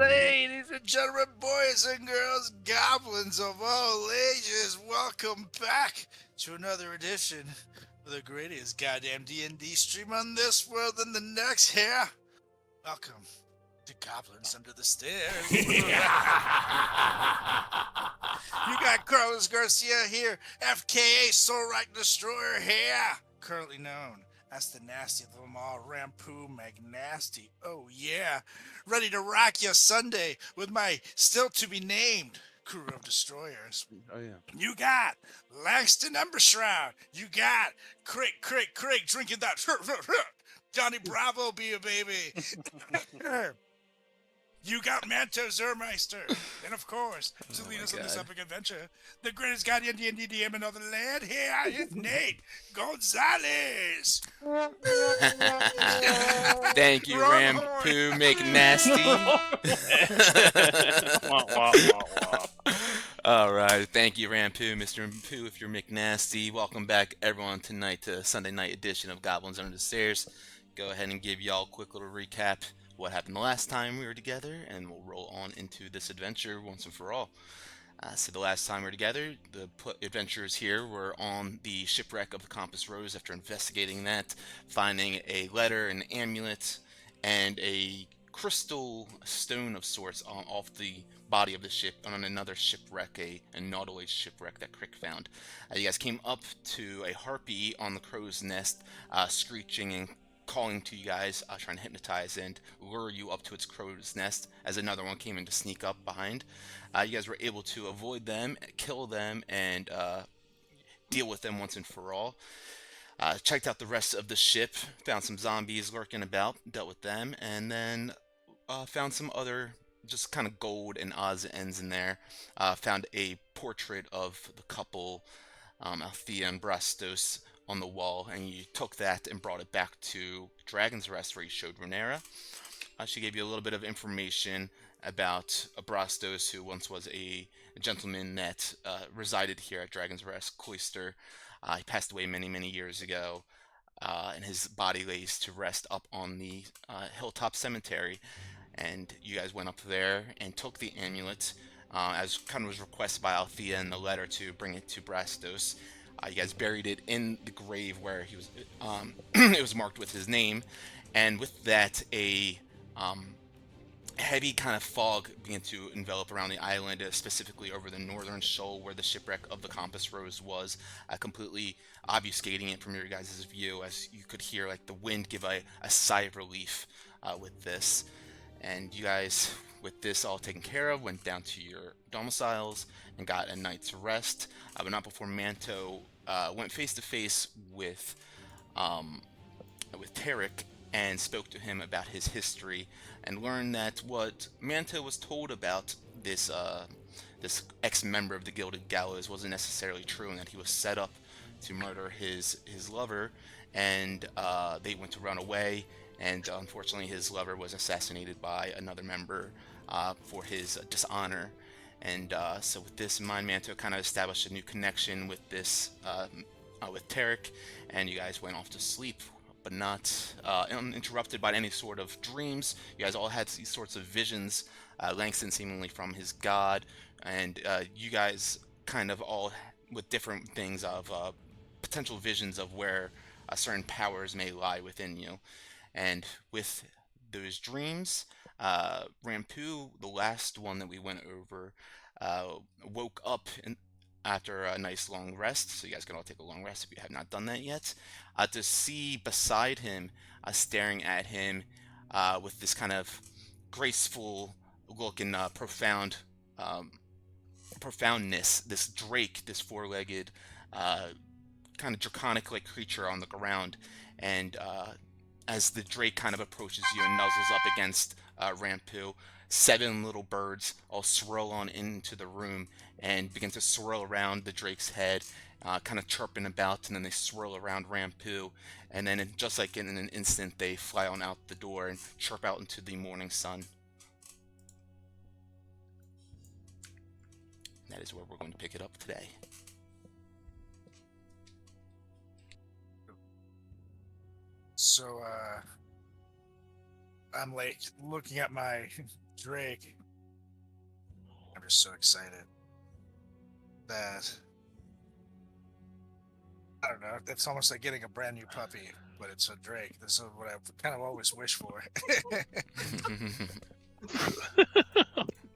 Ladies and gentlemen, boys and girls, goblins of all ages, welcome back to another edition of the greatest goddamn D&D stream on this world and the next here. Welcome to Goblins Under the Stairs. You got Carlos Garcia here, FKA Soulwreck Destroyer here, currently known as the nastiest of them all, Rampu McNasty. Oh yeah, ready to rock you Sunday with my still-to-be-named crew of destroyers. Oh yeah. You got Langston Embershroud. You got Craig drinking that Johnny Bravo be a baby. You got Manto Zermeister. And of course, to lead us on this epic adventure, the greatest guardian D&D DM in all the land, here is Nate Gonzalez. Thank you, Rampu McNasty. All right, thank you, Rampu, Mr. Rampu, if you're McNasty. Welcome back, everyone, tonight to Sunday night edition of Goblins Under the Stairs. Go ahead and give y'all a quick little recap what happened the last time we were together, and we'll roll on into this adventure once and for all. So the last time we were together, the adventurers here were on the shipwreck of the Compass Rose after investigating that, finding a letter, an amulet, and a crystal stone of sorts off the body of the ship on another shipwreck, a Nautilus shipwreck that Crick found. You guys came up to a harpy on the crow's nest, screeching and calling to you guys, trying to hypnotize and lure you up to its crow's nest as another one came in to sneak up behind. You guys were able to avoid them, kill them, and deal with them once and for all. Checked out the rest of the ship, found some zombies lurking about, dealt with them, and then found some other just kind of gold and odds and ends in there. Found a portrait of the couple, Althea and Brastos, on the wall, and you took that and brought it back to Dragon's Rest, where you showed Runera. She gave you a little bit of information about Brastos, who once was a gentleman that resided here at Dragon's Rest Cloister. He passed away many years ago, and his body lays to rest up on the Hilltop Cemetery. And you guys went up there and took the amulet, as kind of was requested by Althea in the letter to bring it to Brastos. You guys buried it in the grave where he was. It was marked with his name, and with that, a heavy kind of fog began to envelop around the island, specifically over the northern shoal where the shipwreck of the Compass Rose was, completely obfuscating it from your guys' view, as you could hear like the wind give a sigh of relief with this. And you guys, with this all taken care of, went down to your domiciles and got a night's rest, but not before Manto went face to face with Tarek and spoke to him about his history, and learned that what Manto was told about this ex-member of the Gilded Gallows wasn't necessarily true, and that he was set up to murder his lover, and they went to run away, and unfortunately his lover was assassinated by another member for his dishonor. And so with this in mind, Manto kind of established a new connection with this, with Tarek, and you guys went off to sleep, but not uninterrupted by any sort of dreams. You guys all had these sorts of visions, Langston seemingly from his god, and you guys kind of all with different things of potential visions of where certain powers may lie within you. And with those dreams, Rampu, the last one that we went over, woke up after a nice long rest, so you guys can all take a long rest if you have not done that yet, to see beside him, staring at him with this kind of graceful look and profoundness, this drake, this four-legged, kind of draconic-like creature on the ground. And as the drake kind of approaches you and nuzzles up against Rampu, 7 little birds all swirl on into the room and begin to swirl around the drake's head, kind of chirping about, and then they swirl around Rampu, and then just like in an instant, they fly on out the door and chirp out into the morning sun. That is where we're going to pick it up today. So, I'm like looking at my Drake. I'm just so excited that I don't know. It's almost like getting a brand new puppy, but it's a Drake. This is what I kind of always wish for.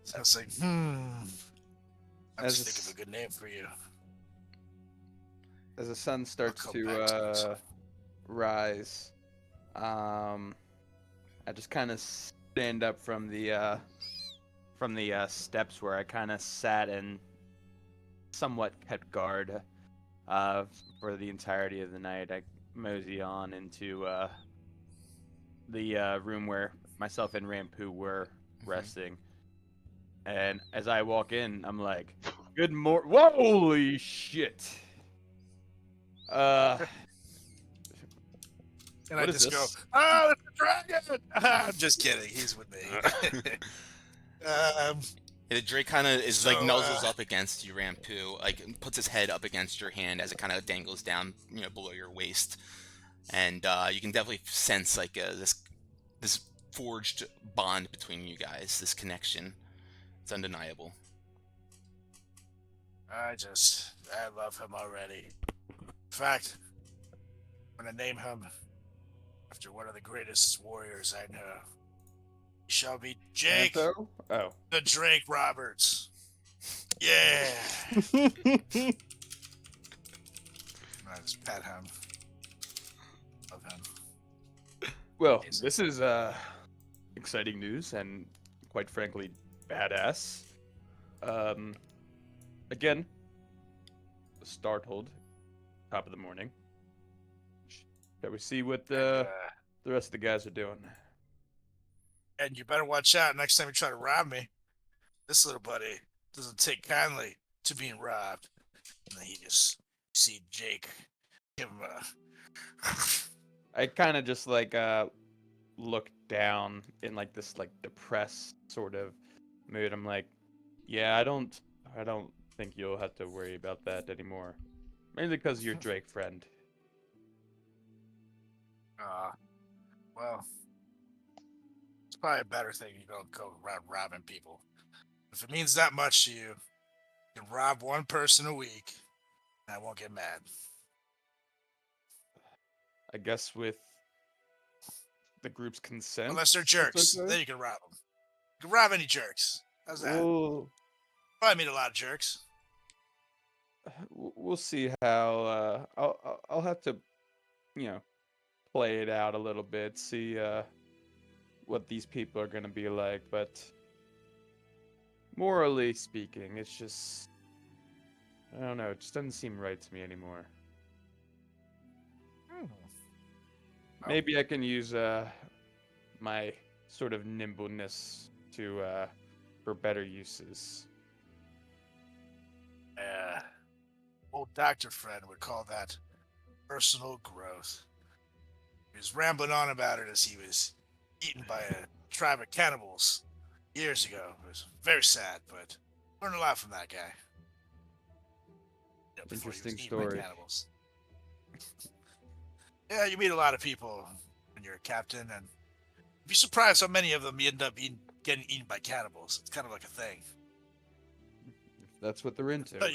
So I was like, I As just think of a good name for you. as the sun starts come back to you, to so. rise, I just kind of stand up from the steps where I kind of sat and somewhat kept guard for the entirety of the night. I mosey on into the room where myself and Rampu were resting. And as I walk in, I'm like, "Good morning!" Holy shit! And what I is just go, this? oh, it's a dragon! I'm just kidding. He's with me. The Drake kind of is like So, nuzzles up against you, Rampu, like puts his head up against your hand as it kind of dangles down, below your waist, and you can definitely sense like this forged bond between you guys, this connection. It's undeniable. I love him already. In fact, I'm gonna name him after one of the greatest warriors I know. He shall be Jake Anto? Oh. the Drake Roberts. Yeah. I just pet him. Love him. Well, Amazing. this is exciting news and quite frankly badass. Again, startled, top of the morning. Shall we see what the rest of the guys are doing? And you better watch out next time you try to rob me. This little buddy doesn't take kindly to being robbed. And then see Jake give him a. I kind of just like look down in like this like depressed sort of mood. I'm like, yeah, I don't think you'll have to worry about that anymore. Mainly because you're Drake friend. Well, it's probably a better thing you don't go around robbing people. If it means that much to you, you can rob one person a week, and I won't get mad. I guess with the group's consent. Unless they're jerks, okay. then you can rob them. You can rob any jerks. How's that? Probably meet a lot of jerks. We'll see how. I'll have to, play it out a little bit, see what these people are gonna be like. But morally speaking, it's just I don't know. It just doesn't seem right to me anymore. Maybe I can use my sort of nimbleness to for better uses. Old Dr. Friend would call that personal growth. He was rambling on about it as he was eaten by a tribe of cannibals years ago. It was very sad, but learned a lot from that guy. Before he was Interesting eaten by story. cannibals. Yeah, you meet a lot of people when you're a captain, and you'd be surprised how many of them you end up getting eaten by cannibals. It's kind of like a thing. That's what they're into. So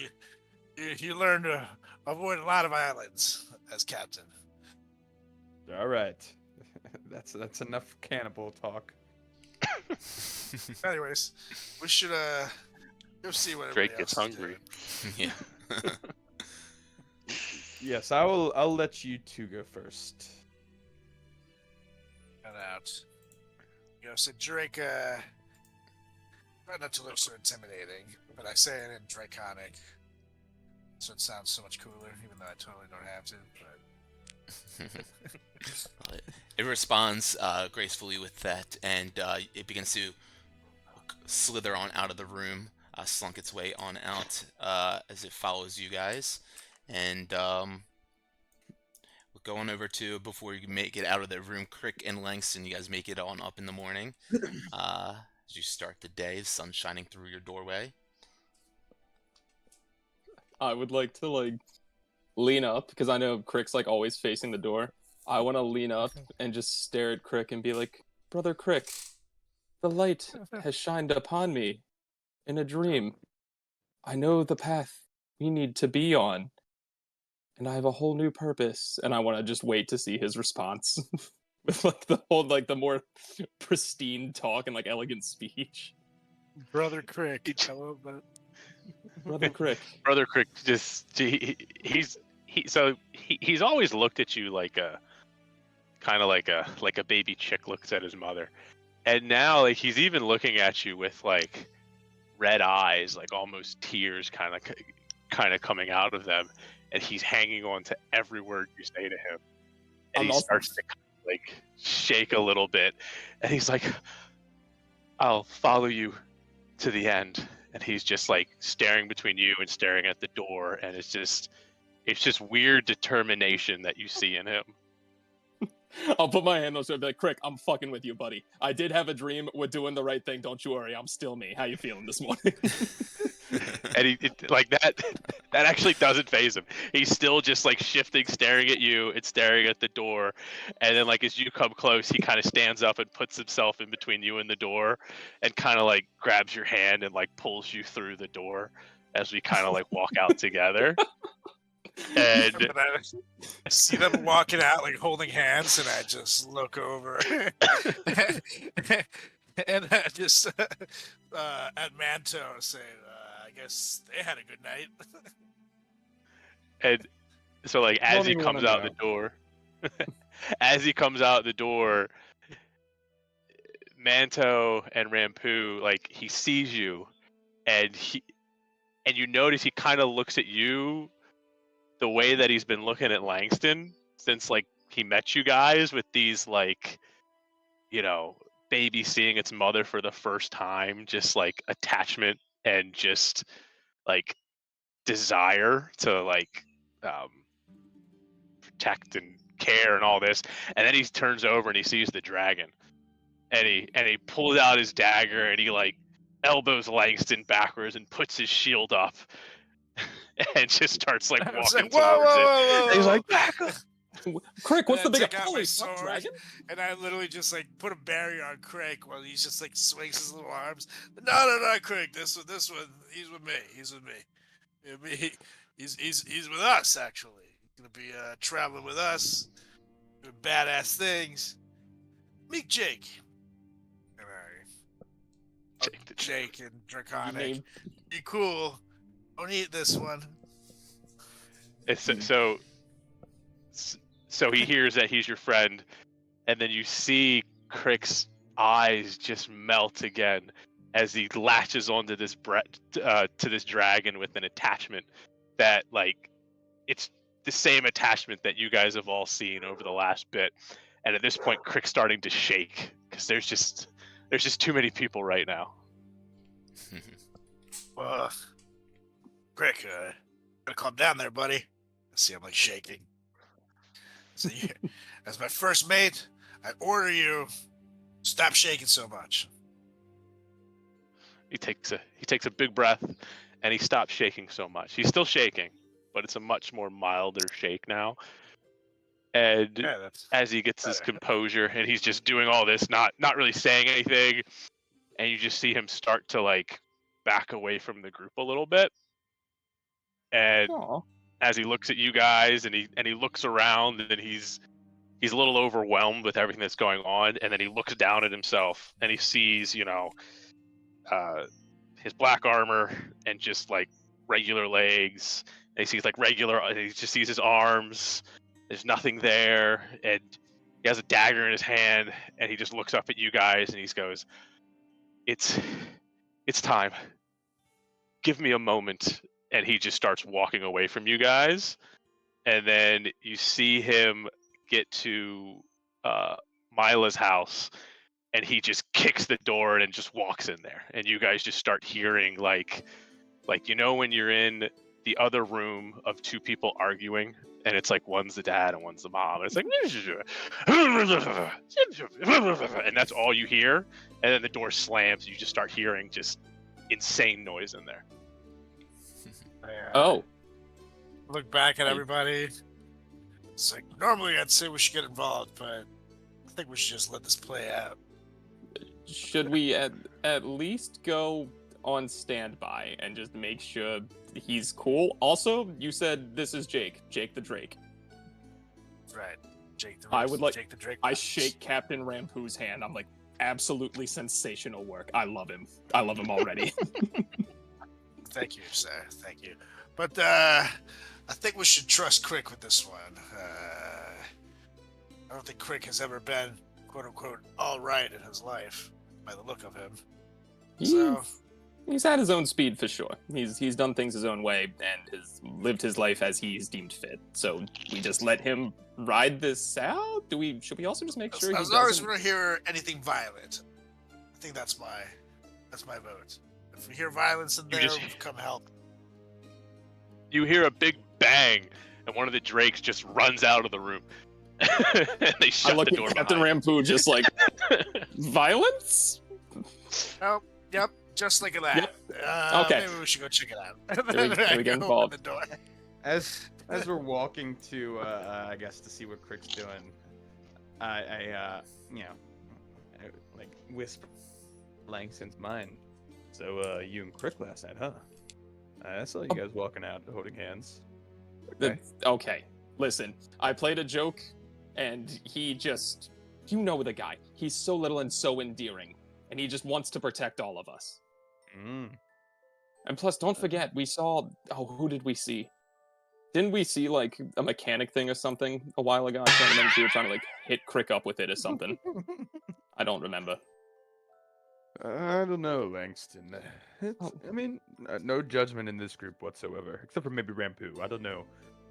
you learn to avoid a lot of islands as captain. All right, that's enough cannibal talk. Anyways, we should go see what Drake everybody gets else is hungry. doing. Yeah. Yes, I'll let you two go first. Cut out. So Drake, try not to look so intimidating, but I say it in Draconic, so it sounds so much cooler, even though I totally don't have to. But It responds gracefully with that, and it begins to slither on out of the room, slunk its way on out as it follows you guys. And we're going over to, before you make it out of the room, Crick and Langston, you guys make it on up in the morning. As you start the day, the sun shining through your doorway. I would like to lean up because I know Crick's always facing the door. I want to lean up and just stare at Crick and be like, Brother Crick, the light has shined upon me in a dream. I know the path we need to be on, and I have a whole new purpose. And I want to just wait to see his response with like the more pristine talk and like elegant speech. Brother Crick. I love that. Brother Crick. Brother Crick he's always looked at you like a kind of like a baby chick looks at his mother, and now like he's even looking at you with like red eyes, like almost tears kind of coming out of them, and he's hanging on to every word you say to him, and he starts to like shake a little bit, and he's like, "I'll follow you to the end." And he's just like staring between you and staring at the door, and it's just weird determination that you see in him. I'll put my hand on his shoulder and be like, Crick, I'm fucking with you, buddy. I did have a dream. We're doing the right thing. Don't you worry. I'm still me. How you feeling this morning? And like that actually doesn't faze him. He's still just like shifting, staring at you and staring at the door. And then like as you come close, he kind of stands up and puts himself in between you and the door and kind of like grabs your hand and like pulls you through the door as we kind of like walk out together. And I see them walking out like holding hands, and I just look over and I just at Manto say, I guess they had a good night. And so like as he comes out the door, Manto and Rampu, like he sees you, and you notice he kind of looks at you the way that he's been looking at Langston since like he met you guys, with these like, you know, baby seeing its mother for the first time, just like attachment and just like desire to like protect and care and all this. And then he turns over and he sees the dragon, and he pulls out his dagger and he like elbows Langston backwards and puts his shield up and just starts like walking like, towards whoa. it. And he's like, back up. Crick, what's the big Take out my holy sword, fuck, dragon? and I literally just like put a barrier on Crick while he's just like swings his little arms. No, Crick, this one, he's with me. He's with me. He's with us actually. He's gonna be traveling with us, doing badass things. Meet Jake. And Jake and Draconic. Be cool. Don't eat this one. So he hears that he's your friend, and then you see Crick's eyes just melt again as he latches onto this to this dragon with an attachment that like it's the same attachment that you guys have all seen over the last bit. And at this point, Crick's starting to shake because there's just too many people right now. Crick, gotta calm down there, buddy. I see I'm like shaking. So as my first mate, I order you, stop shaking so much. He takes a big breath, and he stops shaking so much. He's still shaking, but it's a much more milder shake now. And as he gets his composure, and he's just doing all this, not really saying anything, and you just see him start to like back away from the group a little bit. And as he looks at you guys, and he looks around, and he's a little overwhelmed with everything that's going on, and then he looks down at himself, and he sees, you know, his black armor and just like regular legs, and he sees like and he just sees his arms. There's nothing there, and he has a dagger in his hand, and he just looks up at you guys, and he goes, "It's time. Give me a moment." And he just starts walking away from you guys. And then you see him get to Mila's house, and he just kicks the door and just walks in there. And you guys just start hearing like you know when you're in the other room of two people arguing, and it's like one's the dad and one's the mom. And it's like, and that's all you hear. And then the door slams. And you just start hearing just insane noise in there. Look back at everybody. It's like, normally I'd say we should get involved, but I think we should just let this play out. should we at least go on standby and just make sure he's cool? Also, you said this is Jake the Drake. Right. Jake the I would like. Jake the Drake. I shake Captain Rampu's hand. I'm like, absolutely sensational work. I love him. I love him already. Thank you, sir. Thank you. But I think we should trust Crick with this one. I don't think Crick has ever been, quote unquote, all right in his life, by the look of him. He's had his own speed for sure. He's done things his own way and has lived his life as he's deemed fit. So we just let him ride this out. Should we also just make sure as long as we don't hear anything violent, I think that's my vote. If we hear violence in there, we've come help. You hear a big bang, and one of the drakes just runs out of the room. And they shut the door Captain behind. Rampu just like violence. Oh, yep. Just like that. Yep. Okay. Maybe we should go check it out. we get involved. The door. As we're walking to, I guess, to see what Crick's doing, I like whisper Langston's mind. So, you and Crick last night, huh? I saw you guys walking out holding hands. Okay. Listen, I played a joke, and he just, you know the guy. He's so little and so endearing, and he just wants to protect all of us. And plus, don't forget, we saw, who did we see? Didn't we see, like, a mechanic thing or something a while ago? I can't remember if you were trying to, like, hit Crick up with it or something. I don't remember. I don't know, Langston. I mean, no judgment in this group whatsoever, except for maybe Rampu. I don't know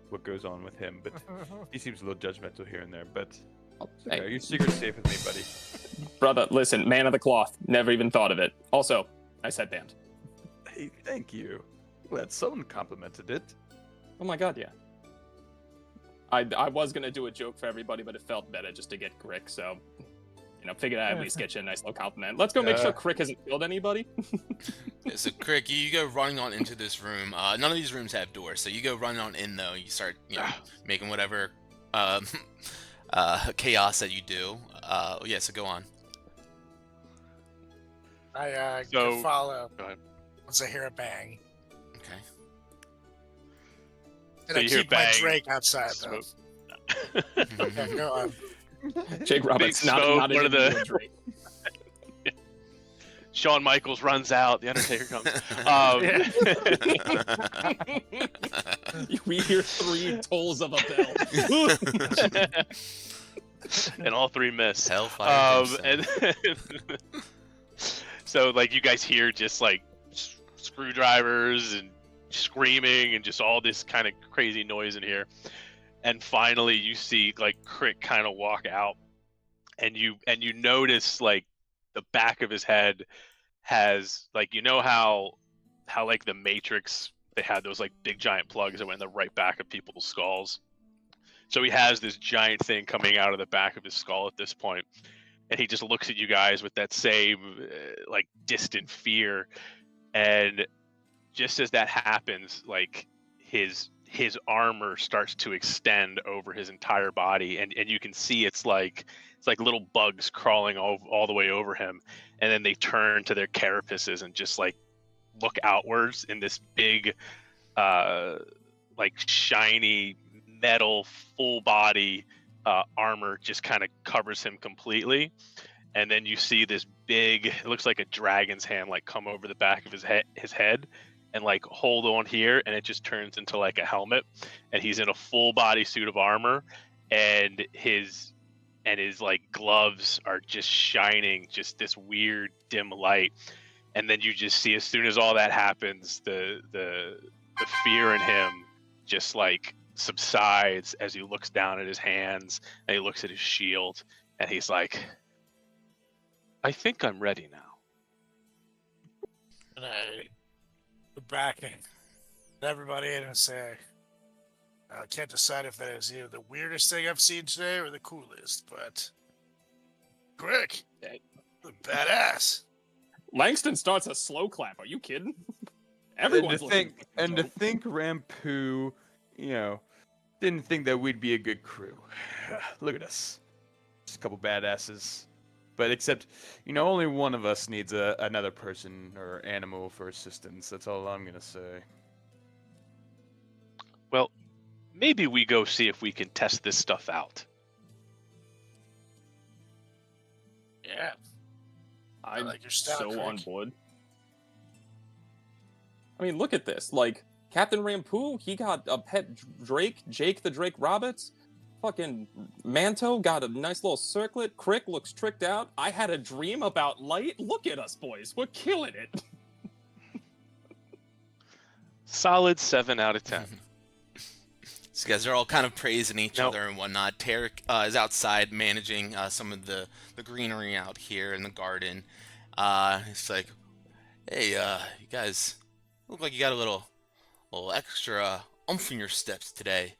what goes on with him, but he seems a little judgmental here and there. But okay, your secret's safe with me, buddy. Brother, listen, man of the cloth. Never even thought of it. Also, nice headband. Hey, thank you. Glad someone complimented it. Oh my god, yeah. I was gonna do a joke for everybody, but it felt better just to get Crick, so figured I'd at least get you a nice little compliment. Let's go make sure Crick hasn't killed anybody. Yeah, so Crick, you go running on into this room. None of these rooms have doors, so you go running on in though. You start, making whatever chaos that you do. Yeah, so go on. I So- can follow Go ahead. once I hear a bang. Okay. And So I you hear keep my bang, Drake outside, though. smoke. Okay, go on. Jake Roberts, Big not smoke, one of the- the Drake. Shawn Michaels runs out. The Undertaker comes. We hear 3 tolls of a bell. And all 3 miss. Hellfire. And so like you guys hear just like screwdrivers and screaming and just all this kind of crazy noise in here. And finally you see like Crick kind of walk out, and you notice like the back of his head has like, how like the Matrix, they had those like big giant plugs that went in the right back of people's skulls. So he has this giant thing coming out of the back of his skull at this point, and he just looks at you guys with that same like distant fear. And just as that happens, like his armor starts to extend over his entire body, and you can see it's like little bugs crawling all the way over him, and then they turn to their carapaces and just like look outwards, in this big like shiny metal full body armor just kind of covers him completely. And then you see this big, it looks like a dragon's hand, like come over the back of his head and like hold on here, and it just turns into like a helmet, and he's in a full body suit of armor, and his like gloves are just shining just this weird dim light. And then you just see, as soon as all that happens, the fear in him just like subsides as he looks down at his hands, and he looks at his shield, and he's like, I think I'm ready now. And I go back and everybody in and say, I can't decide if that is either the weirdest thing I've seen today or the coolest, but Crick, badass. Langston starts a slow clap. Are you kidding? And Everyone's to think Rampu, didn't think that we'd be a good crew. Look at us. Just a couple badasses But except, only one of us needs another person or animal for assistance. That's all I'm gonna say. Well, maybe we go see if we can test this stuff out. Yeah. I'm like your style, so on Crick. board. I mean, look at this. Like, Captain Rampu, he got a pet Drake, Jake the Drake Roberts. Fucking Manto got a nice little circlet. Crick looks tricked out. I had a dream about light. Look at us, boys. We're killing it. Solid 7 out of 10. So you guys are all kind of praising each other and whatnot. Tarek is outside managing some of the greenery out here in the garden. It's like, hey, you guys look like you got a little extra oomph in your steps today.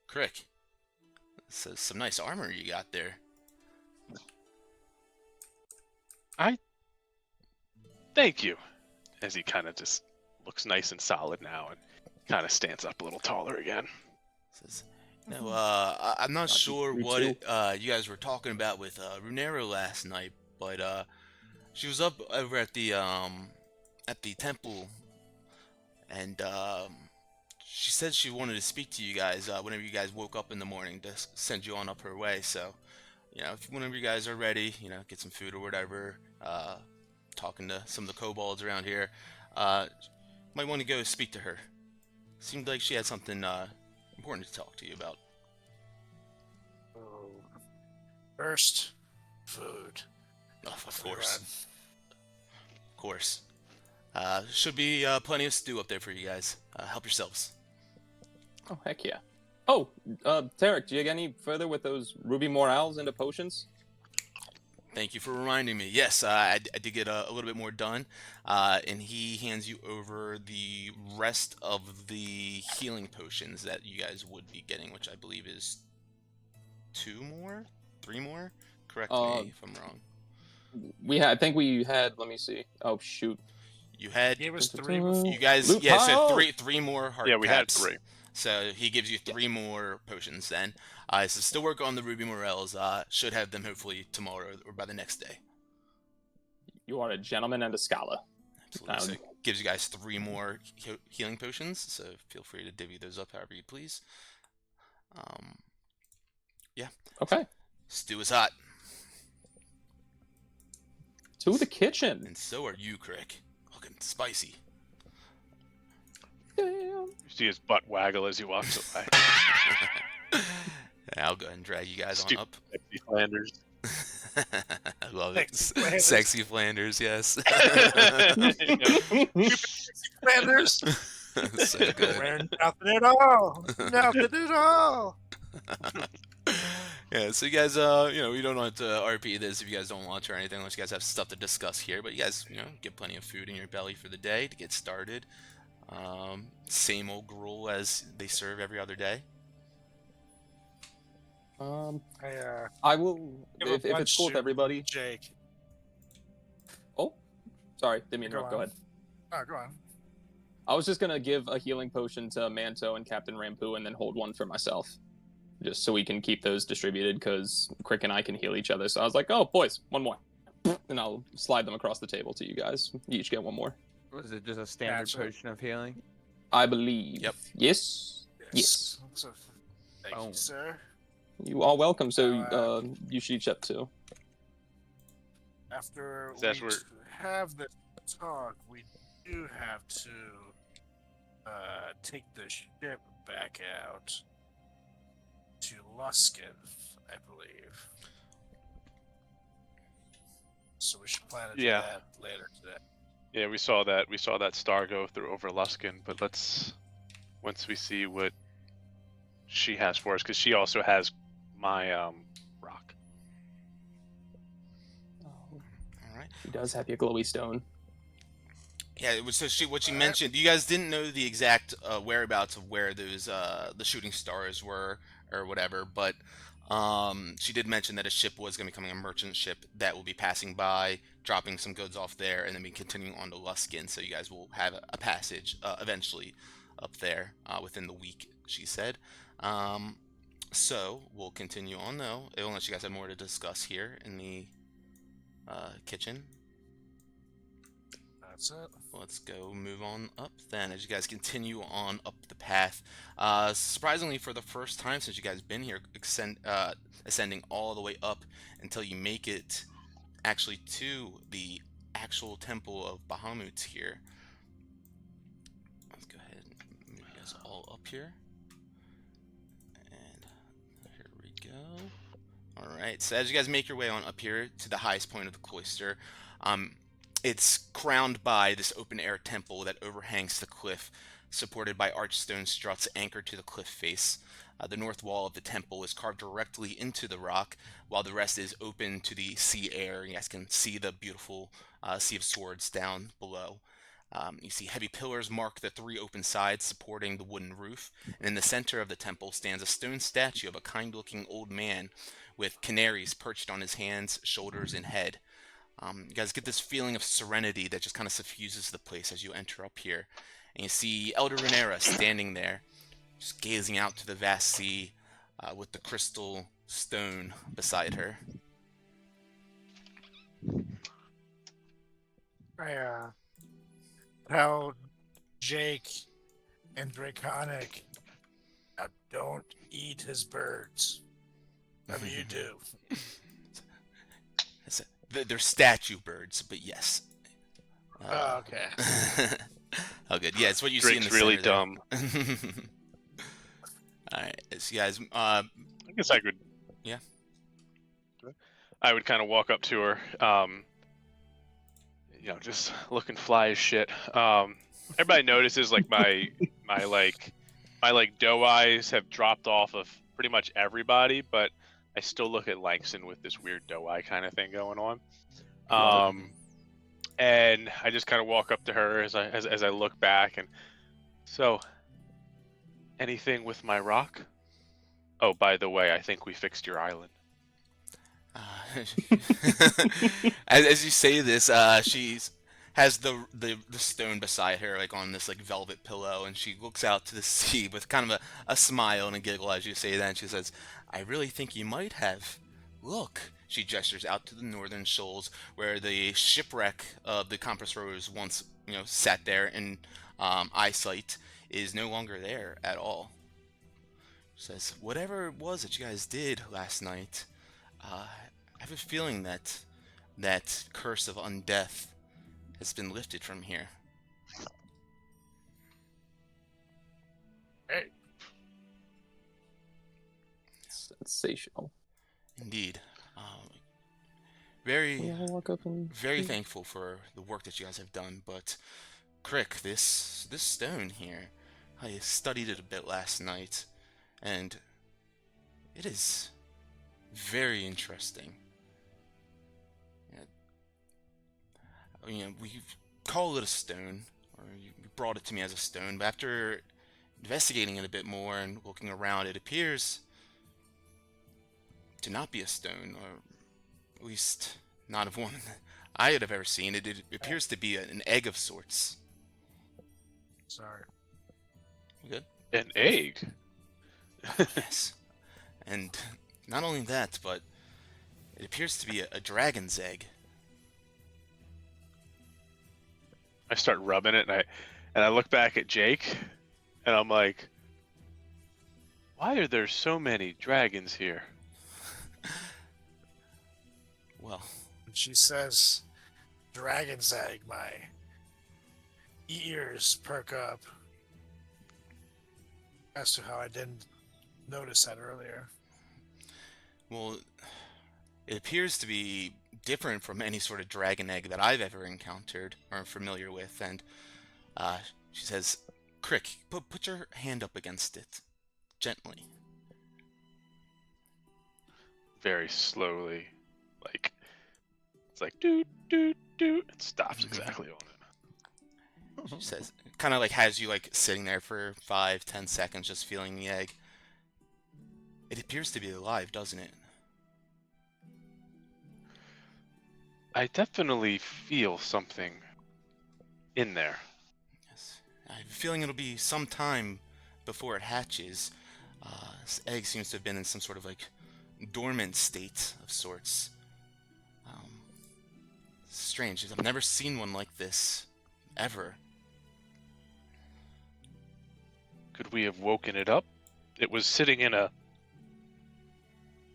Crick, some nice armor you got there. Thank you. As he kind of just looks nice and solid now and kind of stands up a little taller again. Says, I'm not sure what you guys were talking about with Runero last night, but she was up over at the temple, and she said she wanted to speak to you guys whenever you guys woke up in the morning to send you on up her way. So, whenever you guys are ready, get some food or whatever, talking to some of the kobolds around here, might want to go speak to her. Seemed like she had something important to talk to you about. Oh. First, food. Oh, of course. Of course. Should be plenty of stew up there for you guys. Help yourselves. Oh, heck yeah. Oh, Tarek, do you get any further with those ruby morals into potions? Thank you for reminding me. Yes, I did get a little bit more done, and he hands you over the rest of the healing potions that you guys would be getting, which I believe is 3 more? Correct me if I'm wrong. I think we had, let me see. Oh, shoot. You had... Gave us 3 before. You guys, Luke yeah, so Pyle! three more heart Yeah, we had caps. 3. So he gives you 3 more potions then. So still work on the Ruby Morels. Should have them hopefully tomorrow or by the next day. You are a gentleman and a scholar. Absolutely. So it gives you guys 3 more healing potions. So feel free to divvy those up however you please. Yeah. Okay. Stew is hot. To the kitchen. And so are you, Crick. Looking spicy. Damn. You see his butt waggle as he walks away. Yeah, I'll go ahead and drag you guys on up. Sexy Flanders. I love it. Sexy Flanders. Sexy Flanders, yes. Sexy Flanders. So good. Wearing nothing at all. Nothing at all. Yeah, so you guys, we don't want to RP this if you guys don't want to or anything, unless you guys have stuff to discuss here. But you guys, get plenty of food in your belly for the day to get started. Same old gruel as they serve every other day. I will, if it's cool with everybody. Jake. Oh, sorry, didn't mean to interrupt. Go ahead. Oh, go on. I was just gonna give a healing potion to Manto and Captain Rampu, and then hold one for myself, just so we can keep those distributed. Because Crick and I can heal each other. So I was like, "Oh, boys, one more," and I'll slide them across the table to you guys. You each get one more. Was it just a standard potion of healing? I believe. Yep. Yes. Yes. So, thank you, sir. You are welcome. So you should each have 2. After That's we where- have this talk, we do have to take the ship back out to Luskin, I believe. So we should plan to do that later today. Yeah, we saw that. We saw that star go through over Luskin, but once we see what she has for us, because she also has my rock. Oh, All right. she does have your glowy stone. Yeah, it was what she mentioned. You guys didn't know the exact whereabouts of where those the shooting stars were or whatever, but she did mention that a ship was going to be coming, a merchant ship that will be passing by, dropping some goods off there, and then be continuing on to Luskin. So you guys will have a passage eventually up there within the week, she said. So we'll continue on though, unless you guys have more to discuss here in the kitchen. That's it. Let's go move on up then as you guys continue on up the path. Surprisingly, for the first time since you guys been here, ascending all the way up until you make it actually to the actual temple of Bahamut here. Let's go ahead and move you guys all up here. And here we go. Alright, so as you guys make your way on up here to the highest point of the cloister, it's crowned by this open-air temple that overhangs the cliff, supported by arched stone struts anchored to the cliff face. The north wall of the temple is carved directly into the rock, while the rest is open to the sea air. You guys can see the beautiful Sea of Swords down below. You see heavy pillars mark the 3 open sides supporting the wooden roof, and in the center of the temple stands a stone statue of a kind-looking old man with canaries perched on his hands, shoulders, and head. You guys get this feeling of serenity that just kind of suffuses the place as you enter up here. And you see Elder Renera standing there, just gazing out to the vast sea with the crystal stone beside her. I tell Jake and Draconic, don't eat his birds. Whatever you do. They're statue birds, but yes. Oh, okay. Oh, good. Yeah, it's what you Drake's see in the really center dumb. Alright, so you guys, I guess I could. Yeah. I would kind of walk up to her, just looking fly as shit. Everybody notices like my doe eyes have dropped off of pretty much everybody, but I still look at Langston with this weird doe eye kind of thing going on. And I just kind of walk up to her as I look back, and so, anything with my rock? Oh, by the way, I think we fixed your island. As you say this, has the stone beside her, like on this like velvet pillow, and she looks out to the sea with kind of a smile and a giggle as you say that, and she says, "I really think you might have. Look." She gestures out to the northern shoals where the shipwreck of the Compass Rose once, sat there in eyesight is no longer there at all. She says, "Whatever it was that you guys did last night, I have a feeling that curse of undeath has been lifted from here." Hey. Sensational. Indeed. Very, Yeah, I'll walk up and very thankful for the work that you guys have done, but Crick, this stone here, I studied it a bit last night, and it is very interesting. We call it a stone, or you brought it to me as a stone, but after investigating it a bit more and looking around, it appears to not be a stone, or at least not of one I had ever seen. It appears to be an egg of sorts. Sorry. You good? An egg? Yes. And not only that, but it appears to be a dragon's egg. I start rubbing it, and I look back at Jake, and I'm like, why are there so many dragons here? Well, When she says dragon's egg, my ears perk up as to how I didn't notice that earlier. well, it appears to be different from any sort of dragon egg that I've ever encountered or am familiar with. And she says, "Crick, put your hand up against it, gently." Very slowly, it's like doot doot doot. It stops exactly on it. She says, kind of like has you like sitting there for 5-10 seconds just feeling the egg. It appears to be alive, doesn't it? I definitely feel something in there. Yes. I have a feeling it'll be some time before it hatches. This egg seems to have been in some sort of like dormant state of sorts. Strange. I've never seen one like this, ever. Could we have woken it up? It was sitting in a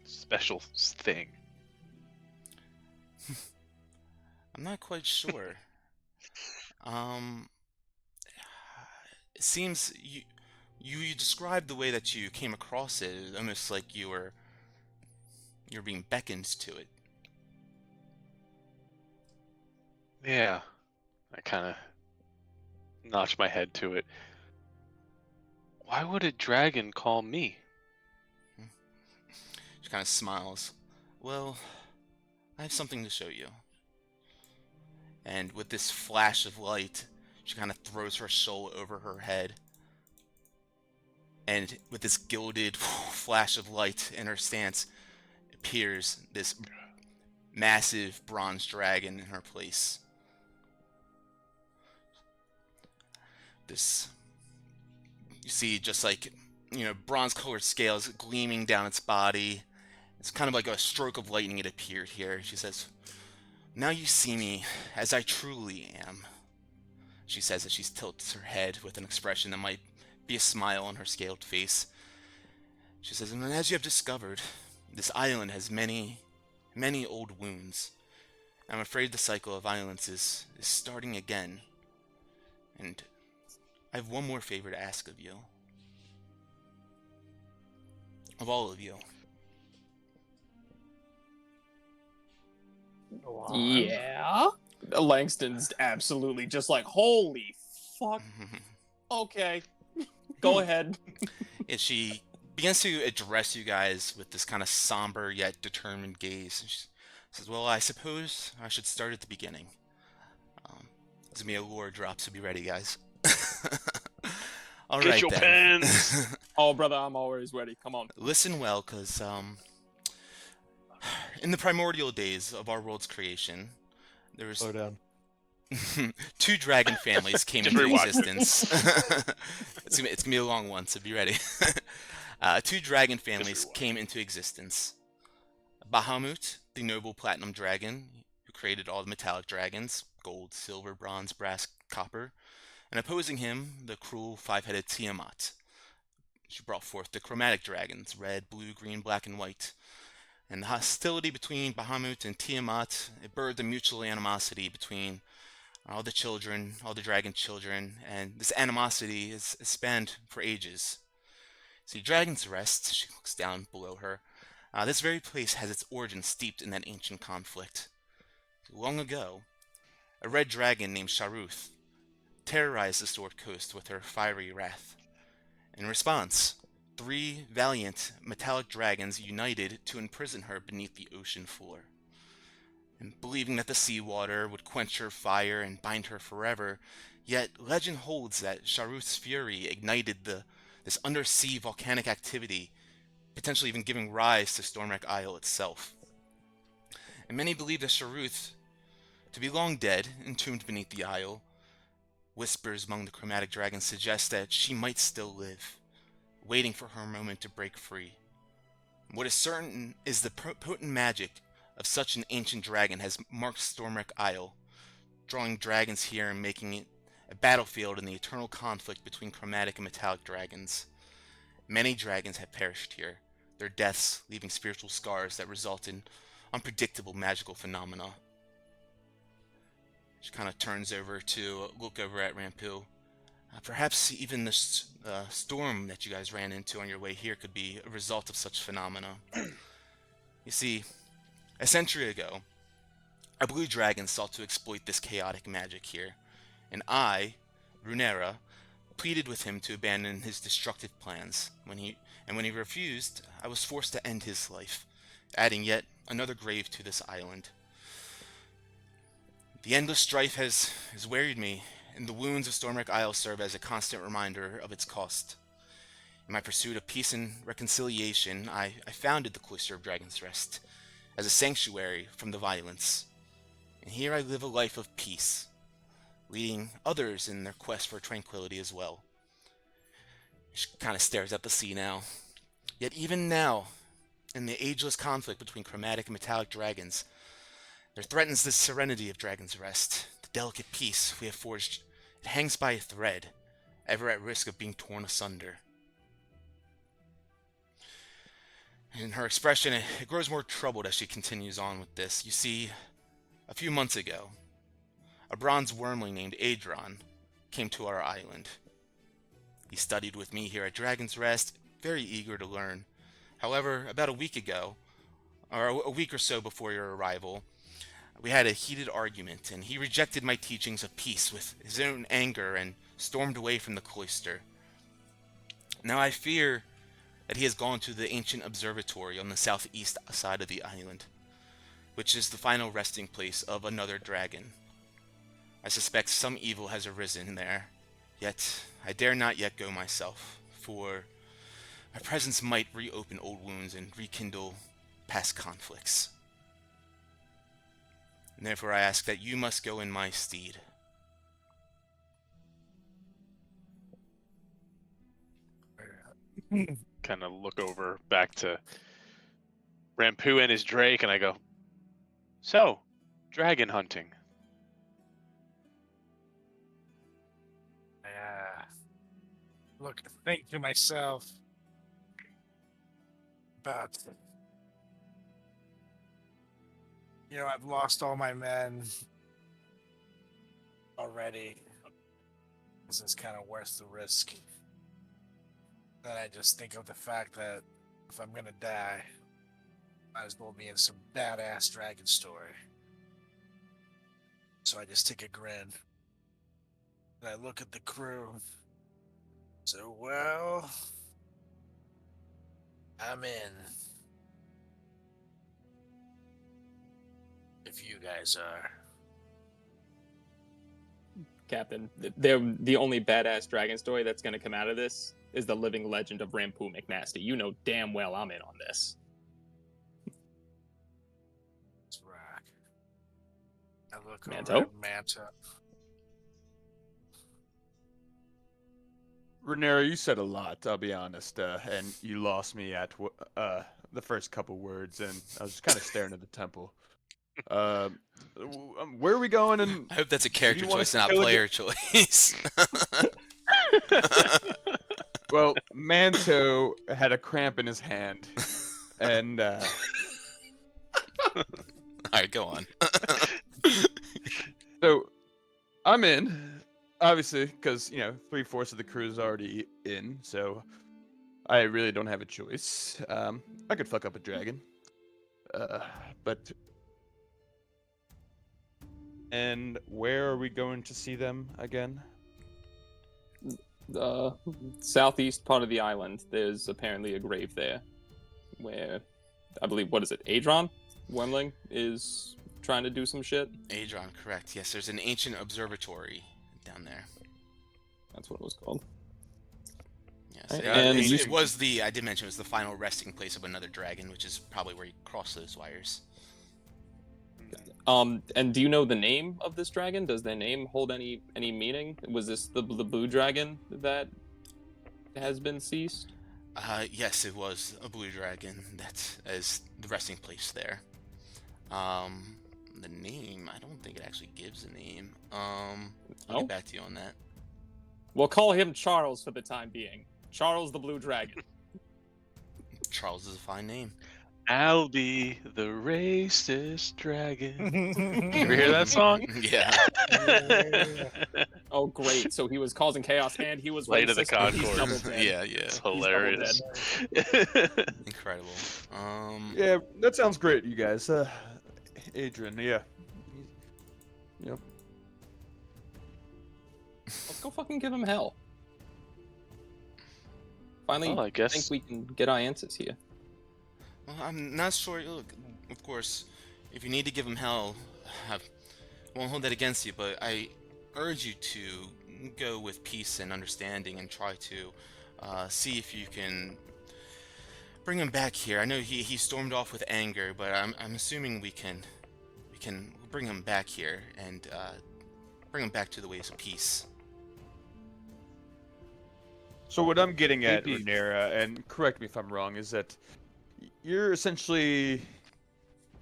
special thing. I'm not quite sure. It seems you described the way that you came across it, almost like you're being beckoned to it. Yeah. I kind of notched my head to it. Why would a dragon call me? She kind of smiles. Well, I have something to show you. And with this flash of light, she kind of throws her soul over her head. And with this gilded flash of light in her stance, appears this massive bronze dragon in her place. This, you see, just like, bronze-colored scales gleaming down its body. It's kind of like a stroke of lightning. It appeared here. She says, "Now you see me as I truly am." She says as she tilts her head with an expression that might be a smile on her scaled face. She says, "And as you have discovered, this island has many, many old wounds. I'm afraid the cycle of violence is starting again. And I have one more favor to ask of you. Of all of you." Yeah. Langston's absolutely just like, holy fuck. Okay. Go ahead. And she begins to address you guys with this kind of somber yet determined gaze. And she says, "Well, I suppose I should start at the beginning. There's going to be a lore drop, so be ready, guys." All Get right, your then. pens! Oh, brother, I'm always ready. Come on. Listen well, because in the primordial days of our world's creation, there was Slow down. two dragon families came Just into rewind. existence. It's gonna be a long one, so be ready. Two dragon families rewind. came into existence. Bahamut, the noble platinum dragon, who created all the metallic dragons, gold, silver, bronze, brass, copper, and opposing him, the cruel five-headed Tiamat. She brought forth the chromatic dragons, red, blue, green, black, and white. And the hostility between Bahamut and Tiamat, it birthed a mutual animosity between all the children, all the dragon children, and this animosity is spanned for ages. See, Dragon's Rest, she looks down below her, this very place has its origin steeped in that ancient conflict. Long ago, a red dragon named Sharuth terrorized the Sword Coast with her fiery wrath. In response, 3 valiant metallic dragons united to imprison her beneath the ocean floor. And believing that the seawater would quench her fire and bind her forever, yet legend holds that Sharuth's fury ignited this undersea volcanic activity, potentially even giving rise to Stormwreck Isle itself. And many believe that Sharuth to be long dead, entombed beneath the isle. Whispers among the chromatic dragons suggest that she might still live, waiting for her moment to break free. What is certain is the potent magic of such an ancient dragon has marked Stormwreck Isle, drawing dragons here and making it a battlefield in the eternal conflict between chromatic and metallic dragons. Many dragons have perished here, their deaths leaving spiritual scars that result in unpredictable magical phenomena. She kind of turns over to look over at Rampu. Perhaps even the storm that you guys ran into on your way here could be a result of such phenomena. You see, a century ago, a blue dragon sought to exploit this chaotic magic here, and I, Runera, pleaded with him to abandon his destructive plans. When he refused, I was forced to end his life, adding yet another grave to this island. The endless strife has wearied me, and the wounds of Stormwreck Isle serve as a constant reminder of its cost. In my pursuit of peace and reconciliation, I founded the Cloister of Dragon's Rest as a sanctuary from the violence. And here I live a life of peace, leading others in their quest for tranquility as well. She kind of stares at the sea now. Yet even now, in the ageless conflict between chromatic and metallic dragons, there threatens the serenity of Dragon's Rest. The delicate peace we have forged, it hangs by a thread, ever at risk of being torn asunder. In her expression, it grows more troubled as she continues on with this. You see, a few months ago, a bronze wormling named Adron came to our island. He studied with me here at Dragon's Rest, very eager to learn. However, about a week ago, or a week or so before your arrival, we had a heated argument, and he rejected my teachings of peace with his own anger and stormed away from the cloister. Now I fear that he has gone to the ancient observatory on the southeast side of the island, which is the final resting place of another dragon. I suspect some evil has arisen there, yet I dare not yet go myself, for my presence might reopen old wounds and rekindle past conflicts. And therefore I ask that you must go in my stead. Kind of look over back to Rampu and his Drake, and I go, "So, dragon hunting." Yeah. Look, think to myself about, I've lost all my men already. This is kind of worth the risk. Then I just think of the fact that if I'm gonna die, might as well be in some badass dragon story. So I just take a grin. And I look at the crew. So, well, I'm in. If you guys are. Captain, the only badass dragon story that's going to come out of this is the living legend of Rampu McNasty. You know damn well I'm in on this. Let's rock. I look Manto? over at Manto. Renera, you said a lot, I'll be honest, and you lost me at the first couple words, and I was just kind of staring at the temple. Where are we going? And I hope that's a character want choice, us to not kill player choice. well, Manto had a cramp in his hand, and Alright, go on. so I'm in, obviously, because 3/4 of the crew is already in, so I really don't have a choice. I could fuck up a dragon, but. And where are we going to see them again? The southeast part of the island, there's apparently a grave there where I believe, what is it, Adron Wormling is trying to do some shit. Adron, correct. Yes, there's an ancient observatory down there. That's what it was called. Yes, Right, and and it was I did mention it was the final resting place of another dragon, which is probably where you cross those wires. And do you know the name of this dragon? Does their name hold any meaning? Was this the blue dragon that has been ceased? Yes, it was a blue dragon that is the resting place there. The name, I don't think it actually gives a name. I'll get back to you on that. We'll call him Charles for the time being. Charles the Blue Dragon. Charles is a fine name. I'll be the racist dragon. You ever hear that song? Yeah. Oh, great. So he was causing chaos and he was Light of the racist, and he's Concord. double dead. Yeah. He's Hilarious. Incredible. Yeah, that sounds great, you guys. Adrian, yeah. Yep. Let's go fucking give him hell. Finally, Well, I guess. think we can get our answers here. Well, I'm not sure. Look, of course, if you need to give him hell, I won't hold that against you, but I urge you to go with peace and understanding and try to see if you can bring him back here. I know he stormed off with anger, but I'm assuming we can bring him back here and bring him back to the ways of peace. So what I'm getting at, Maybe- Rhaenyra, and correct me if I'm wrong, is that you're essentially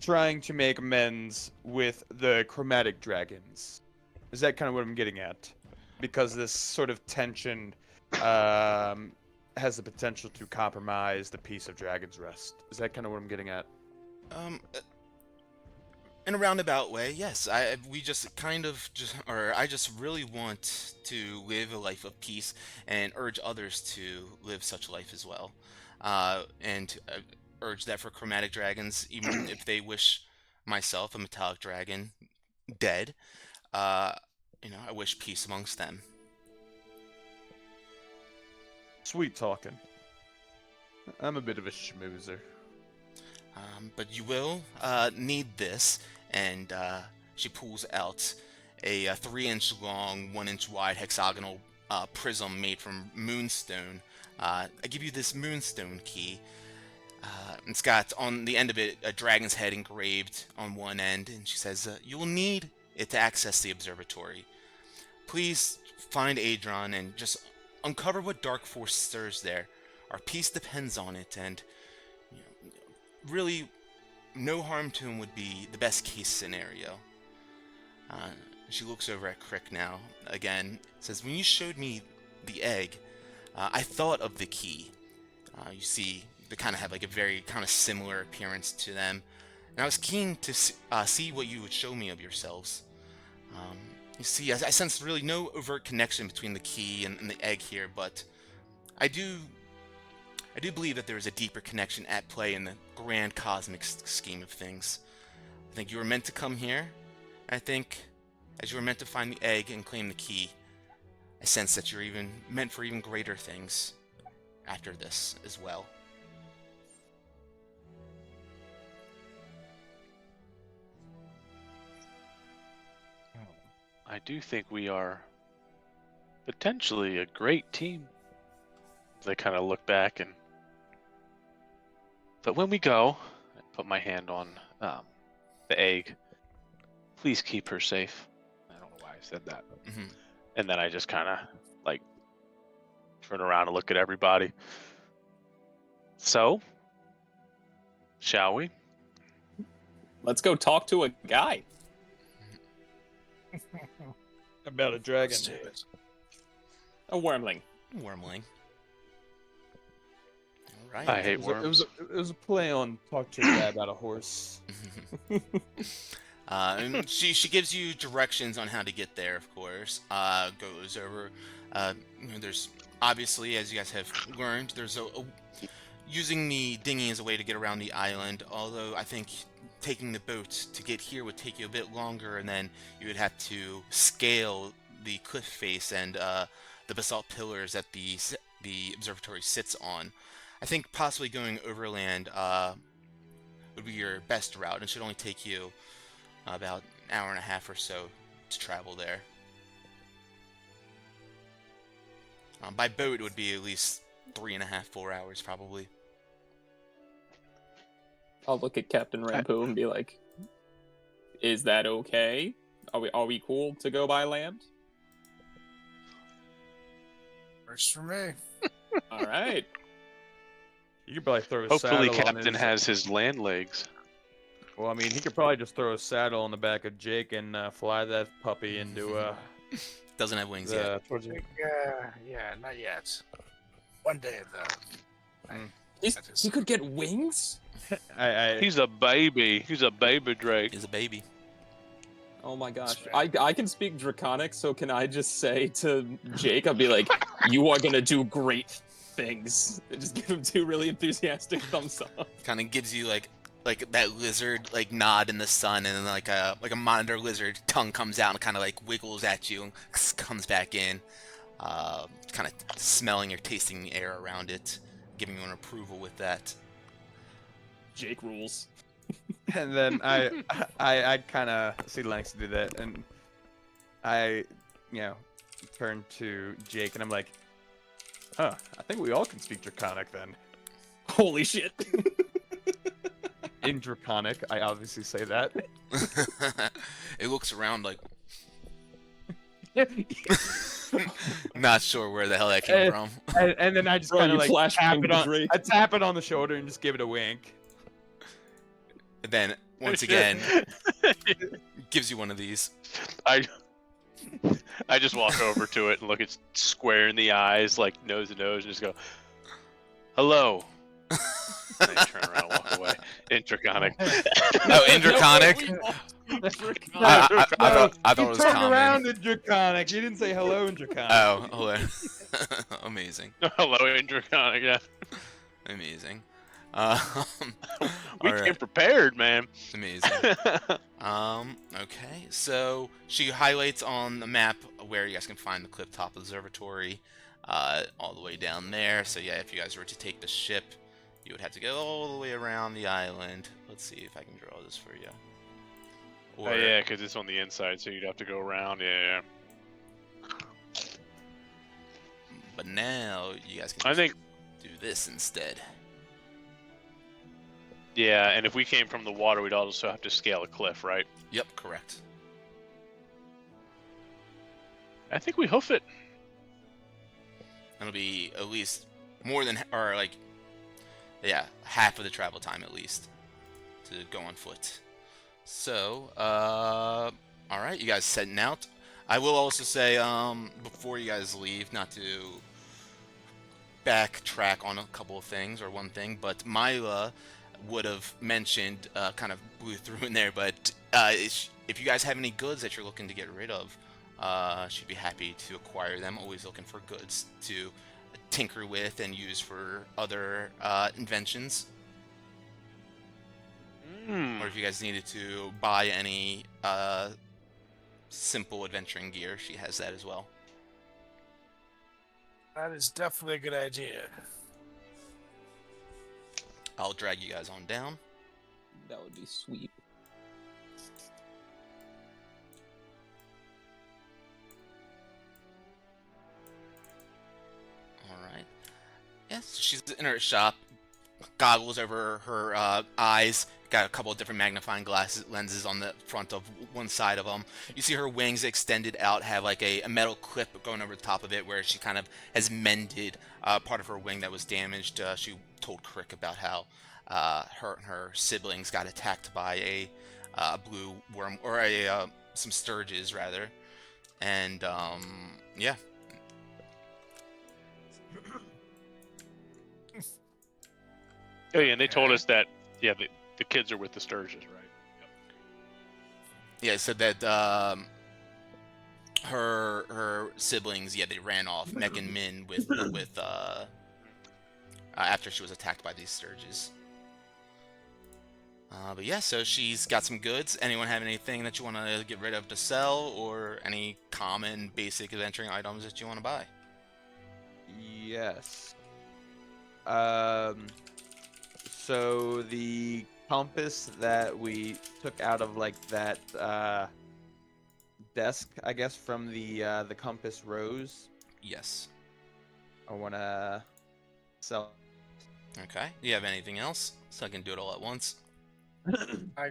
trying to make amends with the chromatic dragons. Is that kind of what I'm getting at? Because this sort of tension has the potential to compromise the peace of Dragon's Rest. Is that kind of what I'm getting at? In a roundabout way, yes. I just really want to live a life of peace and urge others to live such a life as well. And urge that for chromatic dragons, even if they wish myself, a metallic dragon, dead. I wish peace amongst them. Sweet talking. I'm a bit of a schmoozer. But you will need this, and she pulls out a 3-inch long, 1-inch wide hexagonal prism made from moonstone. I give you this moonstone key. It's got on the end of it a dragon's head engraved on one end, and she says, you will need it to access the observatory. Please find Adron and just uncover what dark force stirs there. Our peace depends on it, and really, no harm to him would be the best case scenario. She looks over at Crick now, again, says, when you showed me the egg, I thought of the key. You see, they kind of have like a very kind of similar appearance to them, and I was keen to see what you would show me of yourselves. You see, I sense really no overt connection between the key and the egg here, but I do believe that there is a deeper connection at play in the grand cosmic scheme of things. I think you were meant to come here, and I think as you were meant to find the egg and claim the key, I sense that you're even meant for even greater things after this as well. I do think we are potentially a great team. They kind of look back and... But when we go, I put my hand on the egg. Please keep her safe. I don't know why I said that. Mm-hmm. And then I just kind of like turn around and look at everybody. So, shall we? Let's go talk to a guy. About a dragon. Let's do it. A wormling. Wormling. All right. I hate It worms. was a play on talk to a guy about a horse. And she gives you directions on how to get there, of course. Goes over. There's obviously, as you guys have learned, there's using the dinghy as a way to get around the island. Although I think taking the boat to get here would take you a bit longer, and then you would have to scale the cliff face and the basalt pillars that the observatory sits on. I think possibly going overland would be your best route, and should only take you about an hour and a half or so to travel there. By boat, it would be at least 3.5, 4 hours probably. I'll look at Captain Rampo and be like, "Is that okay? Are we cool to go by land?" Works for me. All right. You could probably throw a Hopefully, saddle on Captain has his land legs. Well, I mean, he could probably just throw a saddle on the back of Jake and fly that puppy into Doesn't have wings yet. towards the... Yeah, not yet. One day though. He could get wings? He's a baby. He's a baby Drake. He's a baby. Oh my gosh. That's I can speak Draconic, so can I just say to Jake, I'll be like, you are gonna do great things. Just give him 2 really enthusiastic thumbs up. Kind of gives you like that lizard like nod in the sun, and then like a monitor lizard tongue comes out and kind of like wiggles at you and comes back in, kind of smelling or tasting the air around it, giving you an approval with that. Jake rules. And then I kind of see Langston do that, and I, turn to Jake, and I'm like, I think we all can speak Draconic then. Holy shit. In Draconic, I obviously say that. It looks around like Not sure where the hell that came from. And then I just Bro, kind you of like flashbang Drake. I tap it on the shoulder and just give it a wink. And then once again, gives you one of these. I just walk over to it and look it square in the eyes, like nose to nose, and just go, "Hello." And I turn around and walk away. Intraconic. Oh, Indraconic? I thought it was turned common. around in Draconic. You didn't say hello in Draconic. Oh, hello. Amazing. Hello, Intraconic. Yeah. Amazing. We came prepared, man. Amazing. Okay, so she highlights on the map where you guys can find the Clifftop Observatory, all the way down there. So yeah, if you guys were to take the ship, you would have to go all the way around the island. Let's see if I can draw this for you. Oh yeah, because it's on the inside, so you'd have to go around. Yeah. But now you guys can I think. do this instead. Yeah, and if we came from the water, we'd also have to scale a cliff, right? Yep, correct. I think we hoof it. It'll be at least more than, or like, yeah, half of the travel time at least to go on foot. So, all right, you guys setting out. I will also say, before you guys leave, not to backtrack on a couple of things or one thing, but Mila would have mentioned, kind of blew through in there, but if you guys have any goods that you're looking to get rid of, she'd be happy to acquire them. Always looking for goods to tinker with and use for other inventions. Or if you guys needed to buy any simple adventuring gear, she has that as well. That is definitely a good idea. I'll drag you guys on down. That would be sweet. Alright. Yes, so she's in her shop. Goggles over her eyes. Got a couple of different magnifying lenses on the front of one side of them. You see her wings extended out, have like a metal clip going over the top of it where she kind of has mended part of her wing that was damaged. She told Crick about how her and her siblings got attacked by a blue worm, or some sturges rather. And yeah. Oh yeah, and they told us that the kids are with the Sturges, right? Yeah, it said that her siblings, they ran off, Mech and Min, with after she was attacked by these Sturges. But yeah, so she's got some goods. Anyone have anything that you want to get rid of to sell, or any common basic adventuring items that you want to buy? Yes. So the compass that we took out of like that desk, I guess, from the compass rose, Yes. I want to sell. Okay. Do you have anything else? So I can do it all at once. I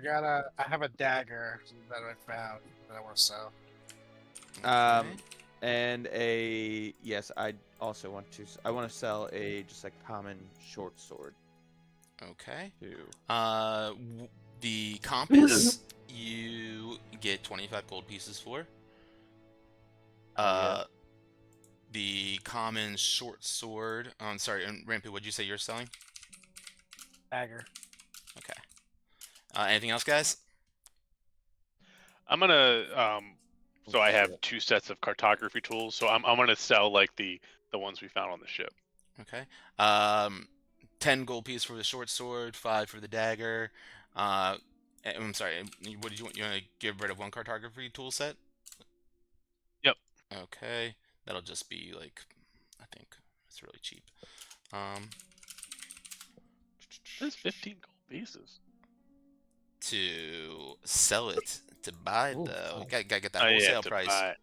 have a dagger that I found that I want to sell. Okay. And yes, I also want to sell just a common short sword. Okay. Too. The compass you get 25 gold pieces for. Yeah. The common short sword. I'm sorry, and Rampu, what'd you say you're selling? Dagger. Okay. Anything else, guys? I'm gonna so I have 2 sets of cartography tools, so I'm gonna sell like the ones we found on the ship. Okay. 10 gold pieces for the short sword, 5 for the dagger. I'm sorry, what did you want? You want to get rid of 1 cartography tool set? Yep. Okay. That'll just be like, I think it's really cheap. That's 15 gold pieces. To sell it, to buy Ooh, though, nice. gotta get that Oh, yeah, wholesale to price. buy.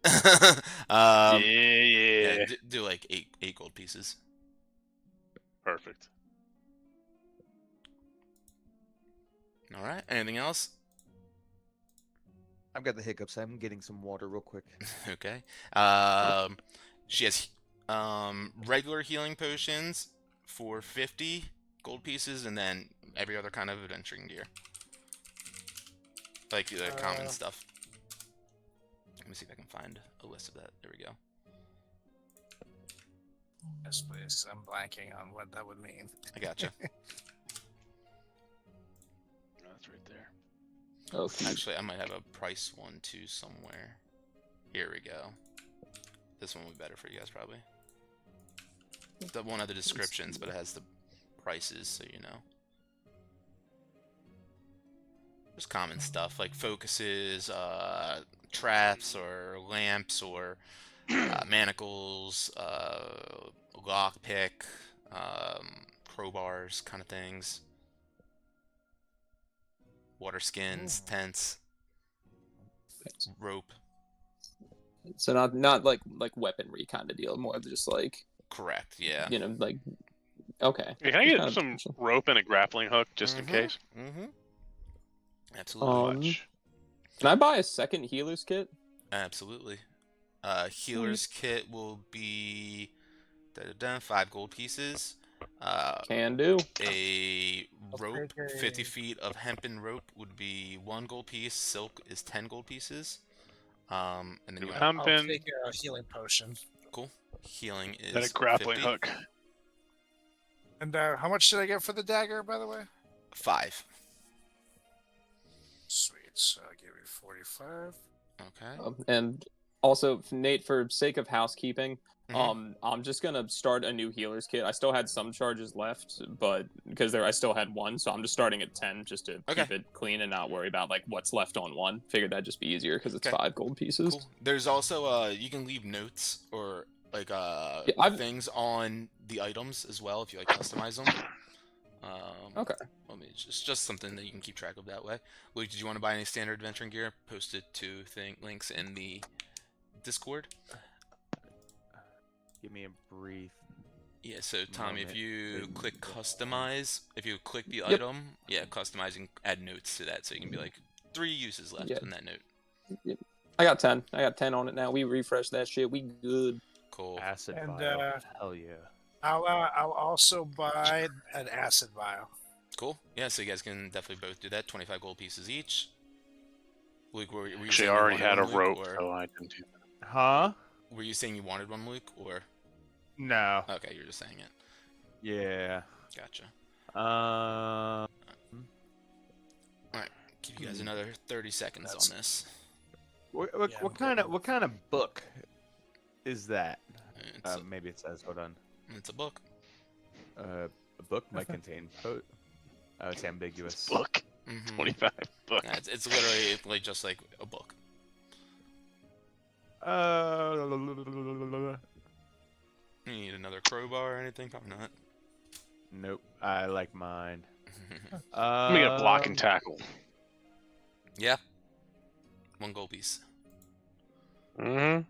Yeah, Yeah. do like 8 gold pieces. Perfect. All right. Anything else? I've got the hiccups. I'm getting some water real quick. Okay. She has regular healing potions for 50 gold pieces, and then every other kind of adventuring gear, like the common stuff. Let me see if I can find a list of that. There we go. Yes, please. I'm blanking on what that would mean. I gotcha. That's right there. Oh, Actually, I might have a price one too somewhere. Here we go. This one will be better for you guys probably. The one of the descriptions, but it has the prices, so you know. There's common stuff like focuses, traps, or lamps, or manacles, lockpick, crowbars, kind of things. Water skins, tents, rope. So not like weaponry kind of deal, more of just like, Correct, yeah. you know, like, okay. Yeah, can I Just get kind of some potential. rope and a grappling hook just in case? Mm-hmm. Absolutely. Much. Can I buy a second healer's kit? Absolutely. Healer's kit will be 5 gold pieces. Can do. A rope, take a- 50 feet of hempen rope would be 1 gold piece. Silk is 10 gold pieces. And then you have I'll Pumping take a healing potion. cool. Healing is and a grappling 50. hook. And how much did I get for the dagger, by the way? 5. Sweet. So I'll give you 45. Okay. And also, Nate, for sake of housekeeping, Mhm. I'm just gonna start a new healer's kit. I still had some charges left, but because I still had one, so I'm just starting at 10 just to Okay. keep it clean and not worry about like what's left on one. Figured that'd just be easier because it's Okay. 5 gold pieces. Cool. There's also you can leave notes or like things on the items as well if you like customize them. Okay. I mean, it's just something that you can keep track of that way. Luke, did you want to buy any standard adventuring gear? Posted to links in the Discord. Give me a brief. Yeah, so Tommy, if Moment. you click customize, if you click the Yep. item, yeah, customize and add notes to that, so you can be like 3 uses left Yeah. in that note. I got 10. I got 10 on it now. We refreshed that shit. We good. Cool. Acid And, vial. Hell yeah. I'll also buy an acid vial. Cool. Yeah, so you guys can definitely both do that. 25 gold pieces each. Luke, were you Actually, saying I you already wanted had a one, Luke, rope, or so I didn't do that. Huh? were you saying you wanted one, Luke, or No. okay, you're just saying it. Yeah. Gotcha. Give you guys another 30 seconds That's- on this. What Yeah, what kind of book is that? It's, Maybe it says. Hold on. it's a book. A book might contain. Oh, it's ambiguous. Book. Mhm. 25 bucks. Yeah, it's literally like just like a book. You need another crowbar or anything? Probably not. Nope. I like mine. Let me get a block and tackle. Yeah. 1 gold piece. Mm-hmm.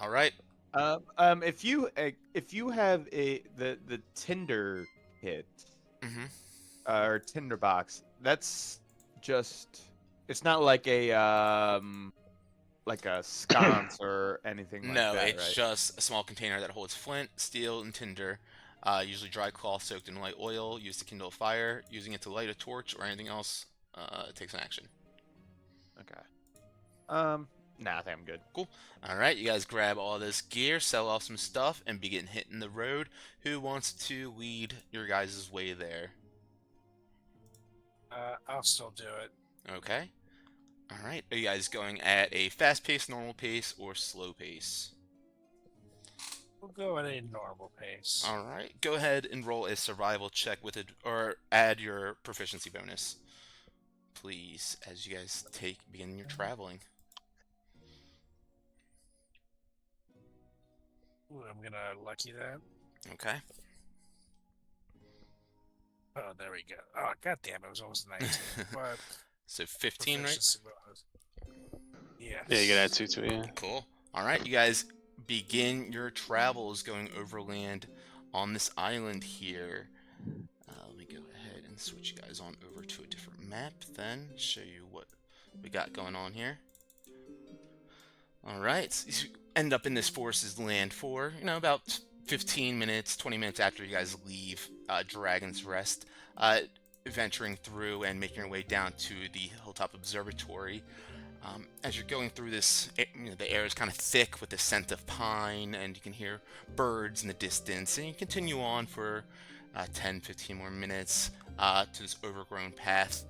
All right. If you have the Tinder kit Mm-hmm. or Tinder box, that's just. It's not like a sconce or anything like No, that, it's right? just a small container that holds flint, steel, and tinder. Usually dry cloth soaked in light oil, used to kindle a fire. Using it to light a torch or anything else takes an action. Okay. Nah, I think I'm good. Cool. All right, you guys grab all this gear, sell off some stuff, and begin hitting the road. Who wants to lead your guys' way there? I'll still do it. Okay. All right. Are you guys going at a fast pace, normal pace, or slow pace? We'll go at a normal pace. All right. Go ahead and roll a survival check with it, or add your proficiency bonus, please, as you guys begin your traveling. Ooh, I'm gonna lucky that. Okay. Oh, there we go. Oh, goddamn, it was almost 19. But So 15, right? proficiency bonus. Yes. Yeah, you can add 2 to it. Yeah. Cool. All right, you guys begin your travels going overland on this island here. Let me go ahead and switch you guys on over to a different map then, show you what we got going on here. Alright, so you end up in this forest's land for, about 15 minutes, 20 minutes after you guys leave Dragon's Rest, venturing through and making your way down to the Hilltop Observatory. As you're going through this, the air is kind of thick with the scent of pine, and you can hear birds in the distance, and you continue on for 10-15 more minutes to this overgrown path.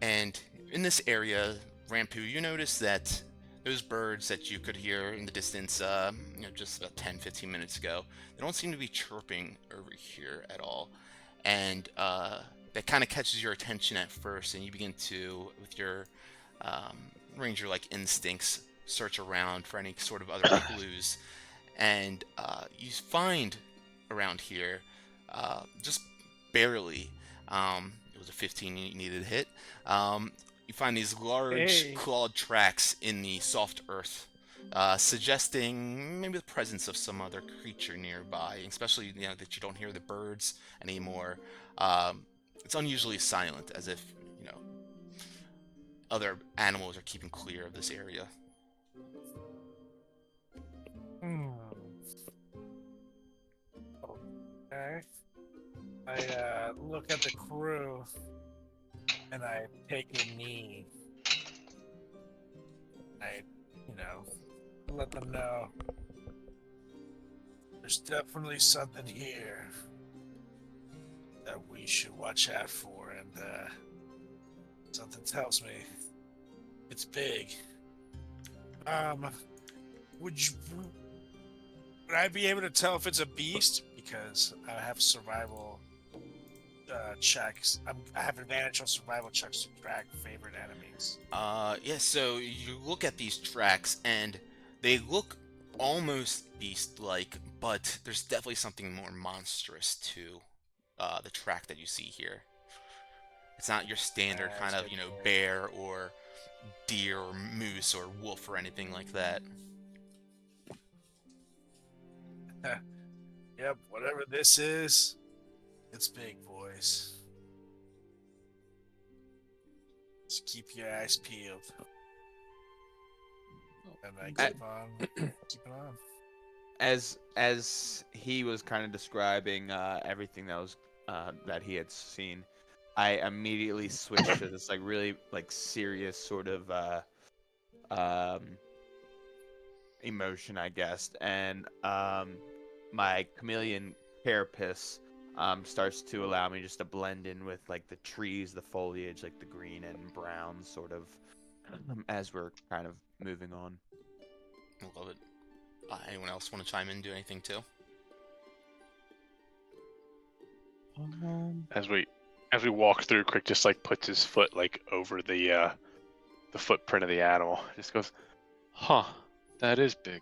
And in this area, Rampu, you notice that those birds that you could hear in the distance just about 10-15 minutes ago, they don't seem to be chirping over here at all. And that kind of catches your attention at first, and you begin to, with your ranger-like instincts, search around for any sort of other clues. And you find around here, just barely, it was a 15 you needed to hit, you find these large clawed tracks in the soft earth, suggesting maybe the presence of some other creature nearby, especially that you don't hear the birds anymore. It's unusually silent, as if other animals are keeping clear of this area. Okay. I look at the crew and I take a knee. I, let them know there's definitely something here that we should watch out for, and something tells me it's big. Would I be able to tell if it's a beast? Because I have survival checks. I have advantage on survival checks to track favorite enemies. Yeah, so you look at these tracks, and they look almost beast-like, but there's definitely something more monstrous to the track that you see here. It's not your standard kind of, bear or deer or moose or wolf or anything like that. Yep, whatever this is, it's big, boys. Just keep your eyes peeled. And I keep on. As he was kind of describing everything that was that he had seen, I immediately switched to this really serious sort of emotion, I guess, and my chameleon carapace starts to allow me just to blend in with the trees, the foliage, the green and brown sort of, as we're kind of moving on. I love it. Anyone else want to chime in and do anything too? As we walk through, Crick just puts his foot over the footprint of the animal. Just goes, huh, that is big.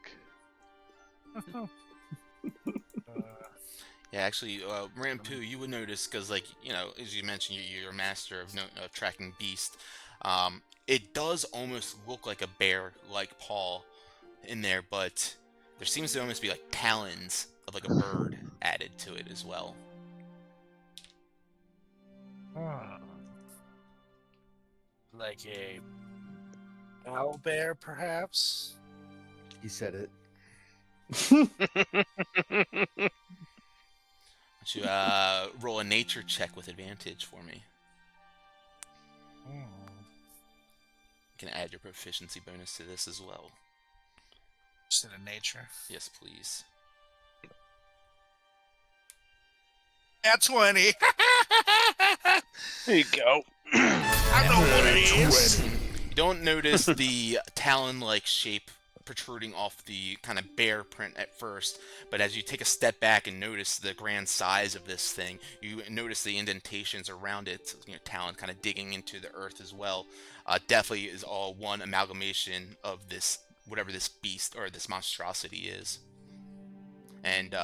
Yeah, actually, Rampu, you would notice, because, as you mentioned, you're a master of tracking beast. It does almost look like a bear-like paw in there, but there seems to almost be, talons of, a bird added to it as well. Like a owl bear, perhaps? He said it. Why don't you roll a nature check with advantage for me? You can add your proficiency bonus to this as well. Just in nature. Yes, please. At 20. There you go. I know what it is. You don't notice the talon-like shape protruding off the kind of bear print at first, but as you take a step back and notice the grand size of this thing, you notice the indentations around it, talon kind of digging into the earth as well. Definitely is all one amalgamation of this, whatever this beast or this monstrosity is. And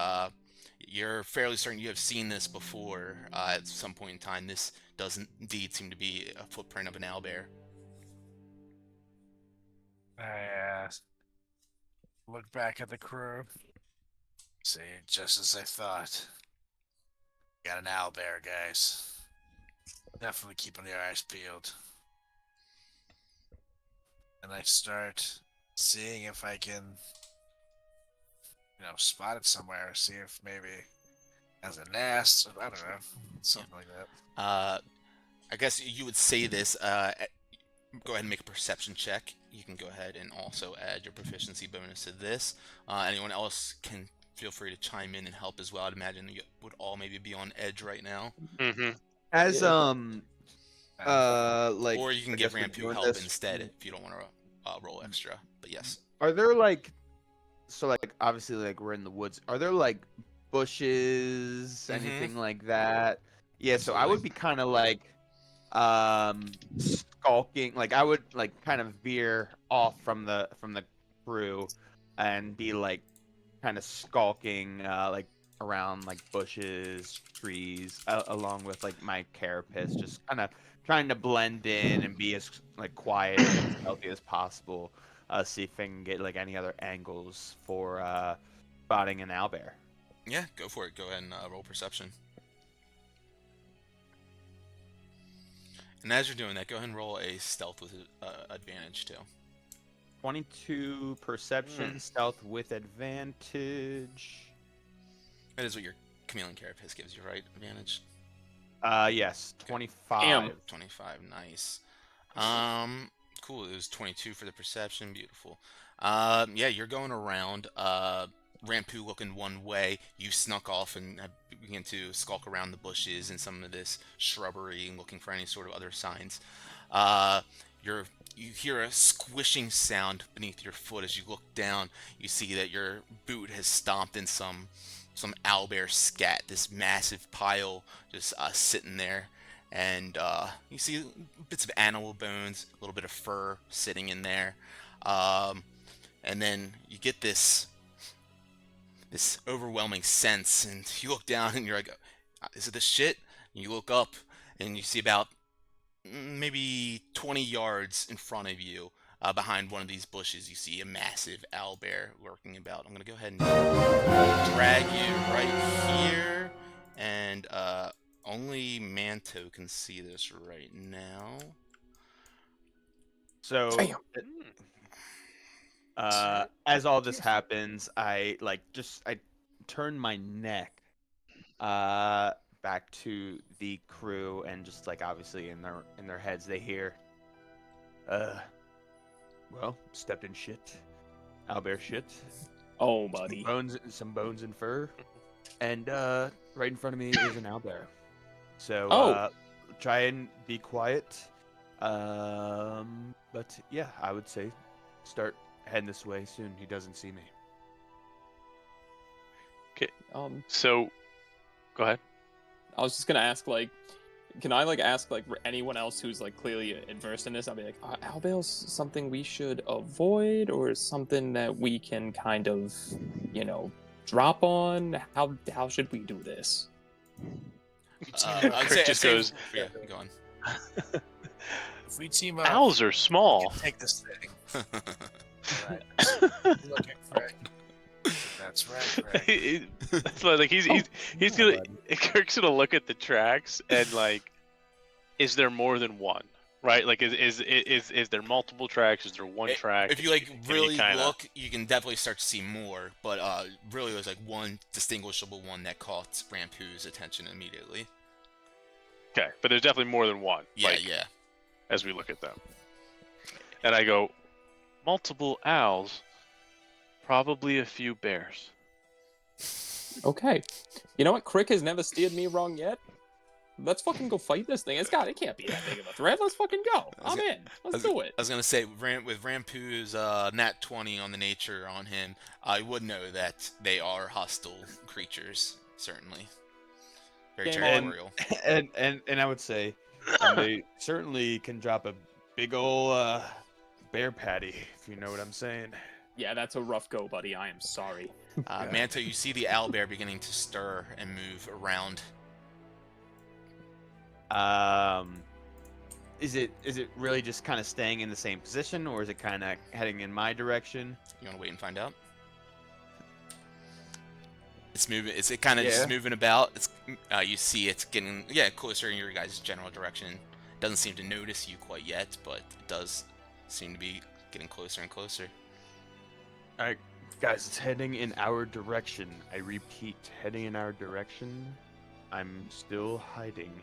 you're fairly certain you have seen this before at some point in time. This does indeed seem to be a footprint of an owlbear. I look back at the crew. Say, just as I thought. Got an owlbear, guys. Definitely keeping the eyes peeled. And I start seeing if I can, spot it somewhere. See if maybe has a nest. I don't know, something like that. I guess you would say this. Go ahead and make a perception check. You can go ahead and also add your proficiency bonus to this. Anyone else can feel free to chime in and help as well. I'd imagine you would all maybe be on edge right now. Mm-hmm. As Or you can I give guess we're Rampu doing help this- instead if you don't want to roll extra. But yes. Are there obviously we're in the woods. Are there bushes, anything like that? Yeah, so I would be kind of skulking. I would kind of veer off from the crew and be kind of skulking around bushes, trees, along with my carapace, just kind of trying to blend in and be as quiet and stealthy as possible. See if I can get any other angles for spotting an owlbear. Yeah, go for it. Go ahead and roll perception. And as you're doing that, go ahead and roll a stealth with advantage too. 22 perception, stealth with advantage. That is what your chameleon carapace gives you, right? Advantage. Yes, 25. Damn. 25, nice. Cool. It was 22 for the perception. Beautiful. Yeah, you're going around. Rampu looking one way. You snuck off and begin to skulk around the bushes and some of this shrubbery and looking for any sort of other signs. You hear a squishing sound beneath your foot as you look down. You see that your boot has stomped in some owlbear scat. This massive pile just sitting there. And you see bits of animal bones, a little bit of fur sitting in there. And then you get this overwhelming sense, and you look down and you're like, is it this shit? And you look up and you see about maybe 20 yards in front of you, behind one of these bushes, you see a massive owlbear lurking about. I'm going to go ahead and drag you right here, and only Manto can see this right now. So, as all this happens, I turn my neck back to the crew, and just obviously in their heads they hear, well, stepped in shit, owlbear shit. Oh, buddy. Some bones and fur, and right in front of me is an owlbear. So try and be quiet. But yeah, I would say start heading this way soon. He doesn't see me. Okay. So, go ahead. I was just gonna ask, can I ask anyone else who's clearly adverse in this? I'll be like, are owlbears something we should avoid, or something that we can kind of, drop on? How should we do this? I'd say, just goes. Yeah, go on. If we team up, Owls are we small. can take this thing. Right. Looking Craig. That's right, Craig. So, he's gonna. Kirk's gonna look at the tracks and is there more than one? Right? Is there multiple tracks? Is there one track? If you really look, you can definitely start to see more. But really, there's one distinguishable one that caught Rampu's attention immediately. Okay, but there's definitely more than one. Yeah, yeah. As we look at them, and I go, multiple owls, probably a few bears. Okay. You know what? Crick has never steered me wrong yet. Let's fucking go fight this thing. It can't be that big of a threat. Let's fucking go. I'm in. Let's do it. I was gonna say, with Rampu's nat 20 on the nature on him, I would know that they are hostile creatures. Certainly, very territorial. And I would say, they certainly can drop a big ol' bear patty, if you know what I'm saying. Yeah, that's a rough go, buddy. I am sorry. Manto, you see the owlbear beginning to stir and move around. Is it really just kind of staying in the same position, or is it kind of heading in my direction? You want to wait and find out? It's moving. It's kind of just moving about. It's you see it's getting closer in your guys' general direction. Doesn't seem to notice you quite yet, but it does seem to be getting closer and closer. All right, guys, it's heading in our direction. I repeat, heading in our direction. I'm still hiding.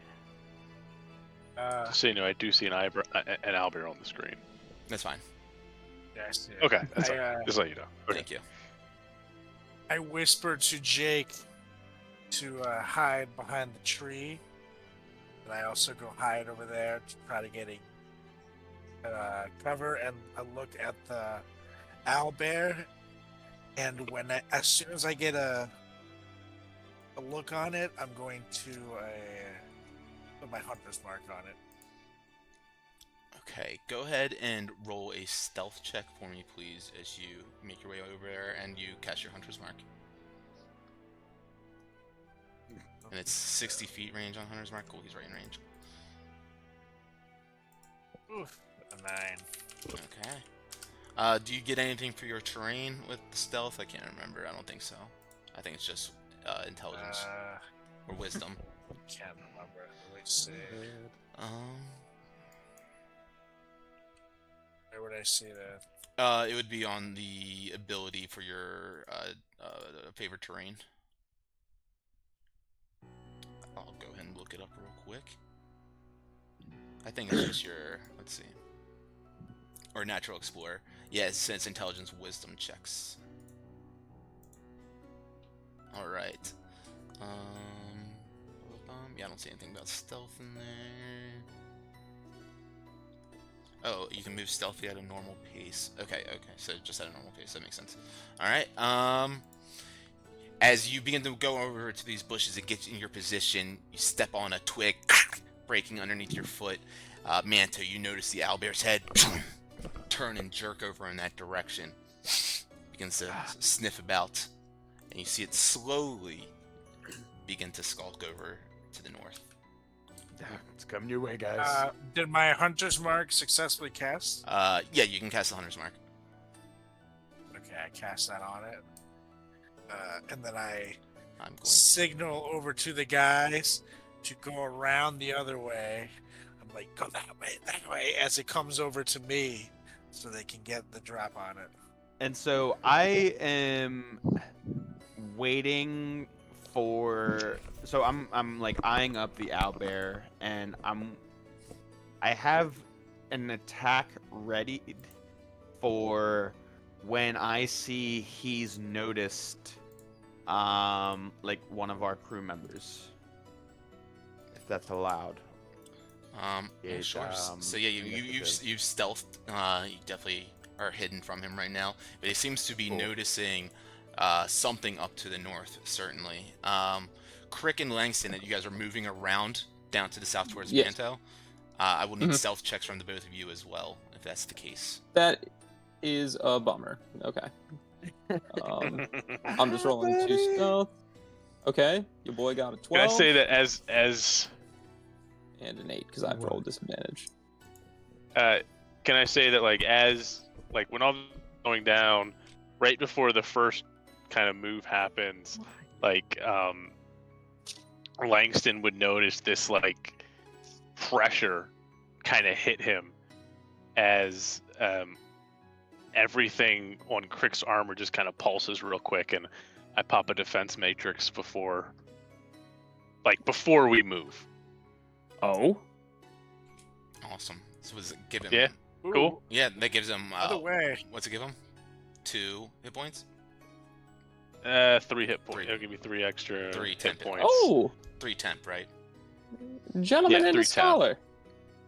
So you know, I do see an owlbear on the screen. That's fine. Yes. Okay, that's just let you know. Okay. Thank you. I whispered to Jake to hide behind the tree, and I also go hide over there to try to get a cover. And I look at the owlbear, and as soon as I get a look on it, I'm going to put my hunter's mark on it. Okay, go ahead and roll a stealth check for me, please, as you make your way over there and you cast your hunter's mark. And it's 60 feet range on hunter's mark. Cool, he's right in range. Oof, a 9. Okay. Do you get anything for your terrain with the stealth? I can't remember. I don't think so. I think it's just intelligence or wisdom. Can't remember. Let me see. Where would I see that? It would be on the ability for your favorite terrain. I'll go ahead and look it up real quick. I think it's just your, let's see, or natural explorer. Yeah, it's intelligence wisdom checks. All right. Yeah, I don't see anything about stealth in there. Oh, you can move stealthy at a normal pace. Okay, so just at a normal pace, that makes sense. Alright, as you begin to go over to these bushes and get in your position, you step on a twig, breaking underneath your foot. Manto, you notice the owlbear's head turn and jerk over in that direction. Begins to sniff about, and you see it slowly begin to skulk over to the north. It's coming your way, guys. Did my hunter's mark successfully cast? Yeah, you can cast the hunter's mark. Okay, I cast that on it. And then I'm going to signal over to the guys to go around the other way. I'm like, go that way, as it comes over to me, so they can get the drop on it. And so I am waiting for. So I'm like eyeing up the owlbear, and I have an attack ready for when I see he's noticed like one of our crew members, if that's allowed. Yeah, sure. So yeah, you stealthed. You definitely are hidden from him right now, but he seems to be noticing something up to the north. Certainly, Crick and Langston, that you guys are moving around down to the south towards Manto. I will need stealth checks from the both of you as well, if that's the case. That is a bummer. Okay. I'm just rolling 2 stealth. Okay, your boy got a 12. Can I say that as and an 8 because I've rolled disadvantage. Can I say that like when I'm going down, right before the first kind of move happens, like Langston would notice this like pressure kind of hit him as everything on Crick's armor just kind of pulses real quick, and I pop a defense matrix before we move. Oh, awesome. So does it give him? Yeah, cool. Yeah, that gives him. Other way. What's it give him? 2 hit points. 3 hit points. It'll give me 3 extra 3 hit temp points. Oh, 3 temp, right? Gentleman and 3 a scholar.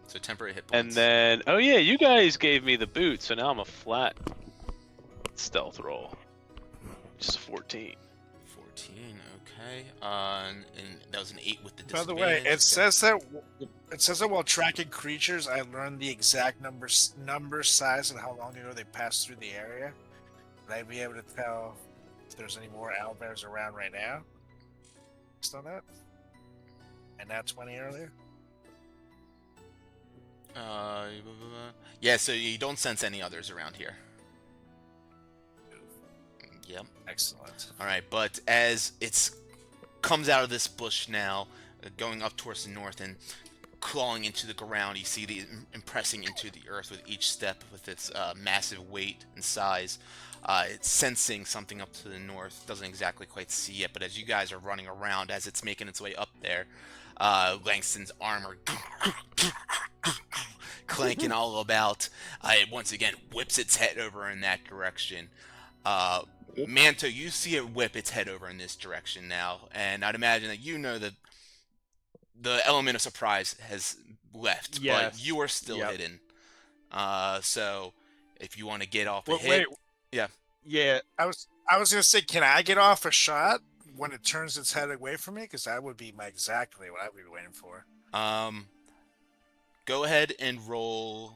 So temporary hit And points. then, oh yeah, you guys gave me the boot, so now I'm a flat stealth roll. Just 14. 14, okay. And that was an 8 with the By disadvantage. the way, it says that while tracking creatures, I learned the exact number, size, and how long ago they passed through the area. Would I be able to tell if there's any more owlbears around right now? Based on that? And now 20 earlier? Yeah, so you don't sense any others around here. Yep. Excellent. All right, but as it's comes out of this bush now, going up towards the north and clawing into the ground, you see the impressing into the earth with each step with its massive weight and size. It's sensing something up to the north. Doesn't exactly quite see it, but as you guys are running around, as it's making its way up there, Langston's armor clanking all about. It once again whips its head over in that direction. Manto, you see it whip its head over in this direction now, and I'd imagine that you know that the element of surprise has left, Yes. but you are still Yep. hidden. So if you want to get off a Wait, hit, Yeah. I was gonna say, can I get off a shot when it turns its head away from me? Because that would be exactly what I would be waiting for. go ahead and roll.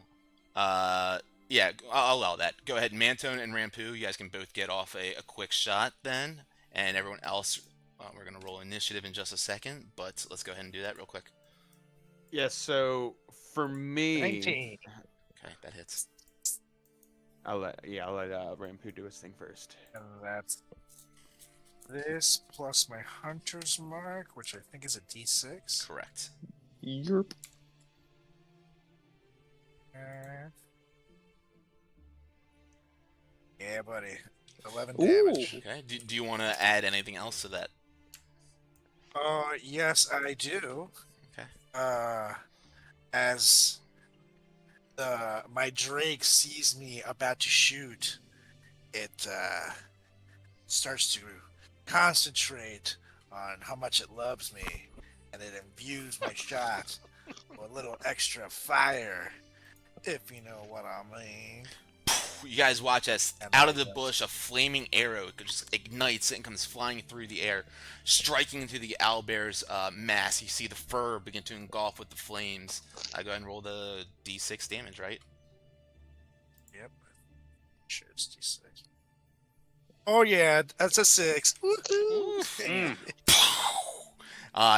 Yeah, I'll allow that. Go ahead, Mantone and Rampu. You guys can both get off a quick shot then, and everyone else. We're gonna roll initiative in just a second, but let's go ahead and do that real quick. Yeah. So for me, 19. Okay, that hits. I'll let Rampu do his thing first. And that's this plus my hunter's mark, which I think is a D6. Correct. Yerp. Yeah, buddy. 11 Ooh. damage. Okay. Do you want to add anything else to that? Yes, I do. Okay. As my Drake sees me about to shoot, it starts to concentrate on how much it loves me, and it imbues my shot with a little extra fire, if you know what I mean. You guys watch as And out of that the does. bush a flaming arrow just ignites and comes flying through the air, striking into the owlbear's mass. You see the fur begin to engulf with the flames. Go ahead and roll the d6 damage, right? Yep. Sure, it's D6. Oh yeah, that's a 6. Woohoo!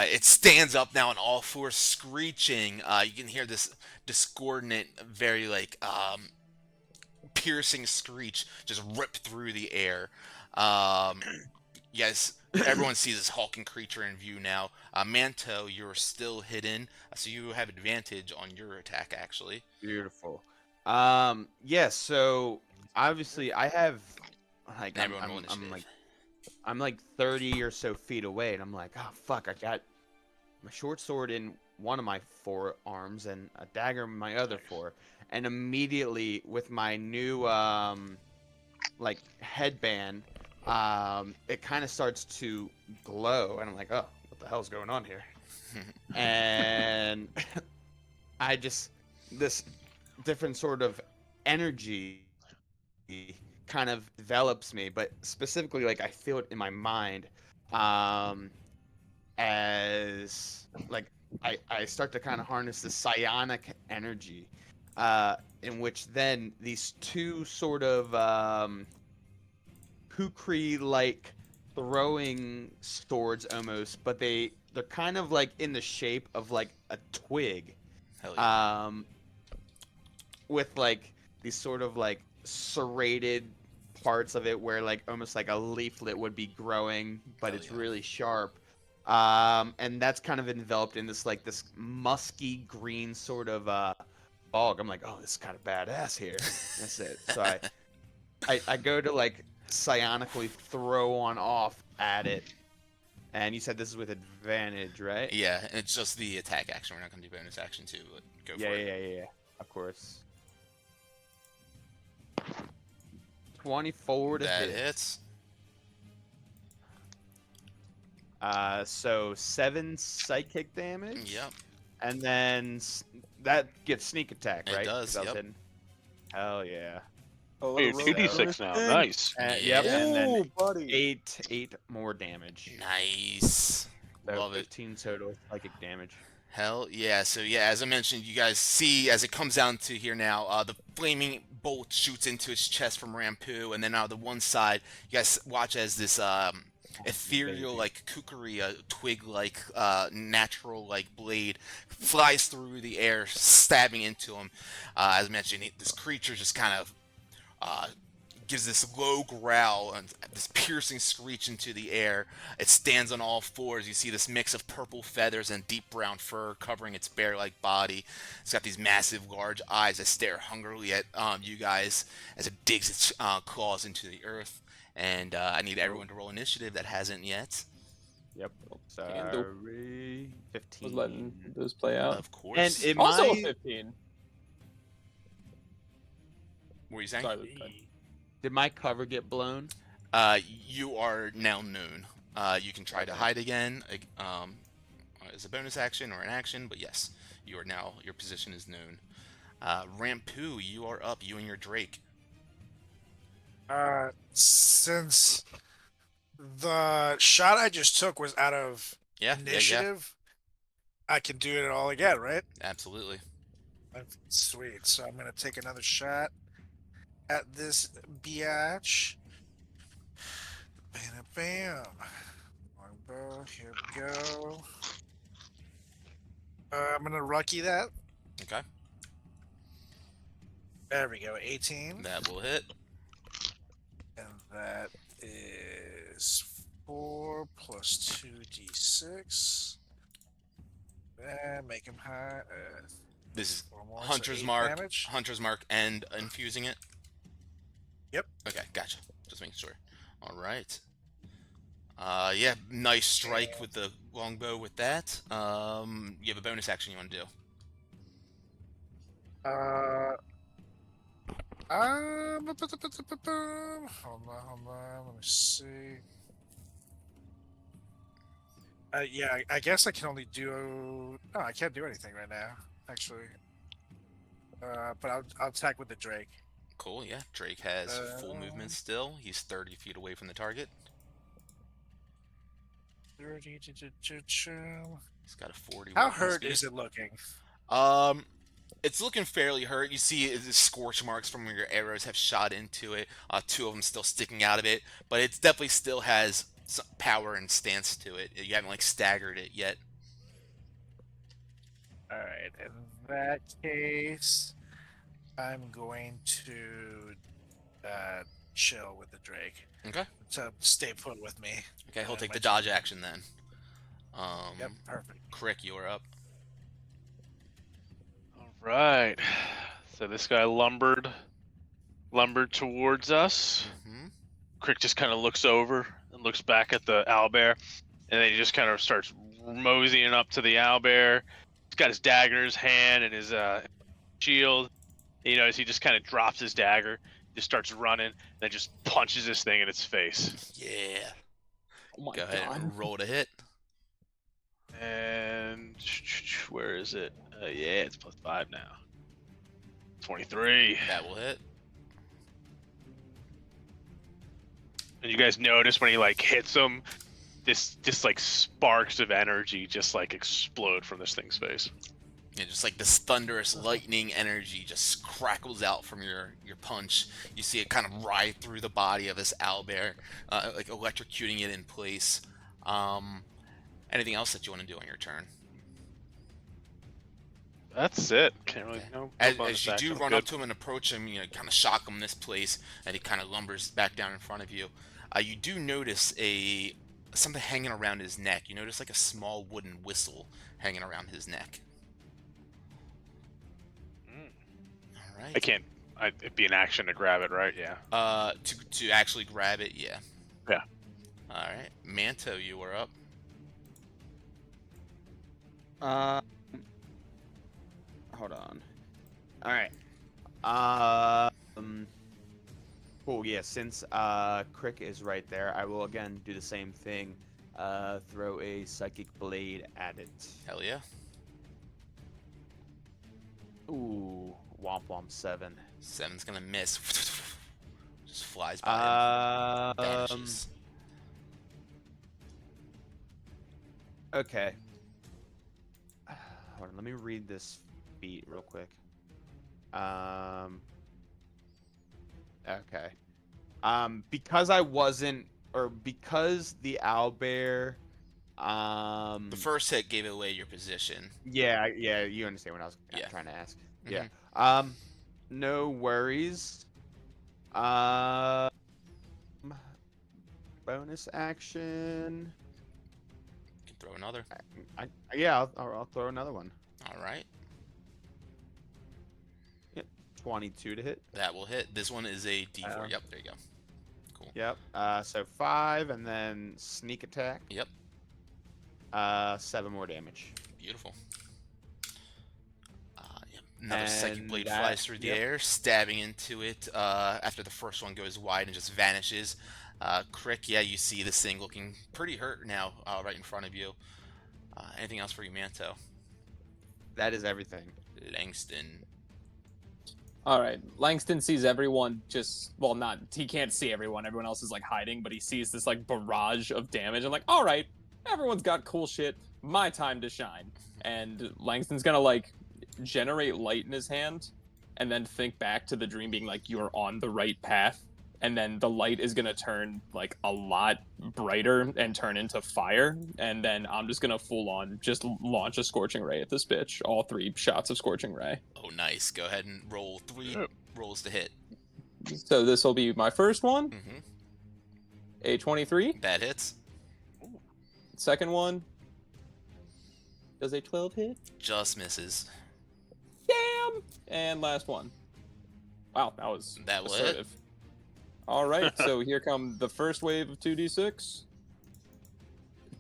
It stands up now on all fours, screeching. You can hear this discordant, very piercing screech just rip through the air. Yes, everyone sees this hulking creature in view now. Manto, you're still hidden, so you have advantage on your attack, actually. Beautiful. Yeah. So obviously, I have like Everyone roll initiative. I'm like 30 or so feet away, and I'm like, oh fuck, I got my short sword in one of my forearms and a dagger in my other four, and immediately with my new like headband, it kind of starts to glow, and I'm like, oh, what the hell's going on here? And this different sort of energy kind of develops me, but specifically like I feel it in my mind as like I start to kind of harness the psionic energy in which then these two sort of kukri like throwing swords almost, but they're kind of like in the shape of like a twig. Hell yeah. With like these sort of like serrated parts of it where like almost like a leaflet would be growing, but Hell it's yeah. really sharp. And that's kind of enveloped in this like this musky green sort of fog. I'm like, oh, this is kind of badass here. That's it. So I go to like psionically throw on off at it. And you said this is with advantage, right? Yeah, and it's just the attack action. We're not going to do bonus action too, but go Yeah, for it. yeah. Of course. 24 to That hit. hits. So 7 psychic damage. Yep. And then that gets sneak attack, It right? does, 'Cause I was yep. hidden. Hell yeah. Oh, you're 2d6 now. Nice. Yep. And then buddy. 8 more damage. Nice. So Love it. 15 total psychic damage. Hell yeah. So yeah, as I mentioned, you guys see as it comes down to here now, the flaming bolt shoots into its chest from Rampu, and then out of the one side, you guys watch as this ethereal like kukri, twig like natural like blade flies through the air, stabbing into him. As I mentioned, this creature just kind of gives this low growl and this piercing screech into the air. It stands on all fours. You see this mix of purple feathers and deep brown fur covering its bear-like body. It's got these massive, large eyes that stare hungrily at you guys as it digs its claws into the earth. And I need everyone to roll initiative that hasn't yet. Yep. Can do. Sorry. Was 15. letting those play out. Of course. And it Also a might. 15. What were you saying? Sorry, Luke, go ahead. Did my cover get blown? You are now known. You can try to hide again as a bonus action or an action, but yes, you are now, your position is known. Rampu, you are up, you and your Drake. Since the shot I just took was out of Yeah, initiative, I can do it all again, right? absolutely. Sweet. So I'm gonna take another shot at this biatch. Bam, bam. Longbow. Here we go. I'm gonna Rucky that. Okay, There we go. 18. that will hit. And that is 4 plus 2d6. And make him high. This is 4 more, so Hunter's 8 Mark, damage. Hunter's Mark, and infusing it. Yep. Okay, gotcha. Just making sure. All right. Yeah, nice strike with the longbow with that. You have a bonus action you want to do. Hold on. Let me see. Yeah, I guess I can only do. No, I can't do anything right now, actually. But I'll attack with the Drake. Cool, yeah. Drake has full movement still. He's 30 feet away from the target. 30. He's got a 40. How weapon hurt speed. is it looking? It's looking fairly hurt. You see the scorch marks from where your arrows have shot into it. 2 of them still sticking out of it, but it definitely still has some power and stance to it. You haven't like staggered it yet. All right. In that case, I'm going to chill with the Drake. Okay. To stay put with me. Okay, he'll And take my the dodge action then. Yep, perfect. Crick, you're up. All right. So this guy lumbered towards us. Mm-hmm. Crick just kind of looks over and looks back at the owlbear, and then he just kind of starts moseying up to the owlbear. He's got his dagger in his hand and his shield. You know, as he just kind of drops his dagger, just starts running, and then just punches this thing in its face. Yeah. Oh my Go ahead god. and roll to hit. And where is it? Yeah, it's +5 now. 23. That will hit. And you guys notice when he like hits him, this just like sparks of energy just like explode from this thing's face. Yeah, just like this thunderous lightning energy just crackles out from your punch. You see it kind of ride through the body of this owlbear, like electrocuting it in place. Anything else that you want to do on your turn? That's it. Can't really Okay. know. As you do run up to him and approach him, you know, kind of shock him in this place, and he kind of lumbers back down in front of you. You do notice something hanging around his neck. You notice like a small wooden whistle hanging around his neck. All right. I can't. It'd be an action to grab it, right? Yeah. To actually grab it, yeah. Yeah. All right, Manto, you are up. Hold on. All right. Cool. Yeah. Since Crick is right there, I will again do the same thing. Throw a psychic blade at it. Hell yeah. Ooh, womp womp 7. 7's gonna miss. Just flies by him. Vanishes. Okay. Hold on, let me read this feat real quick. Okay. Because I wasn't, or because the owlbear, The first hit gave away your position. yeah, you understand what I was Yeah. trying to ask. Mhm. Yeah. No worries. Bonus action. You can throw another. Yeah, I'll throw another one. All right. 22 to hit. That will hit. This one is a D4. Yep, there you go. Cool. Yep. So 5, and then sneak attack. Yep. 7 more damage. Beautiful. Yep. Another psychic blade that- flies through the yep. air, stabbing into it after the first one goes wide and just vanishes. Crick, yeah, you see this thing looking pretty hurt now right in front of you. Anything else for you, Manto? That is everything. Langston. All right, Langston sees everyone he can't see everyone. Everyone else is like hiding, but he sees this like barrage of damage. I'm like, all right, everyone's got cool shit. My time to shine. And Langston's gonna like generate light in his hand, and then think back to the dream being like, you're on the right path. And then the light is gonna turn like a lot brighter and turn into fire. And then I'm just gonna full on just launch a scorching ray at this bitch. All 3 shots of scorching ray. Oh, nice. Go ahead and roll 3 rolls to hit. So this will be my first one. Mm-hmm. A 23. That hits. Second one. Does a 12 hit? Just misses. Damn! And last one. Wow, that was That will hit. assertive. All right, so here come the first wave of 2d6.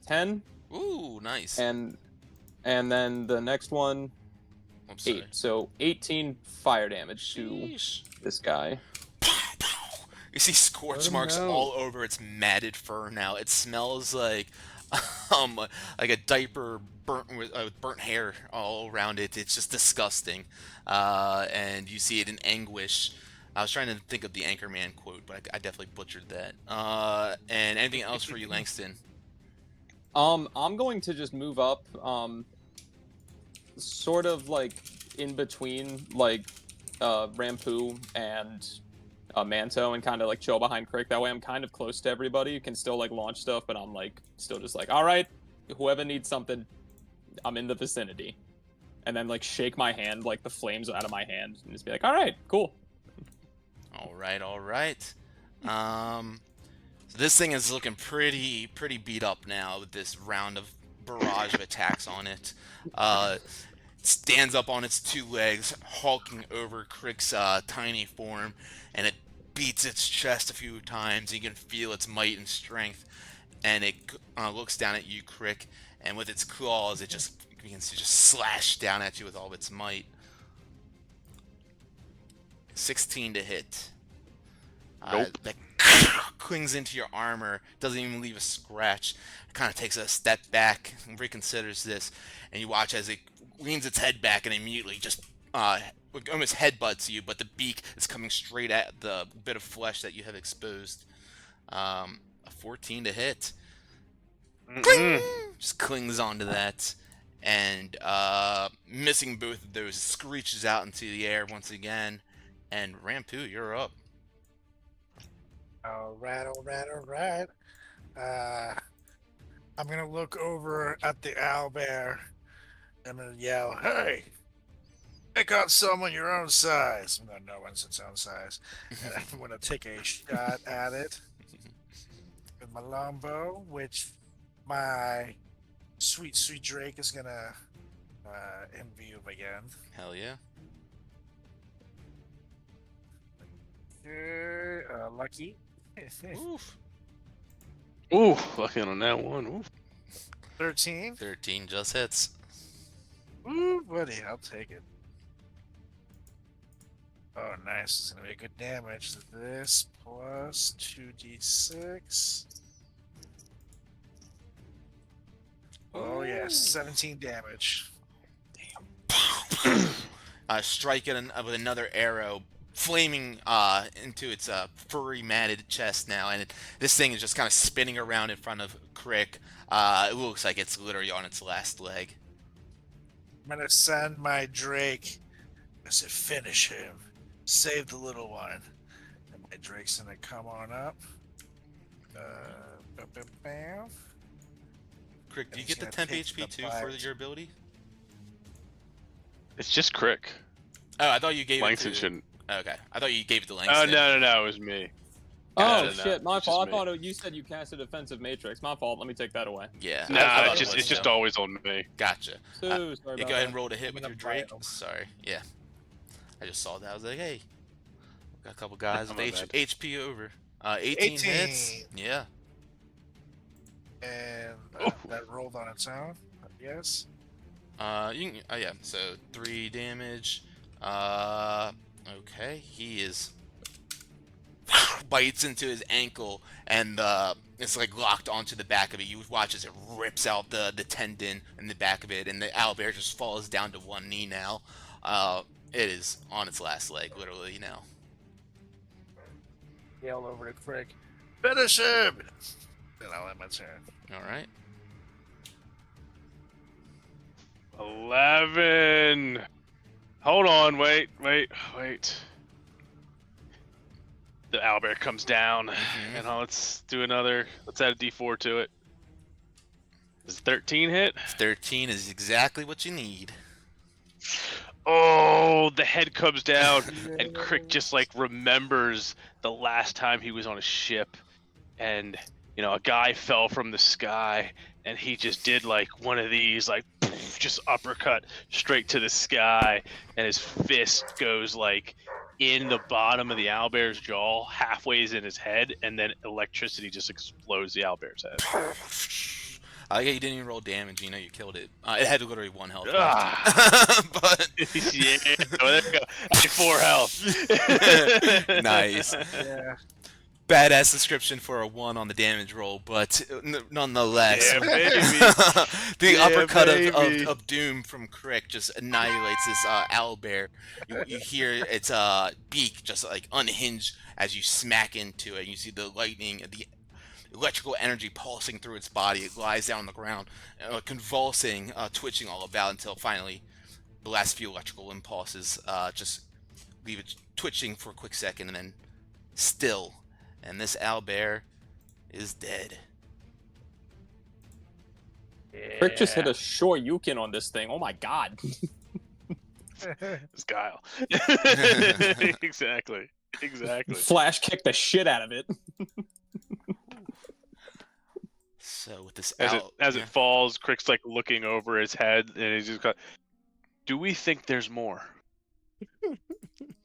10, Ooh, nice. and then the next one, I'm sorry. 8. So 18 fire damage to Sheesh. this guy. Pow, pow. You see scorch Oh, marks no. all over its matted fur now. It smells like a diaper burnt with burnt hair all around it. It's just disgusting. And you see it in anguish. I was trying to think of the Anchorman quote, but I definitely butchered that. And anything else for you, Langston? I'm going to just move up, sort of like in between like Rampu and Manto, and kind of like chill behind Crick. That way I'm kind of close to everybody. You can still like launch stuff, but I'm like still just like, all right, whoever needs something, I'm in the vicinity. And then like shake my hand, like the flames out of my hand, and just be like, all right, cool. All right, all right. So this thing is looking pretty beat up now with this round of barrage of attacks on it. It stands up on its 2 legs, hulking over Crick's tiny form, and it beats its chest a few times. You can feel its might and strength, and it looks down at you, Crick, and with its claws, it just begins to just slash down at you with all of its might. 16 to hit. Nope. That clings into your armor, doesn't even leave a scratch. It kind of takes a step back and reconsiders this, and you watch as it leans its head back and immediately just almost headbutts you, but the beak is coming straight at the bit of flesh that you have exposed. A 14 to hit. Cling! Just clings onto that, and missing both of those, screeches out into the air once again. And Rampu, you're up. All right. I'm gonna look over at the owlbear. I'm gonna yell, "Hey! Pick out someone your own size." No one's its own size. And I'm gonna take a shot at it with my longbow, which my sweet Drake is gonna envy of again. Hell yeah. Lucky. Oof. Ooh, lucky on that one. Ooh. 13. 13 just hits. Ooh, buddy, I'll take it. Oh, nice. It's gonna be good damage. This plus 2d6. Oh, yeah, 17 damage. Strike it with another arrow, flaming into its furry matted chest now, and this thing is just kind of spinning around in front of Crick. It looks like it's literally on its last leg. I'm gonna send my Drake. I said, finish him. Save the little one. And my Drake's gonna come on up. Bam. Crick, do you And get the he's 10 gonna take HP the too for bite. your ability? It's just Crick. Oh, I thought you gave Langston it to... shouldn't. Okay, I thought you gave it to Oh Langston. no, it was me. Oh No, shit, my it's fault. I just thought you said you cast a defensive matrix. My fault. Let me take that away. Yeah. No, I thought it's it just was it's just too. always on me. Gotcha. So sorry Yeah, about go ahead and that. roll to hit I'm with gonna your Drake. bite 'em. Sorry. Yeah. I just saw that. I was like, hey, got a couple guys with My bad. HP over. 18 hits. 18. Yeah. And that rolled on its own. Yes. You can. Yeah. So 3 damage. Okay. He is bites into his ankle, and it's like locked onto the back of it. You watch as it rips out the tendon in the back of it, and the owlbear just falls down to one knee now. It is on its last leg, literally now. Yell over to Crick. Finish him! Then I'll end my turn. All right. 11. Hold on, wait. The owlbear comes down, and let's do another. Let's add a D4 to it. Does 13 hit? 13 is exactly what you need. Oh, the head comes down, and Crick just like remembers the last time he was on a ship, and a guy fell from the sky, and he just did like one of these, like just uppercut straight to the sky, and his fist goes like in the bottom of the owlbear's jaw, halfway in his head, and then electricity just explodes the owlbear's head. Yeah, you didn't even roll damage. You killed it. It had literally 1 health. But Yeah, there you go. I had 4 health. Nice. Yeah. Badass description for a 1 on the damage roll, but nonetheless, Yeah, baby. the Yeah, uppercut baby. of doom from Crick just annihilates this owlbear. You hear its beak just like unhinge as you smack into it. You see the lightning, the electrical energy pulsing through its body. It lies down on the ground, convulsing, twitching all about until finally the last few electrical impulses just leave it twitching for a quick second and then still. And this owlbear is dead. Crick just hit a Shoryuken on this thing. Oh my god. It's Guile. Exactly. Flash kicked the shit out of it. So with this As it falls, Crick's like looking over his head, and he's just got. Do we think there's more?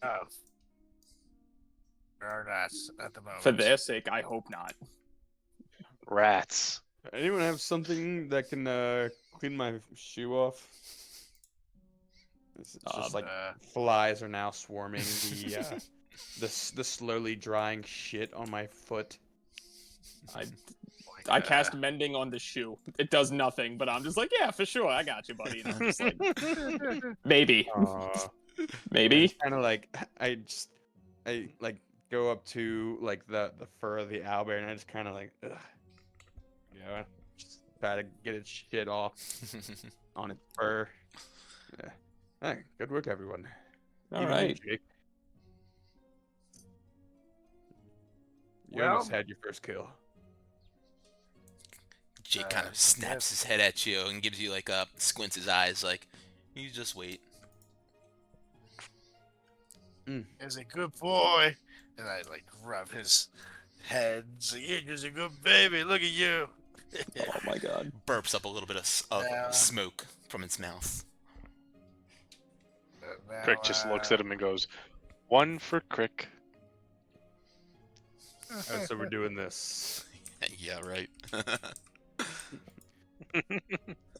Oh. There are not at the moment. For their sake, I hope not. Rats. Anyone have something that can clean my shoe off? It's just like flies are now swarming the slowly drying shit on my foot. I cast mending on the shoe. It does nothing, but I'm just like, yeah, for sure, I got you, buddy. And I'm just like, maybe. Maybe. Kind of like I like go up to like the fur of the owlbear, and I just kind of like, ugh. Just try to get its shit off on its fur. Yeah. Hey, good work, everyone. All Even you, right. Jake. You Well- almost had your first kill. Jake kind of snaps his head at you and gives you like squints his eyes like, you just wait. He's a good boy. And I like rub his head. So you're a good baby. Look at you. Oh my god. Burps up a little bit of Yeah. smoke from its mouth. Now, Crick just looks at him and goes, 1 for Crick. So we're doing this. Yeah, right.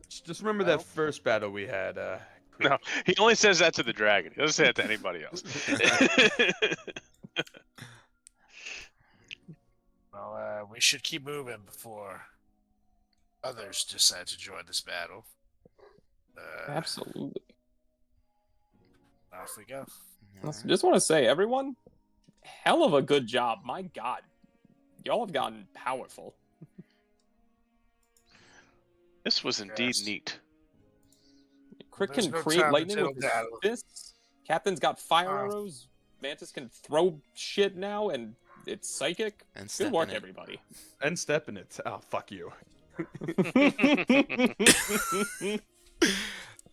Just remember that first battle we had. No, he only says that to the dragon. He doesn't say that to anybody else. Well, we should keep moving before others decide to join this battle. Absolutely. Off we go. Just want to say, everyone, hell of a good job. My god. Y'all have gotten powerful. This was indeed Yes. neat. Crick There's can no create time to lightning tell with his battle. fists. Captain's got fire Oh. arrows. Mantis can throw shit now, and it's psychic. And Good step work, in it. everybody. And step in it. Oh, fuck you.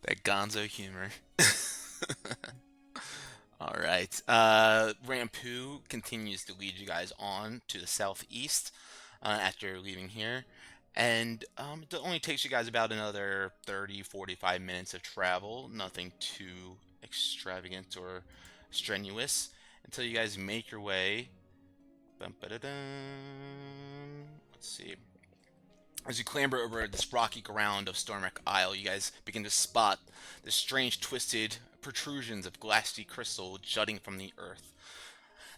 That gonzo humor. All right. right. Rampu continues to lead you guys on to the southeast after leaving here. And it only takes you guys about another 30-45 minutes of travel. Nothing too extravagant or strenuous until you guys make your way. Bum-ba-da-dum. Let's see. As you clamber over this rocky ground of Stormwreck Isle, you guys begin to spot the strange twisted protrusions of glassy crystal jutting from the earth.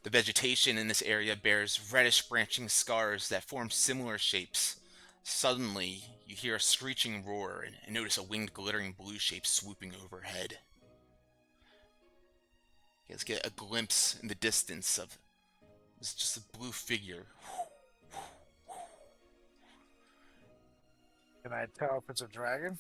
The vegetation in this area bears reddish branching scars that form similar shapes. Suddenly, you hear a screeching roar and notice a winged glittering blue shape swooping overhead. You guys get a glimpse in the distance of it's just a blue figure. Can I tell if it's a dragon?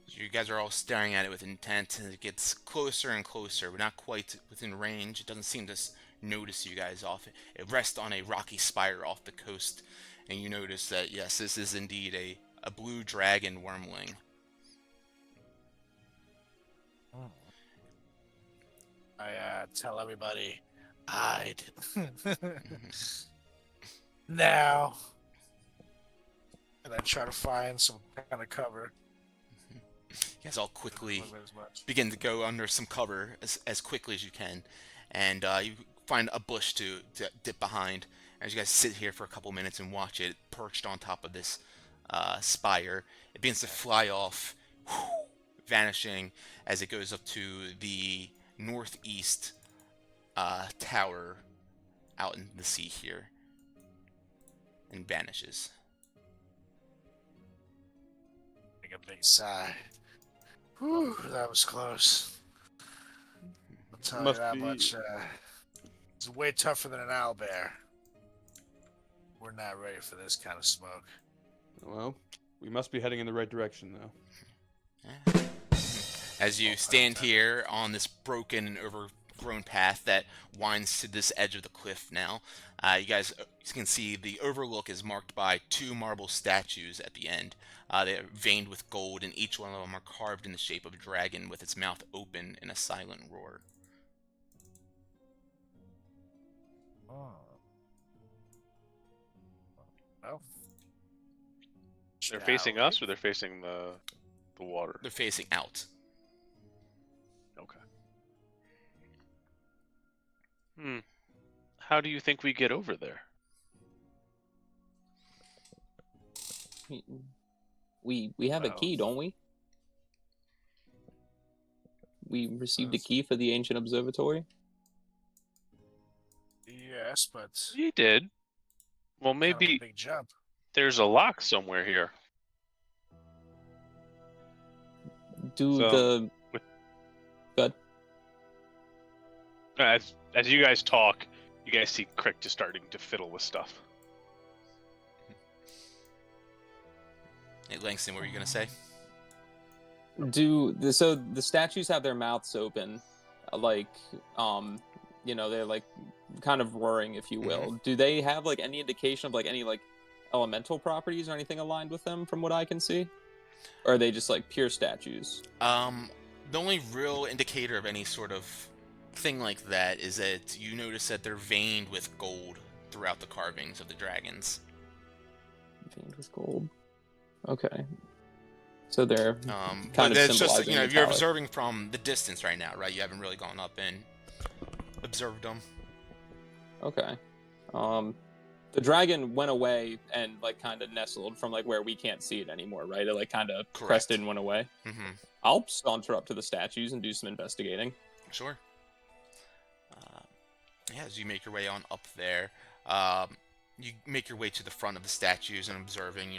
You guys are all staring at it with intent, and it gets closer and closer, but not quite within range. It doesn't seem to notice you guys off. It rests on a rocky spire off the coast, and you notice that, yes, this is indeed a blue dragon wormling. I tell everybody, hide. Now. And I try to find some kind of cover. You guys all quickly begin to go under some cover as quickly as you can, and you find a bush to dip behind. As you guys sit here for a couple minutes and watch it perched on top of this spire, it begins to fly off, vanishing as it goes up to the northeast tower out in the sea here, and vanishes. Take a big sigh. Whew, that was close. I'll tell you that much. It's way tougher than an owlbear. We're not ready for this kind of smoke. Well, we must be heading in the right direction, though. As you stand here on this broken and overgrown path that winds to this edge of the cliff now, you guys can see the overlook is marked by 2 marble statues at the end. They are veined with gold, and each one of them are carved in the shape of a dragon with its mouth open in a silent roar. Oh. Well. They're facing us, or they're facing the water? They're facing out. Okay. How do you think we get over there? We have a key, don't we? We received a key for the ancient observatory. Yes, but You did. Well, kind of a maybe big jump. there's a lock somewhere here. Good. As you guys talk, you guys see Crick just starting to fiddle with stuff. Hey, Langston, what were you gonna say? So the statues have their mouths open, like they're like kind of roaring, if you will. Do they have like any indication of like any like elemental properties or anything aligned with them from what I can see? Or are they just like pure statues? The only real indicator of any sort of thing like that is that you notice that they're veined with gold throughout the carvings of the dragons. Veined with gold. Okay. So they're but it's just, symbolizing you're metallic. observing from the distance right now, right? You haven't really gone up and observed them. Okay. The dragon went away and like kind of nestled from like where we can't see it anymore, right? It like kind of crested and went away. Mm-hmm. I'll saunter up to the statues and do some investigating. Sure. As you make your way on up there, you make your way to the front of the statues and observing,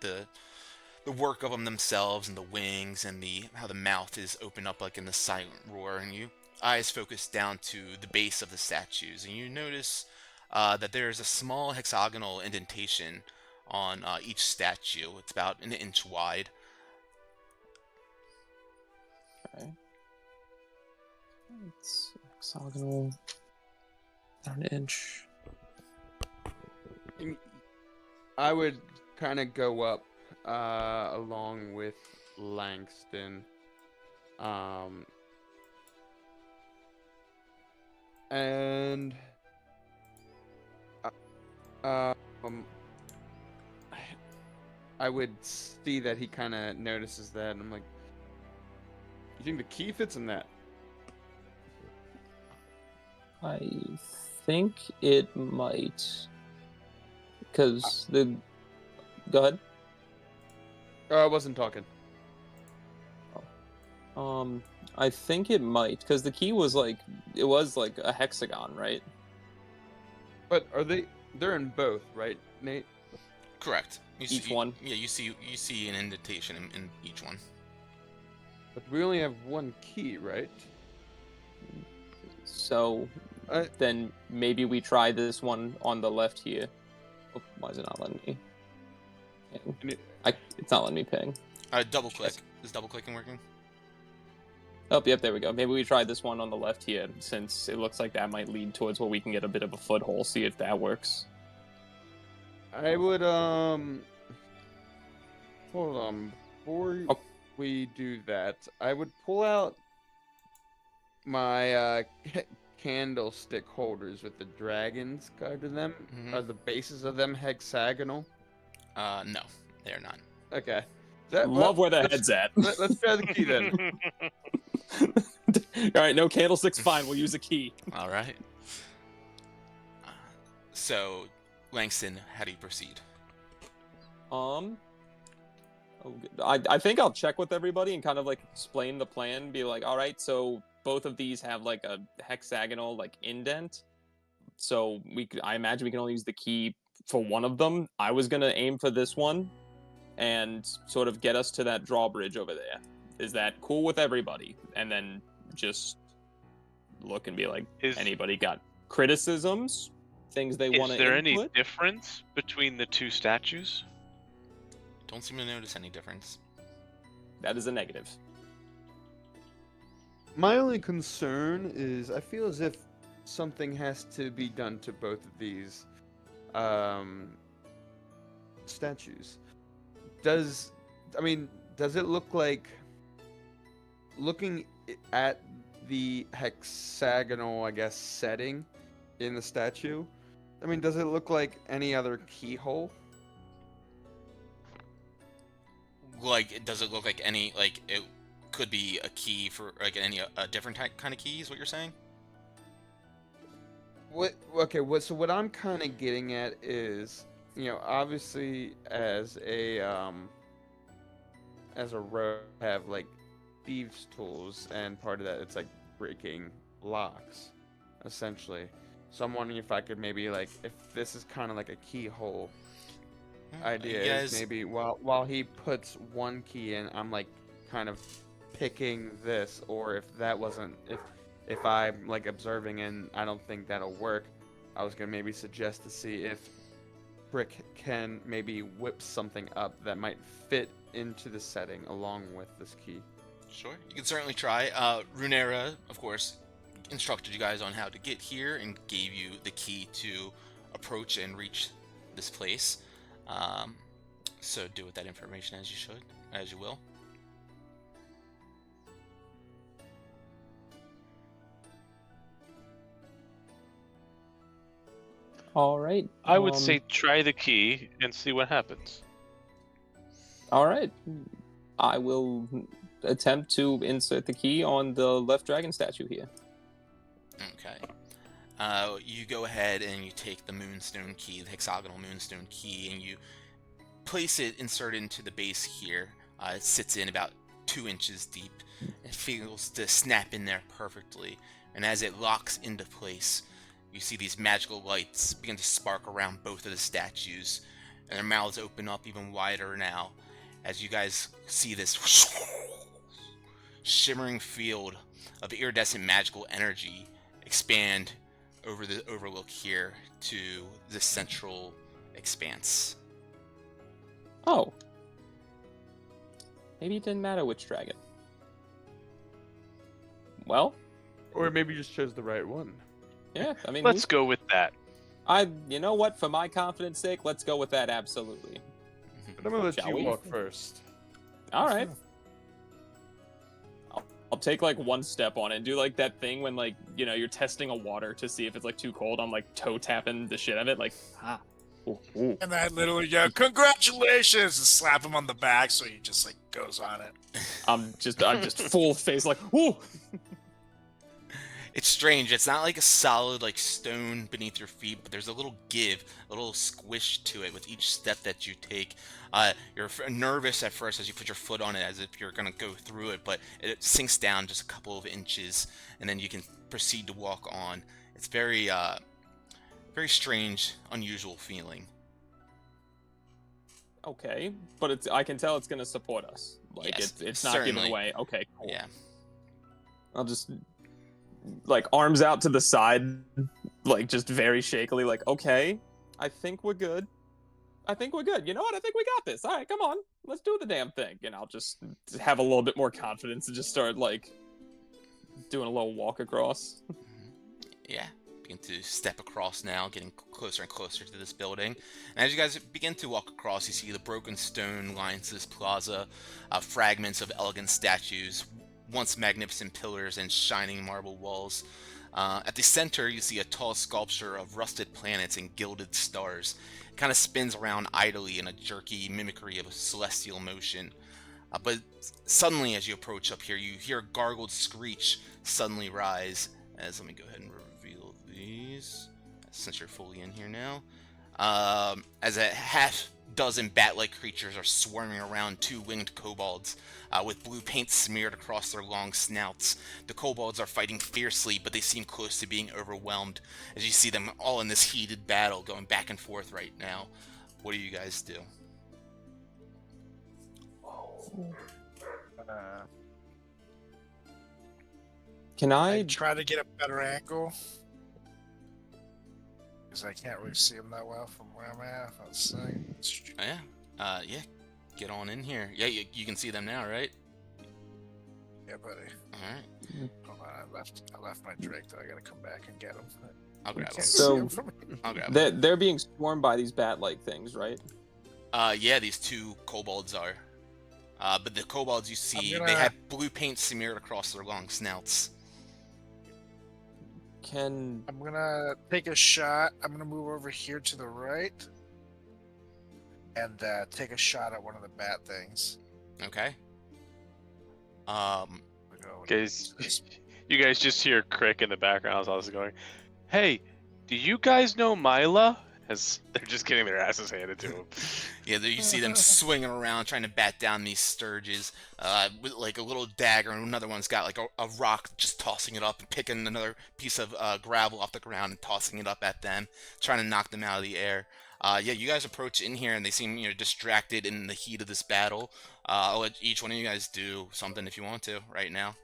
the work of them themselves and the wings and how the mouth is opened up like in the silent roar, and you eyes focus down to the base of the statues, and you notice that there is a small hexagonal indentation on each statue. It's about an inch wide. Okay. It's hexagonal. About an inch. I would kind of go up along with And I would see that he kind of notices that, and I'm like, "You think the key fits in that?" I think it might, because the. Go ahead. I wasn't talking. I think it might, because the key was like, it was like a hexagon, right? But are they? They're in both, right, Nate? Correct. Each one? Yeah, you see an indentation in each one. But we only have one key, right? So then maybe we try this one on the left here. Oh, why is it not letting me ping? It's not letting me ping. Double click. Is double clicking working? Oh, yep, there we go. Maybe we try this one on the left here, since it looks like that might lead towards where we can get a bit of a foothold, see if that works. I would, hold on. Before we do that, I would pull out my, candlestick holders with the dragons carved in them. Mm-hmm. Are the bases of them hexagonal? No, they're not. Okay. Love where the head's at. Let's try the key then. All right, no candlesticks, fine. We'll use a key. All right. So, Langston, how do you proceed? I think I'll check with everybody and kind of like explain the plan. Be like, all right, so both of these have like a hexagonal like indent. So I imagine we can only use the key for one of them. I was gonna aim for this one, and sort of get us to that drawbridge over there. Is that cool with everybody? And then just look and be like, anybody got criticisms, things they want to input? Is there any difference between the two statues? Don't seem to notice any difference. That is a negative. My only concern is I feel as if something has to be done to both of these statues. Does it look like, looking at the hexagonal, I guess, setting in the statue, does it look like any other keyhole? Like, does it look like any, like, it could be a key for, like, a different kind of key, is what you're saying? So what I'm kind of getting at is, obviously as a rogue, have like thieves' tools, and part of that it's like breaking locks, essentially. So I'm wondering if I could maybe, like, if this is kind of like a keyhole idea, is maybe while he puts one key in, I'm like kind of picking this, or if that wasn't, if I'm like observing and I don't think that'll work, I was gonna maybe suggest to see if Brick can maybe whip something up that might fit into the setting along with this key. Sure, you can certainly try. Runera, of course, instructed you guys on how to get here and gave you the key to approach and reach this place. So do with that information as you will. All right. I would say try the key and see what happens. All right. I will attempt to insert the key on the left dragon statue here. Okay. You go ahead and you take the moonstone key, the hexagonal moonstone key, and you place it, insert it into the base here. It sits in about 2 inches deep. It feels to snap in there perfectly. And as it locks into place, you see these magical lights begin to spark around both of the statues, and their mouths open up even wider now as you guys see this shimmering field of iridescent magical energy expand over the overlook here to the central expanse. Oh. Maybe it didn't matter which dragon. Well. Or maybe you just chose the right one. Yeah, let's go with that. You know what? For my confidence sake, let's go with that. Absolutely. But I'm gonna let you walk first. All right. take like one step on it and do like that thing when like, you know, you're testing a water to see if it's like too cold. I'm like toe tapping the shit out of it, like ooh, ooh. And I literally go, congratulations, and slap him on the back so he just like goes on it. I'm just full face like ooh. It's strange. It's not like a solid like stone beneath your feet, but there's a little give, a little squish to it with each step that you take. You're nervous at first as you put your foot on it, as if you're gonna go through it, but it sinks down just a couple of inches, and then you can proceed to walk on. It's very, very strange, unusual feeling. Okay, but I can tell it's gonna support us. Like Yes, it's not certainly. giving away. Okay, cool. Yeah. I'll just like arms out to the side, like just very shakily, like, okay, I think we're good. I think we're good. You know what? I think we got this. All right, come on, let's do the damn thing. And I'll just have a little bit more confidence and just start like doing a little walk across. Yeah. Begin to step across now, getting closer and closer to this building. And as you guys begin to walk across, you see the broken stone lines this plaza, fragments of elegant statues, once magnificent pillars and shining marble walls. At the center, you see a tall sculpture of rusted planets and gilded stars. It kind of spins around idly in a jerky mimicry of a celestial motion. But suddenly, as you approach up here, you hear a gargled screech suddenly rise. Let me go ahead and reveal these, since you're fully in here now. As a half-dozen bat-like creatures are swarming around two winged kobolds, with blue paint smeared across their long snouts. The kobolds are fighting fiercely, but they seem close to being overwhelmed, as you see them all in this heated battle going back and forth right now. What do you guys do? Can I I? try to get a better angle because I can't really see him that well from where I'm at. Let's see. Oh, yeah. Yeah. Get on in here. Yeah, you can see them now, right? Yeah, buddy. All right. Hold on, I left my drink. Though I gotta come back and get him. I'll grab them. So- I'll grab them. They're being swarmed by these bat-like things, right? Yeah, these two kobolds are. But the kobolds you see, gonna- they have blue paint smeared across their long snouts. Can I'm gonna take a shot. I'm gonna move over here to the right and take a shot at one of the bat things. Okay. We go- Guys, you guys just hear Crick in the background as I was going, "Hey, do you guys know Mila?" As they're just getting their asses handed to them. Yeah, you see them swinging around trying to bat down these sturges with like a little dagger, and another one's got like a rock, just tossing it up and picking another piece of gravel off the ground and tossing it up at them, trying to knock them out of the air. Yeah, you guys approach in here and they seem distracted in the heat of this battle. I'll let each one of you guys do something if you want to right now.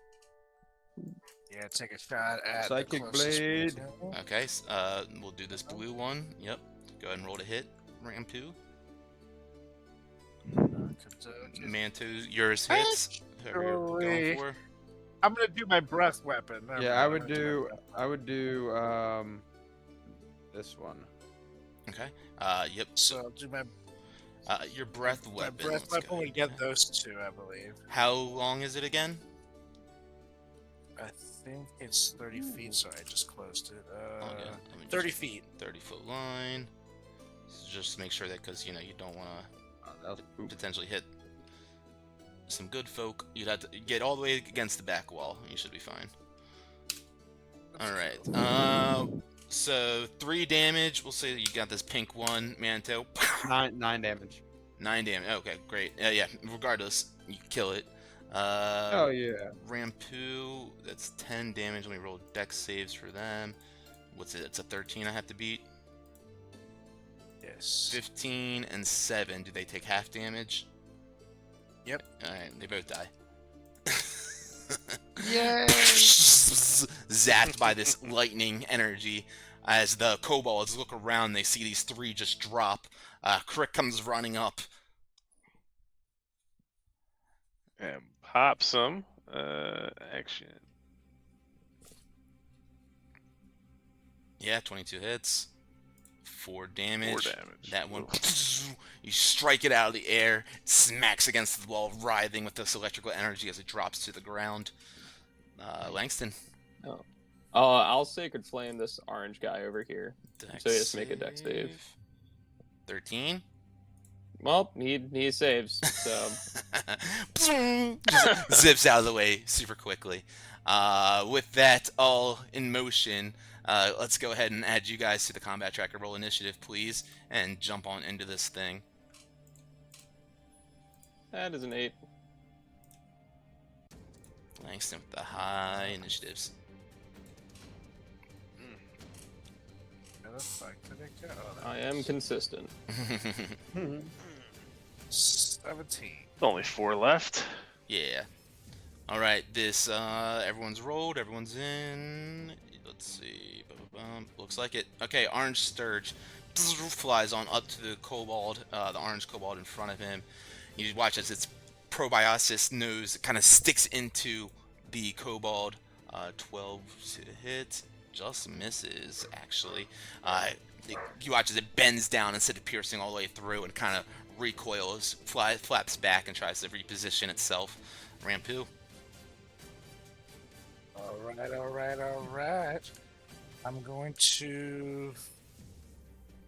Yeah, take a shot at Psychic the closest blade. one. Okay, we'll do this blue one. Yep. Go ahead and roll to hit. Rampu. Manto, yours hits. Whoever you're going Actually, for. I'm gonna do my breath weapon. Never Yeah, mind, I I'm would gonna do. my breath I would do this one. Okay. Yep. So I'll do my Your breath weapon. breath let's go weapon. We ahead. get those two, I believe. How long is it again? I think it's 30 feet. Sorry, I just closed it. Okay, let me just- 30 feet. 30-foot line. So just make sure that, because you don't want That was to potentially hit some good folk. You'd have to get all the way against the back wall. You should be fine. All right. So 3 damage. We'll say that you got this pink one, Manto. 9 damage. 9 damage. Okay, great. Yeah. Regardless, you kill it. Oh yeah. Rampu, that's 10 damage. Let me roll dex saves for them. What's it? It's a 13 I have to beat. Yes. 15 and 7. Do they take half damage? Yep. Alright, they both die. Yay! Zapped by this lightning energy. As the kobolds look around, they see these 3 just drop. Crick comes running up. And pop some action. Yeah, 22 hits. 4 damage. 4 damage. That one, you strike it out of the air, smacks against the wall, writhing with this electrical energy as it drops to the ground. Langston. Oh. I'll Sacred Flame this orange guy over here. Dex So he has to make a dex save. 13. Well, he saves, so... Just zips out of the way super quickly. With that all in motion, let's go ahead and add you guys to the combat tracker. Roll initiative, please, and jump on into this thing. That is an 8. Langston with the high initiatives. Where the fuck did it go? Oh, I am consistent. 17. Only 4 left. Yeah. All right. This everyone's rolled. Everyone's in. Let's see. Looks like it. Okay. Orange Sturge flies on up to the kobold, the orange kobold in front of him. You watch as its probiosis nose kind of sticks into the kobold. 12 to hit. Just misses, actually. You watch as it bends down instead of piercing all the way through and kind of recoils, flaps back, and tries to reposition itself. Rampu. Alright. I'm going to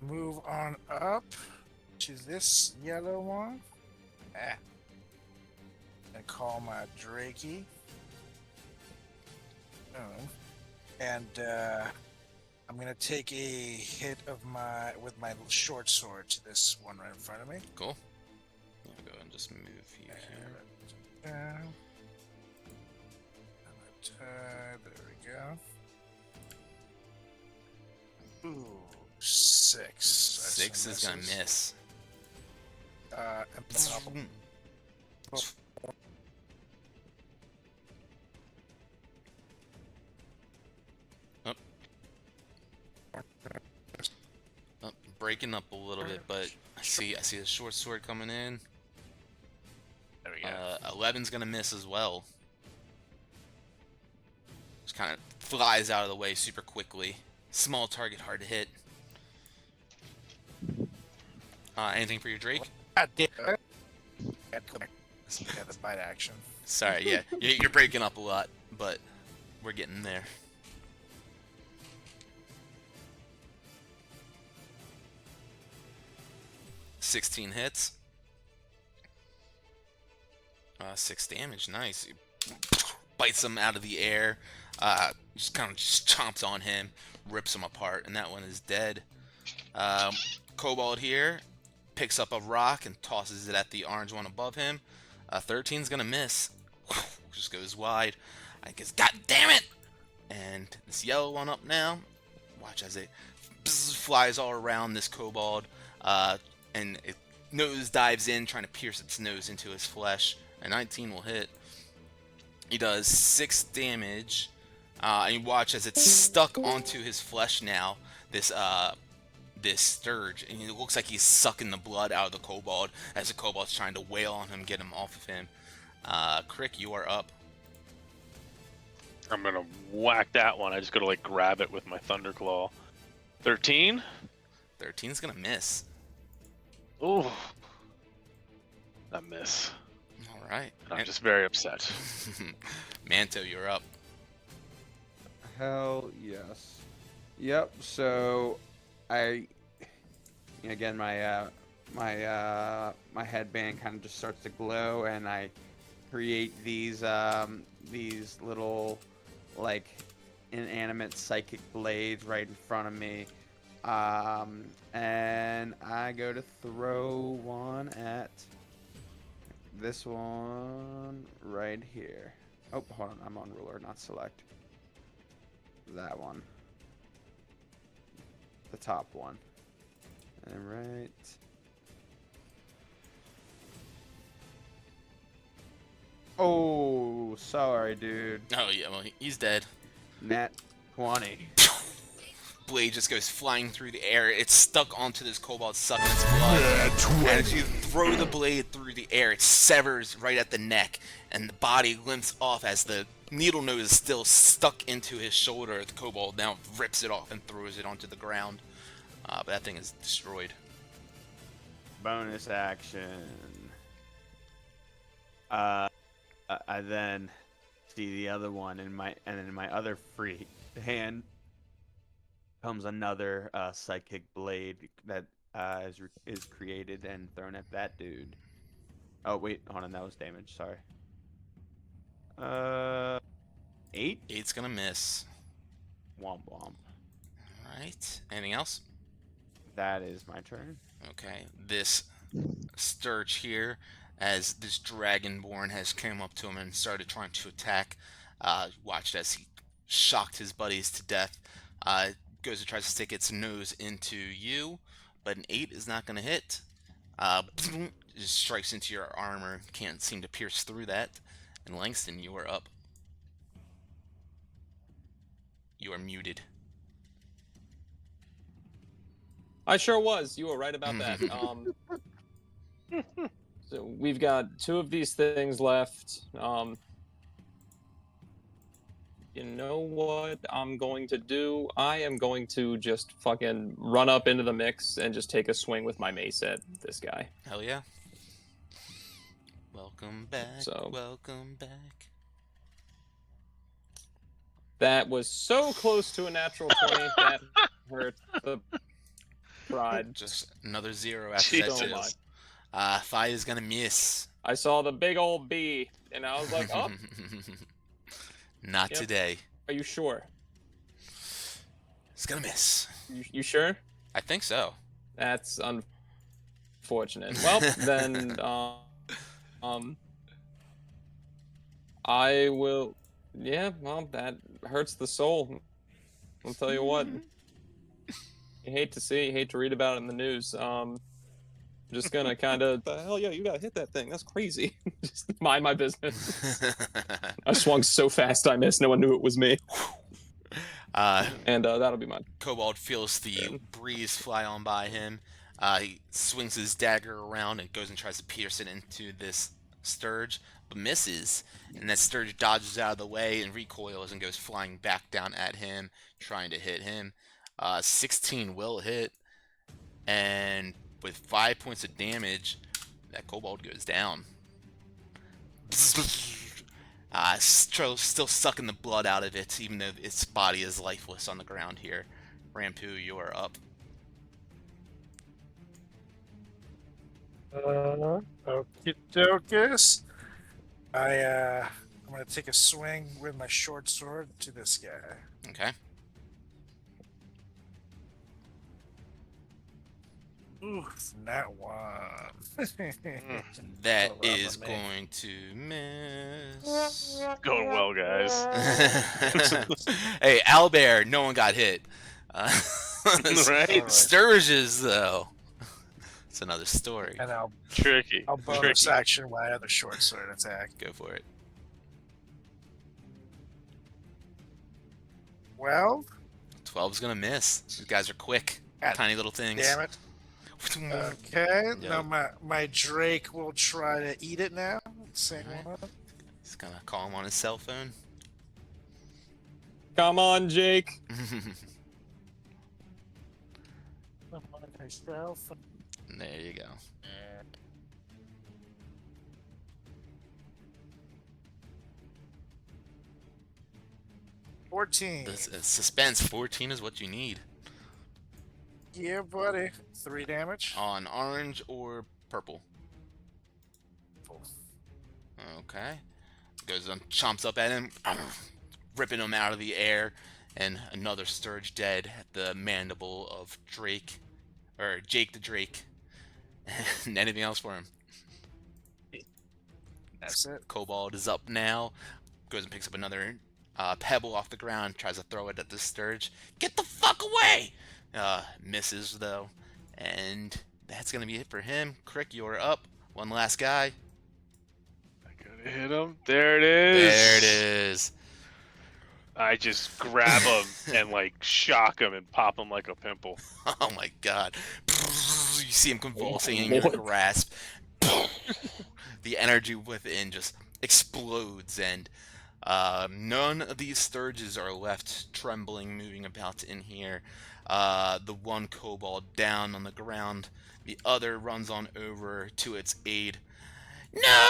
move on up to this yellow one. And call my Drakey. Oh. And I'm gonna take a hit with my short sword to this one right in front of me. Cool. I'll go ahead and just move you here. Down. There we go. Ooh, 6. 6 is gonna miss. Breaking up a little bit, but I see the short sword coming in. There we go. 11's gonna miss as well. Just kind of flies out of the way super quickly. Small target, hard to hit. Anything for your Drake? God damn it. Yeah, the bite action. Sorry, yeah, you're breaking up a lot, but we're getting there. $16 hits. 6 damage, nice. He bites him out of the air. Just kind of chomps on him, rips him apart, and that one is dead. Kobold here picks up a rock and tosses it at the orange one above him. 13's gonna miss. Just goes wide. I guess, god damn it! And this yellow one up now. Watch as it flies all around this kobold. And it nose dives in, trying to pierce its nose into his flesh. A 19 will hit. He does 6 damage. And you watch as it's stuck onto his flesh now. This Sturge, and it looks like he's sucking the blood out of the kobold as the kobold's trying to wail on him, get him off of him. Crick, you are up. I'm gonna whack that one. I just gotta like grab it with my Thunderclaw. 13. 13's gonna miss. Ooh, that miss. All right. I'm just very upset. Manto, you're up. Hell yes. Yep. So, my headband kind of just starts to glow, and I create these little like inanimate psychic blades right in front of me. And I go to throw one at this one right here. Oh, hold on, I'm on ruler, not select. That one. The top one. And right. Oh, sorry, dude. Oh yeah, well he's dead. Nat 20. Blade just goes flying through the air. It's stuck onto this kobold, sucking its blood. And as you throw the blade through the air, it severs right at the neck, and the body limps off as the needle nose is still stuck into his shoulder. The kobold now rips it off and throws it onto the ground. But that thing is destroyed. Bonus action. I then see the other one, and in my other free hand comes another psychic blade that is created and thrown at that dude. Oh wait, hold on, that was damage. Sorry. 8. 8's gonna miss. Womp womp. All right. Anything else? That is my turn. Okay. This Sturge here, as this Dragonborn has come up to him and started trying to attack. Watched as he shocked his buddies to death. Goes to try to stick its nose into you, but an 8 is not going to hit. Just strikes into your armor. Can't seem to pierce through that. And Langston, you are up. You are muted. I sure was. You were right about that. So we've got 2 of these things left. You know what I'm going to do? I am going to just fucking run up into the mix and just take a swing with my mace at this guy. Hell yeah. Welcome back. So- Welcome back. That was so close to a natural 20. That hurt the pride. Just another 0 after Jesus. that So too. much. 5 is gonna miss. I saw the big old B, and I was like, oh, Not Yep. today. are you sure? It's gonna miss. You sure? I think so. That's unfortunate. Well, then, I will. Yeah, well, that hurts the soul. I'll tell you what. You hate to see, you hate to read about it in the news. Just gonna kind of, hell yeah, you gotta hit that thing. That's crazy. Just mind my business. I swung so fast I missed. No one knew it was me. And that'll be mine. Kobold feels the breeze fly on by him. He swings his dagger around and goes and tries to pierce it into this Sturge, but misses. And that Sturge dodges out of the way and recoils and goes flying back down at him, trying to hit him. 16 will hit, and with 5 points of damage, that Kobold goes down. Still sucking the blood out of it, even though its body is lifeless on the ground here. Rampu, you are up. Okie dokus. I'm gonna take a swing with my short sword to this guy. Okay. Oof, not one. That Well, is man. going to miss. Going well, guys. Hey, Owlbear, no one got hit. Right? Sturges, though. It's another story. And Tricky. I'll bonus action my other short sword attack. Go for it. Well, 12's gonna miss. These guys are quick. God Tiny little things. damn it. Okay, Yeah. now my Drake will try to eat it now. Same Alright. one. He's gonna call him on his cell phone. Come on, Jake. There you go. $14. The suspense 14 is what you need. Yeah, buddy. 3 damage. On orange or purple. Okay. Goes and chomps up at him, ripping him out of the air, and another Sturge dead at the mandible of Drake, or Jake the Drake. And anything else for him? That's it. Kobold is up now. Goes and picks up another pebble off the ground, tries to throw it at the Sturge. Get the fuck away! Misses though, and that's gonna be it for him. Crick, you're up. One last guy. I gotta hit him. There it is. There it is. I just grab him and like shock him and pop him like a pimple. Oh my god. You see him convulsing in Lord. your grasp. The energy within just explodes, and none of these Sturges are left trembling, moving about in here. The one kobold down on the ground. The other runs on over to its aid. No!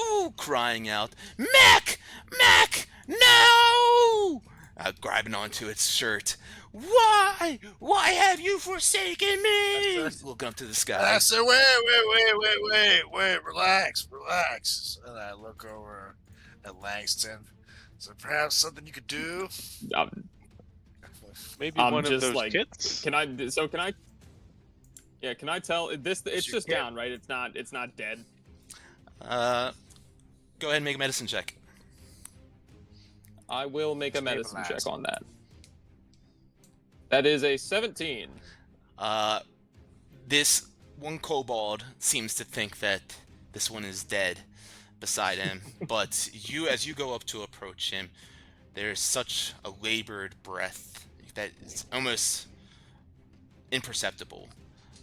no! Crying out, Mac! Mac! No! Grabbing onto its shirt. Why? Why have you forsaken me? Looking up to the sky. I said, wait, relax. And I look over at Langston. So perhaps something you could do? Maybe I'm one of just those like, kits? Can I tell this? It's Sure just can. down, right? It's not dead. Go ahead and make a medicine check. I will make a medicine Stabilize. check on that. That is a 17. This one kobold seems to think that this one is dead beside him, but as you go up to approach him, there's such a labored breath that it's almost imperceptible.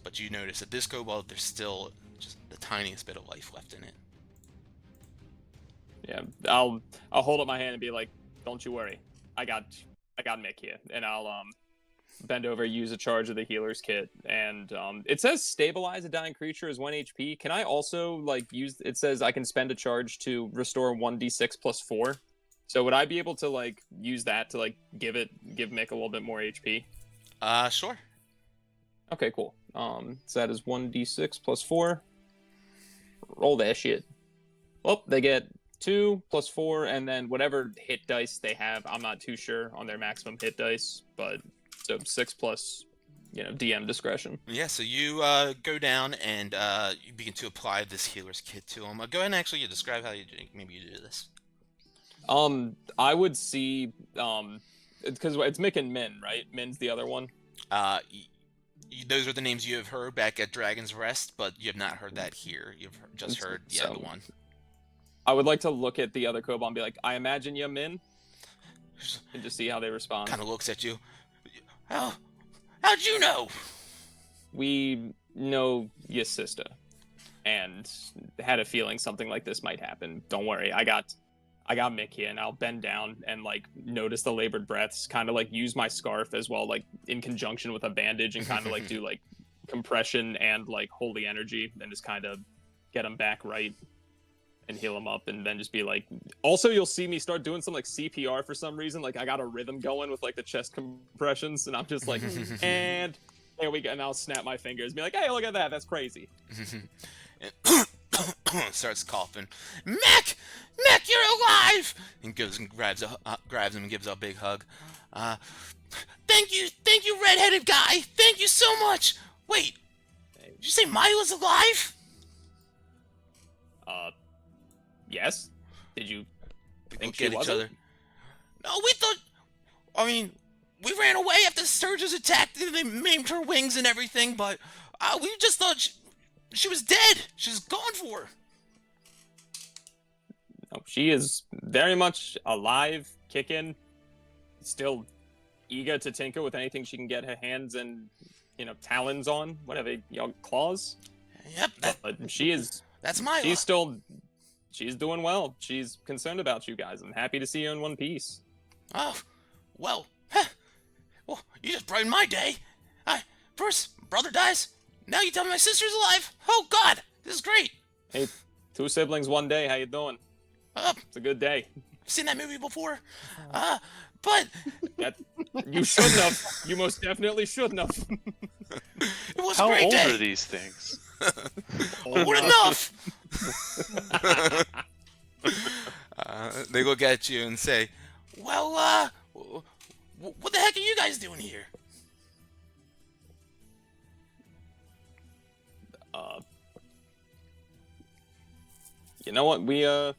But you notice that this kobold, there's still just the tiniest bit of life left in it. Yeah, I'll hold up my hand and be like, "Don't you worry, I got Mick here," and I'll bend over, use a charge of the healer's kit, and it says stabilize a dying creature is 1 HP. Can I also like use? It says I can spend a charge to restore 1d6 plus 4. So would I be able to like use that to like give Mick a little bit more HP? Sure. Okay, cool. So that is 1d6 plus 4. Roll that shit. Well, they get 2 plus 4, and then whatever hit dice they have. I'm not too sure on their maximum hit dice, but so 6 plus, DM discretion. Yeah, so you go down and you begin to apply this healer's kit to him. Go ahead and actually describe how you do this. I would see, because it's Mick and Min, right? Min's the other one. Those are the names you have heard back at Dragon's Rest, but you have not heard that here. You've just heard the other one. I would like to look at the other kobold and be like, I imagine you're Min, and just see how they respond. Kind of looks at you. How'd you know? We know your sister, and had a feeling something like this might happen. Don't worry, I got Mick here, and I'll bend down and like notice the labored breaths, kind of like use my scarf as well, like in conjunction with a bandage, and kind of like do like compression and like holy energy, and just kind of get them back right and heal them up, and then just be like, also you'll see me start doing some like CPR for some reason, like I got a rhythm going with like the chest compressions, and I'm just like, and there we go, and I'll snap my fingers, be like, hey, look at that, that's crazy. Starts coughing. Mac, you're alive! And goes and grabs him and gives a big hug. Thank you, redheaded guy. Thank you so much. Wait, did you say Mila's alive? Yes. Did you think Look she at each wasn't? other. No, we thought. I mean, we ran away after the Sturges attacked. They maimed her wings and everything, but we just thought she was dead. She's gone for her. No, she is very much alive, kicking, still eager to tinker with anything she can get her hands and talons on, whatever, claws. Yep, But she is. that's Mila. She's doing well. She's concerned about you guys. I'm happy to see you in one piece. Oh, well, well, you just brightened my day. First, brother dies. Now you tell me my sister's alive. Oh God, this is great. Hey, 2 siblings, 1 day. How you doing? It's a good day. Seen that movie before? But You shouldn't have. You most definitely shouldn't have. it was How a great old day. are these things? Old enough. They look at you and say, well, what the heck are you guys doing here? You know what? We're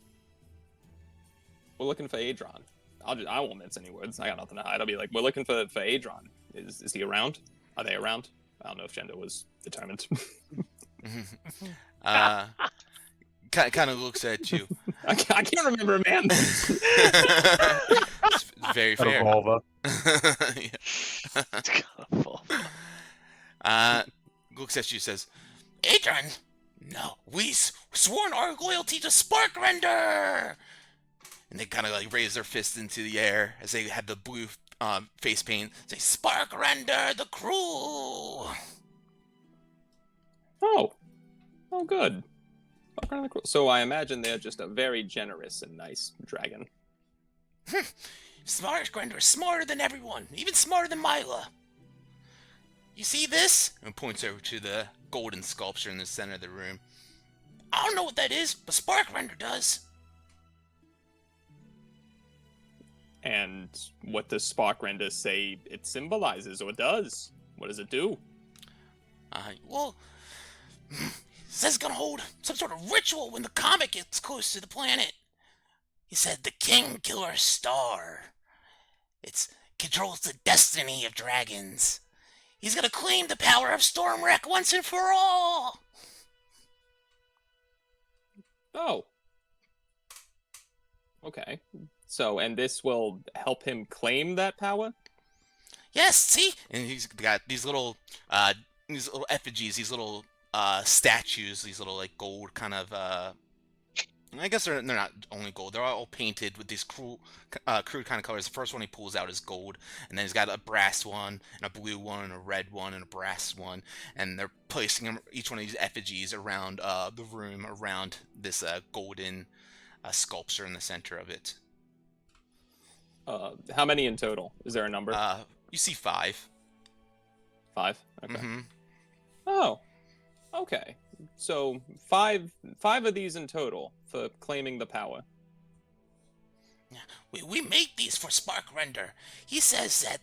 looking for Adron. I won't mince any words. I got nothing to hide. I'll be like, we're looking for Adron. Is he around? Are they around? I don't know if gender was determined. Kind of looks at you. I can't remember, man. It's very fair. Looks at you, says, Adrian, no, we sworn our loyalty to Sparkrender. And they kind of like raise their fists into the air as they have the blue face paint. Say, Sparkrender, the crew. Oh, good. So I imagine they're just a very generous and nice dragon. Sparkrender is smarter than everyone, even smarter than Mila. You see this? And points over to the golden sculpture in the center of the room. I don't know what that is, but Sparkrender does. And what does Sparkrender say it symbolizes or does? What does it do? Well, it says it's gonna hold some sort of ritual when the comet gets close to the planet. He said the King Killer Star. It controls the destiny of dragons. He's gonna claim the power of Stormwreck once and for all. Oh. Okay. So, and this will help him claim that power? Yes, see? And he's got these little effigies, these little statues, these little like gold kind of I guess they're not only gold. They're all painted with these crude kind of colors. The first one he pulls out is gold, and then he's got a brass one, and a blue one, and a red one, and a brass one. And they're placing them, each one of these effigies around the room, around this golden sculpture in the center of it. How many in total? Is there a number? You see 5. 5? Okay. Mm-hmm. Oh. Okay. So five of these in total for claiming the power. We make these for Sparkrender. He says that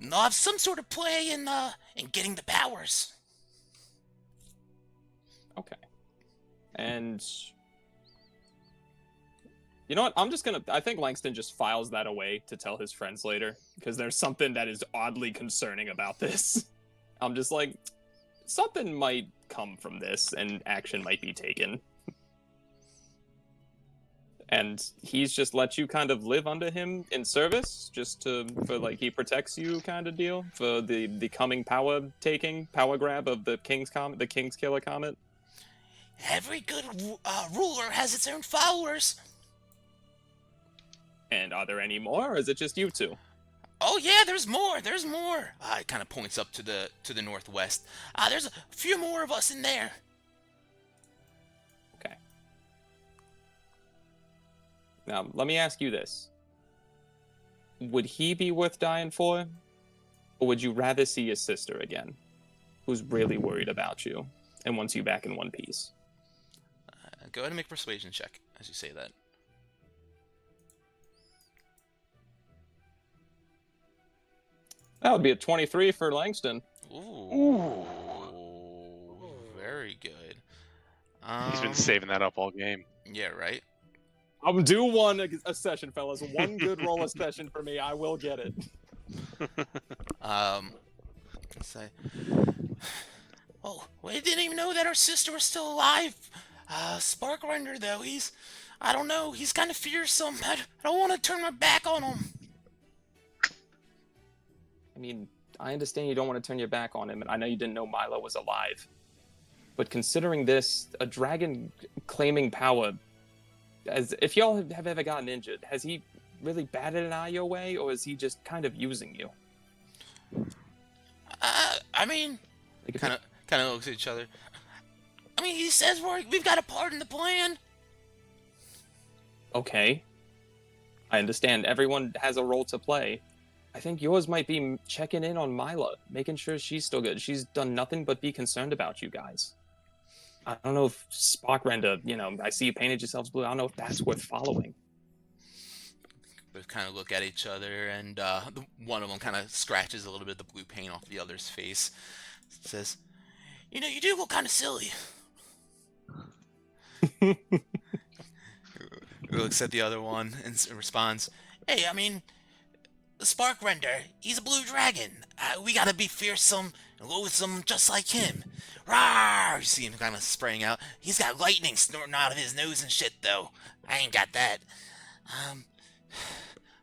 they'll have some sort of play in getting the powers. Okay. And you know what? I think Langston just files that away to tell his friends later, because there's something that is oddly concerning about this. I'm just like, something might come from this and action might be taken. And he's just let you kind of live under him in service, just for like he protects you kind of deal, for the coming power grab of the King's Killer Comet. Every good ruler has its own followers. And are there any more, or is it just you two? Oh yeah, there's more. There's more. It kind of points up to the northwest. There's a few more of us in there. Okay. Now let me ask you this: would he be worth dying for, or would you rather see your sister again, who's really worried about you and wants you back in one piece? Go ahead and make a persuasion check as you say that. That would be a 23 for Langston. Ooh. Very good. He's been saving that up all game. Yeah, right? I'm due one a session, fellas. One good roll a session for me. I will get it. Let's say. Oh, we didn't even know that our sister was still alive. Sparkrender, though, I don't know, he's kind of fearsome. I don't want to turn my back on him. I mean, I understand you don't want to turn your back on him, and I know you didn't know Milo was alive. But considering this, a dragon claiming power, as if y'all have ever gotten injured, has he really batted an eye your way, or is he just kind of using you? I mean, kind of looks at each other. I mean, he says we've got a part in the plan. Okay. I understand everyone has a role to play. I think yours might be checking in on Mila, making sure she's still good. She's done nothing but be concerned about you guys. I don't know if Sparkrender, I see you painted yourselves blue. I don't know if that's worth following. They kind of look at each other, and one of them kind of scratches a little bit of the blue paint off the other's face. Says, you do look kind of silly. He looks at the other one and responds, hey, I mean, Sparkrender, he's a blue dragon. We gotta be fearsome and loathsome just like him. Rawr! You see him kind of spraying out. He's got lightning snorting out of his nose and shit, though. I ain't got that.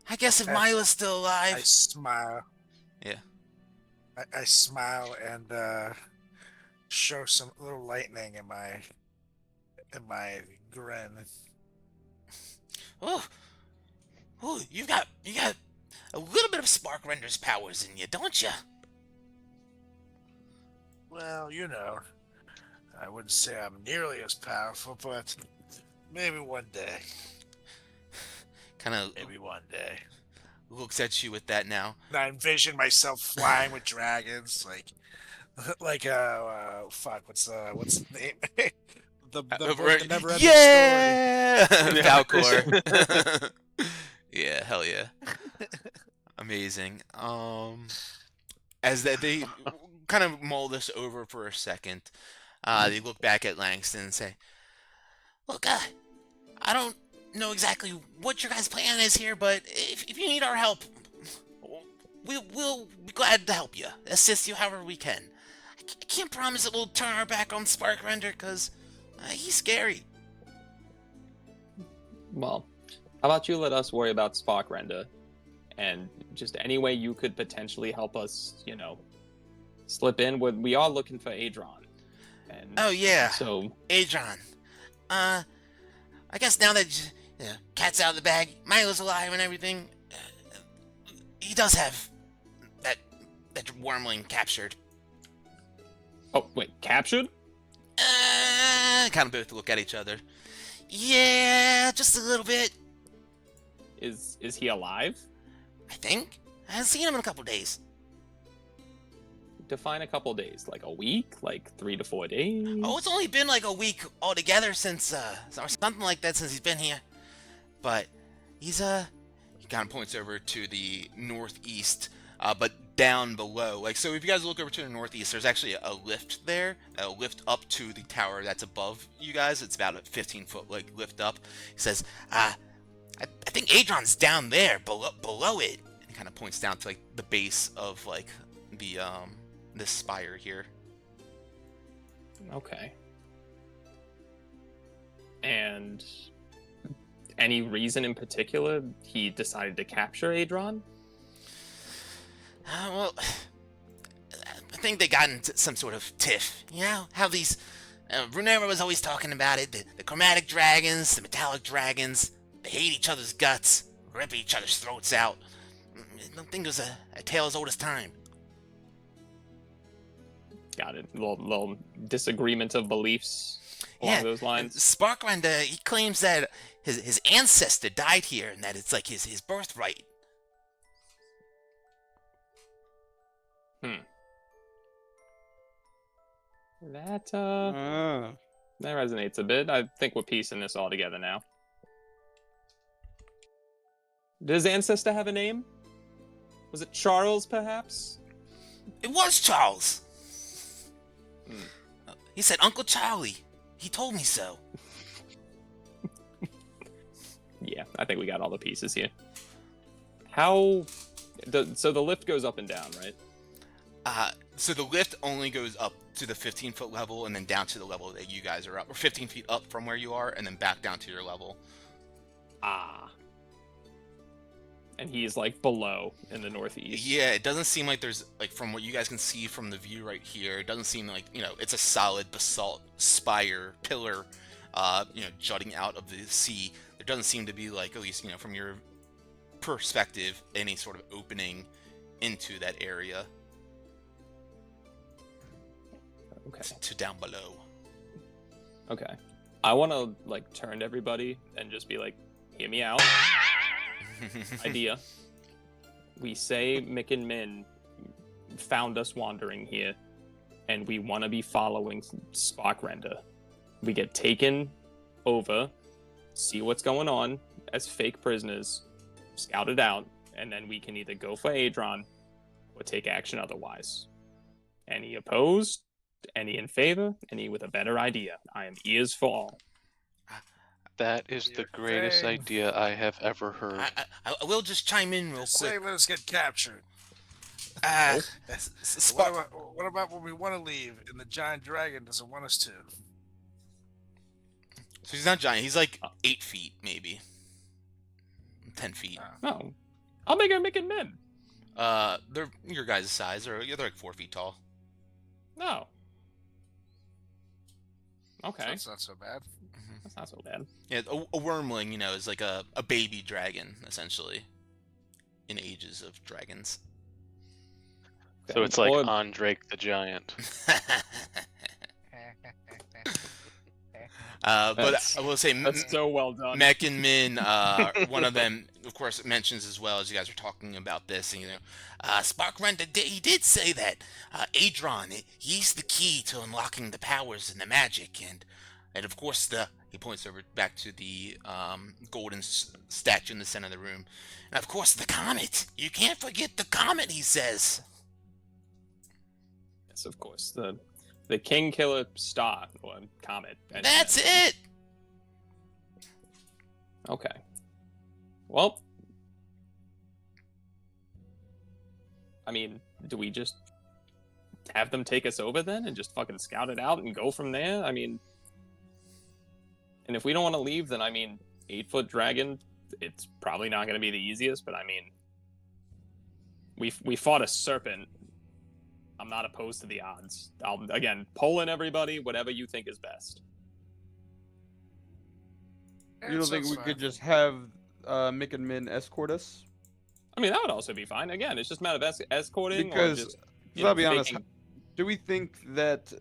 I guess if Mila's still alive... I smile. Yeah. I smile and show some little lightning in my grin. Oh, you got a little bit of Sparkrender's powers in you, don't you? Well, I wouldn't say I'm nearly as powerful, but maybe one day. Kind of Maybe one day. looks at you with that now. And I envision myself flying with dragons, like fuck, what's the name? the book, The Never Ending Yeah, Yeah. Falcor. Yeah, hell yeah, amazing. As they kind of mull this over for a second, they look back at Langston and say, "Look, I don't know exactly what your guys' plan is here, but if you need our help, we'll be glad to help you, assist you however we can. I can't promise that we'll turn our back on Sparkrender, because he's scary." Well, how about you let us worry about Sparkrender, and just any way you could potentially help us, slip in. We are looking for Adron. And Oh yeah, so Adron. I guess now that cat's out of the bag, Milo's alive and everything, he does have that wormling captured. oh wait, captured? Kind of both look at each other. Yeah, just a little bit. Is he alive? I think. I haven't seen him in a couple days. Define a couple days, like a week, like 3 to 4 days. Oh, it's only been like a week altogether since, or something like that since he's been here. But he's, he kind of points over to the northeast, but down below. Like, so if you guys look over to the northeast, there's actually a lift there, a lift up to the tower that's above you guys. It's about a 15-foot, like, lift up. He says, I think Adron's down there, below it. And he kind of points down to, like, the base of, like, the, this spire here. Okay. And any reason in particular he decided to capture Adron? Well, I think they got into some sort of tiff. You know how these Runera was always talking about it. The chromatic dragons, the metallic dragons. They hate each other's guts, rip each other's throats out. I don't think it was a tale as old as time. Got it. Little disagreement of beliefs along those lines. Sparkrender, he claims that his ancestor died here and that it's like his birthright. That resonates a bit. I think we're piecing this all together now. Does ancestor have a name? Was it Charles, perhaps? It was Charles. He said Uncle Charlie. He told me so. Yeah, I think we got all the pieces here. So the lift goes up and down, right? So the lift only goes up to the 15-foot level and then down to the level that you guys are up, or 15 feet up from where you are, and then back down to your level. And he's like below in the northeast. Yeah, it doesn't seem like there's, like, from what you guys can see from the view right here, it doesn't seem like, it's a solid basalt spire pillar, jutting out of the sea. There doesn't seem to be, like, at least, from your perspective, any sort of opening into that area. Okay. To down below. Okay. I want to, like, turn to everybody and just be like, hear me out. Idea. We say Mick and Min found us wandering here, and we want to be following Sparkrender. We get taken over, see what's going on as fake prisoners, scout it out, and then we can either go for Adron or take action otherwise. Any opposed? Any in favor? Any with a better idea? I am ears for all. That is the greatest idea I have ever heard. I will just chime in real quick. Say let us get captured. What about when we want to leave and the giant dragon doesn't want us to? So he's not giant. He's like 8 feet, maybe. 10 feet. Oh. I'll make it men. They're your guys' size, or they're like 4 feet tall. No. Okay. That's not so bad. That's not so bad. Yeah, a wormling, is like a baby dragon, essentially, in ages of dragons. So it's like Andrake the Giant. But I will say, That's so well done. Mech and Min, one of them, of course, mentions as well, as you guys were talking about this, and, Sparkrun, he did say that Adron, he's the key to unlocking the powers and the magic, and of course, he points over back to the golden statue in the center of the room, and of course, the comet. You can't forget the comet, he says. Yes, of course. The King Killer Star, or Comet. That's it! Okay. Well, I mean, do we just have them take us over then and just fucking scout it out and go from there? I mean, and if we don't want to leave, then I mean, 8-foot dragon, it's probably not going to be the easiest, but I mean, we fought a serpent. I'm not opposed to the odds. I'll, again, poll in everybody, whatever you think is best. You don't think we could just have Mick and Min escort us? I mean, that would also be fine. Again, it's just a matter of escorting Because, or just... I'll be honest, taking... do we think that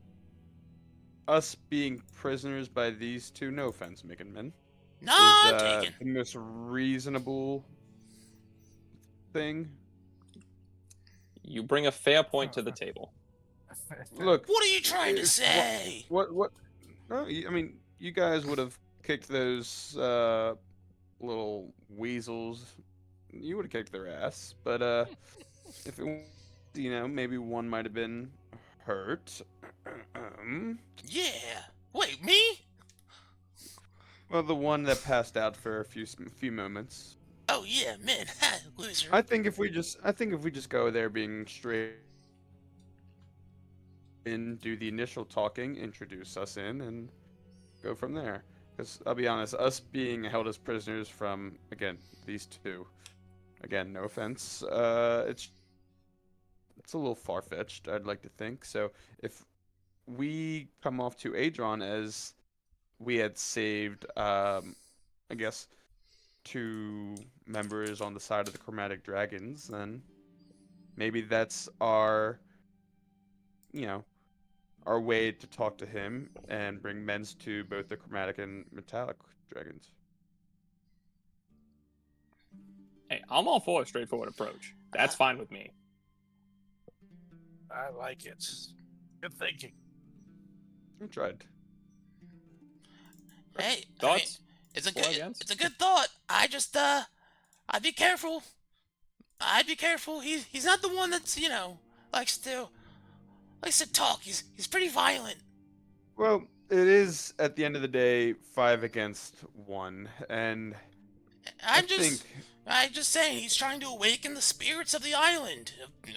us being prisoners by these two, no offense, Mick and Min, No, is taken. the most reasonable thing? You bring a fair point to the table. Look, What are you trying to say? what? No, I mean, you guys would have kicked those little weasels. You would have kicked their ass, but if it, maybe one might have been hurt. Yeah. Wait, me? Well, the one that passed out for a few moments. Oh yeah, man, loser. I think if we just go there being straight in, do the initial talking, introduce us in, and go from there. Because I'll be honest, us being held as prisoners from, again, these two, again, no offense, it's a little far-fetched, I'd like to think. So if we come off to Adron as we had saved, I guess, 2 members on the side of the Chromatic Dragons, then maybe that's our way to talk to him and bring mens to both the Chromatic and Metallic Dragons. Hey, I'm all for a straightforward approach. That's fine with me. I like it. Good thinking. I tried. Hey, Thoughts? It's a For or good. against? It's a good thought. I just I'd be careful. I'd be careful. He's not the one that's likes to talk. He's pretty violent. Well, it is at the end of the day 5 against 1, and I'm just saying he's trying to awaken the spirits of the island,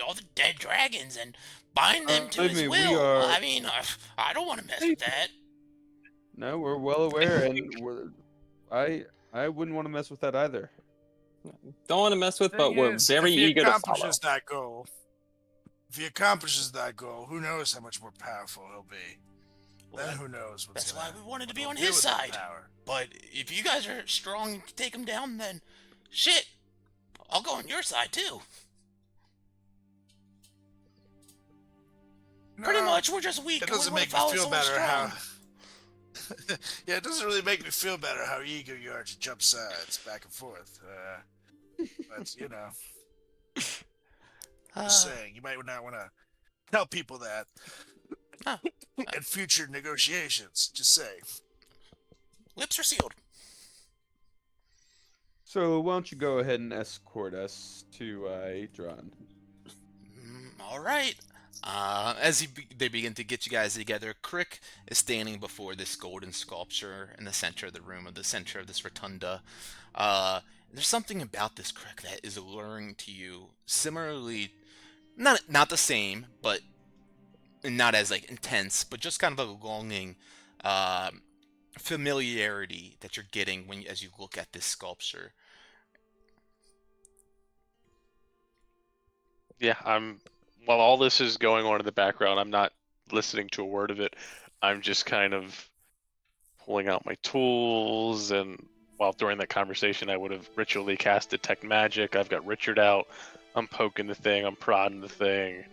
all the dead dragons, and bind them to his will. I mean, I don't want to mess with that. No, we're well aware, and I wouldn't want to mess with that either. Don't want to mess with, but Thing we're is, very if he eager to follow. accomplishes that goal, who knows how much more powerful he'll be? Well, Then who knows what's That's why gonna we wanted to be he'll on do his with the side. power. But if you guys are strong and can take him down, then shit, I'll go on your side too. Pretty No, much, we're just weak. It and we doesn't wanna make me follow feel someone better how. strong. Yeah, it doesn't really make me feel better how eager you are to jump sides back and forth. But just saying, you might not want to tell people that Oh. in future negotiations. Just say. Lips are sealed. So why don't you go ahead and escort us to Adron? All right. As they begin to get you guys together, Crick is standing before this golden sculpture in the center of the room, the center of this rotunda. There's something about this Crick that is alluring to you. Similarly, not the same, but not as intense, but just kind of a longing, familiarity that you're getting as you look at this sculpture. Yeah, while all this is going on in the background, I'm not listening to a word of it. I'm just kind of pulling out my tools, and while during that conversation I would have ritually cast Detect Magic. I've got Richard out. I'm poking the thing, I'm prodding the thing,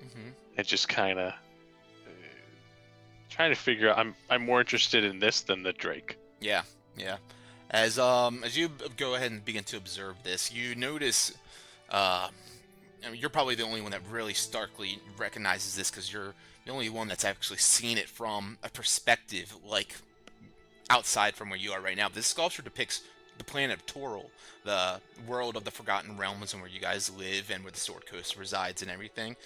and just kind of trying to figure out. I'm more interested in this than the Drake. Yeah, yeah. As you go ahead and begin to observe this, you notice, I mean, you're probably the only one that really starkly recognizes this because you're the only one that's actually seen it from a perspective like outside from where you are right now. This sculpture depicts the planet Toril, the world of the Forgotten Realms and where you guys live and where the Sword Coast resides and everything.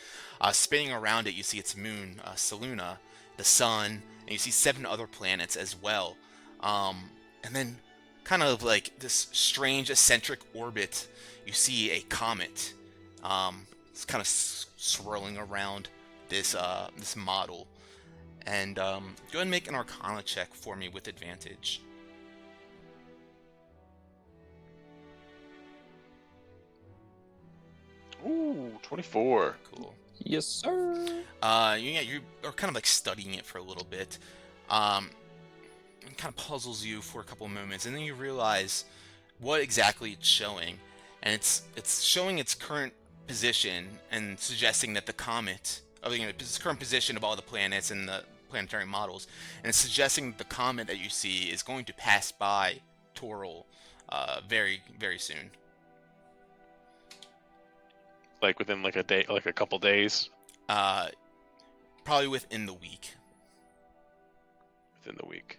Spinning around it, you see its moon, Saluna, the sun, and you see 7 other planets as well. And then, kind of like this strange eccentric orbit, you see a comet. It's kind of swirling around this this model. And go ahead and make an Arcana check for me with advantage. Ooh, 24. Cool. Yes, sir. You are kind of like studying it for a little bit. It kind of puzzles you for a couple of moments, and then you realize what exactly it's showing, and it's showing its current position and suggesting that the comet, its current position of all the planets and the planetary models, and it's suggesting that the comet that you see is going to pass by Toril very, very soon. Like within like a day, like a couple days. Probably within the week. Within the week.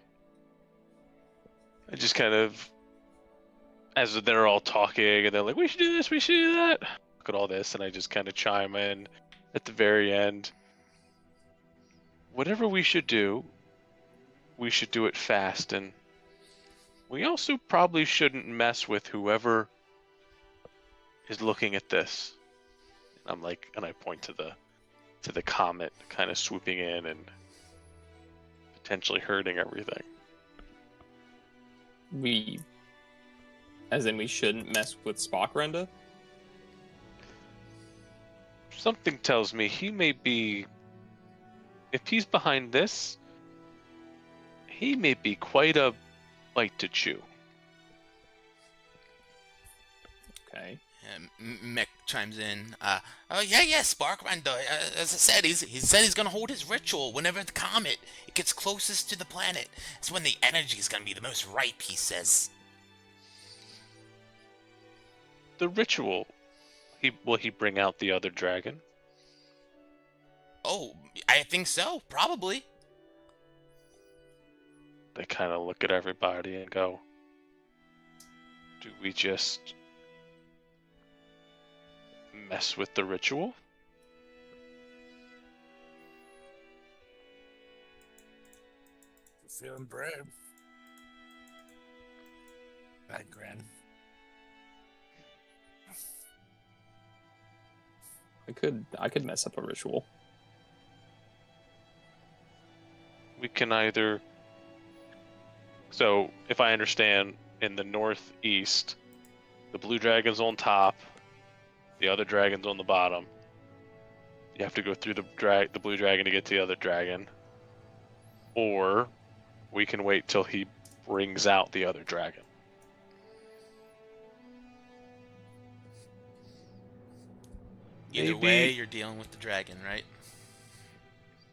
I just kind of, as they're all talking and they're like, we should do this, we should do that. Look at all this, and I just kind of chime in at the very end. Whatever we should do it fast, and we also probably shouldn't mess with whoever is looking at this. I'm like, and I point to the comet kind of swooping in and potentially hurting everything. As in we shouldn't mess with Spock, Renda? Something tells me he may be, if he's behind this, he may be quite a bite to chew. Okay. Mech chimes in. Oh yeah, Sparkrand. As I said, he said he's gonna hold his ritual whenever the comet it gets closest to the planet. It's when the energy is gonna be the most ripe. He says. The ritual. Will he bring out the other dragon? Oh, I think so. Probably. They kind of look at everybody and go, "Do we just mess with the ritual?" You're feeling brave. I grin. I could mess up a ritual. We can either. So, if I understand, in the northeast, the blue dragon's on top, the other dragon's on the bottom. You have to go through the blue dragon to get to the other dragon. Or we can wait till he brings out the other dragon. Either way, you're dealing with the dragon, right?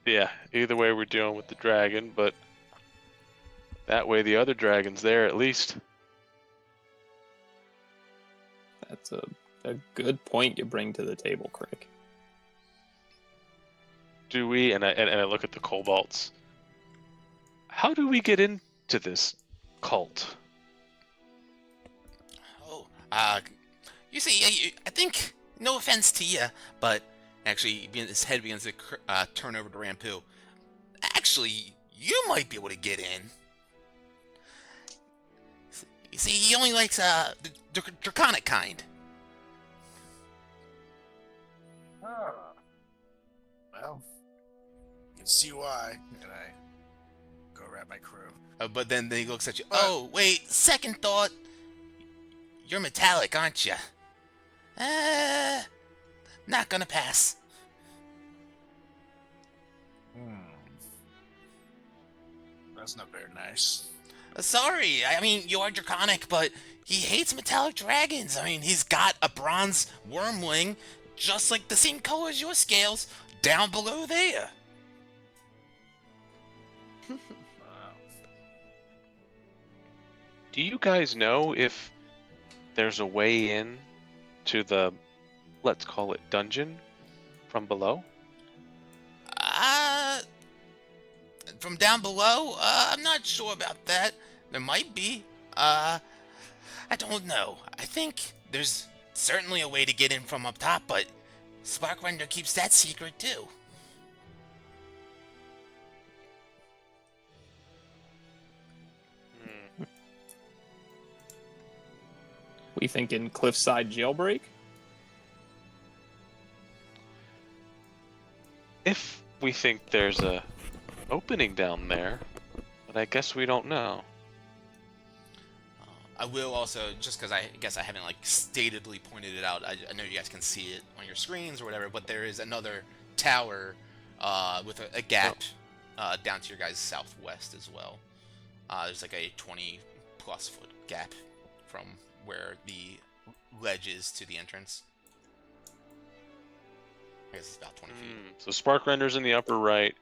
Yeah, either way we're dealing with the dragon, but that way the other dragon's there at least. That's a good point you bring to the table, Crick. Do we, and I look at the kobolds, how do we get into this cult? Oh, you see, I think, no offense to you, but actually, his head begins to turn over to Rampu. Actually, you might be able to get in. You see, he only likes the draconic kind. Oh. Well, you can see why. And I go grab my crew. But then he looks at you. Oh, wait, second thought. You're metallic, aren't you? Not gonna pass. That's not very nice. Sorry, I mean, you are draconic, but he hates metallic dragons. I mean, he's got a bronze wormling, just like the same color as your scales, down below there. Wow. Do you guys know if there's a way in to the, let's call it dungeon, from below? From down below? I'm not sure about that. There might be. I don't know. I think there's certainly a way to get in from up top, but Sparkrender keeps that secret too. We thinking cliffside jailbreak? If we think there's a opening down there, but I guess we don't know. I will also, just because I guess I haven't like statedly pointed it out, I know you guys can see it on your screens or whatever, but there is another tower with a gap down to your guys' southwest as well. There's like a 20+ foot gap from where the ledge is to the entrance. I guess it's about 20 feet. So Sparkrender's in the upper right,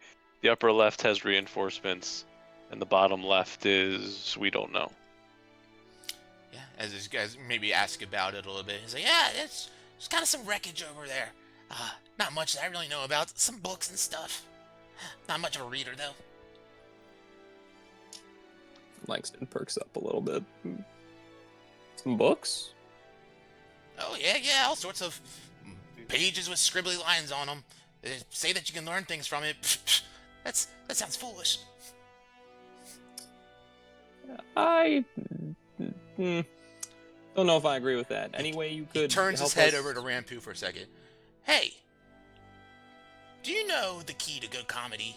the upper left has reinforcements, and the bottom left is we don't know. Yeah, as these guys maybe ask about it a little bit, he's like, yeah, there's kind of some wreckage over there. Not much that I really know about. Some books and stuff. Not much of a reader, though. Langston perks up a little bit. Some books? Oh, yeah, all sorts of pages with scribbly lines on them. They say that you can learn things from it. That sounds foolish. I don't know if I agree with that. Anyway, you could He turns help his head us- over to Rampu for a second. Hey, do you know the key to good comedy?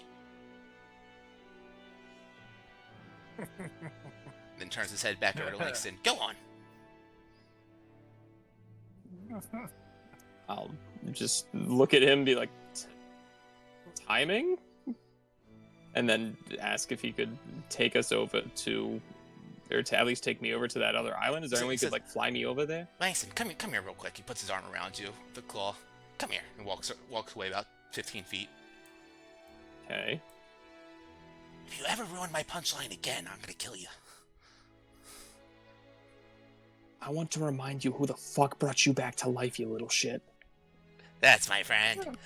Then turns his head back over to Langston. Go on. I'll just look at him and be like, timing? And then ask if he could take us over to, or to at least take me over to that other island. Is there any way he could like fly me over there? Langston, come here real quick. He puts his arm around you, the claw. Come here, and walks away about 15 feet. Okay. If you ever ruin my punchline again, I'm gonna kill you. I want to remind you who the fuck brought you back to life, you little shit. That's my friend.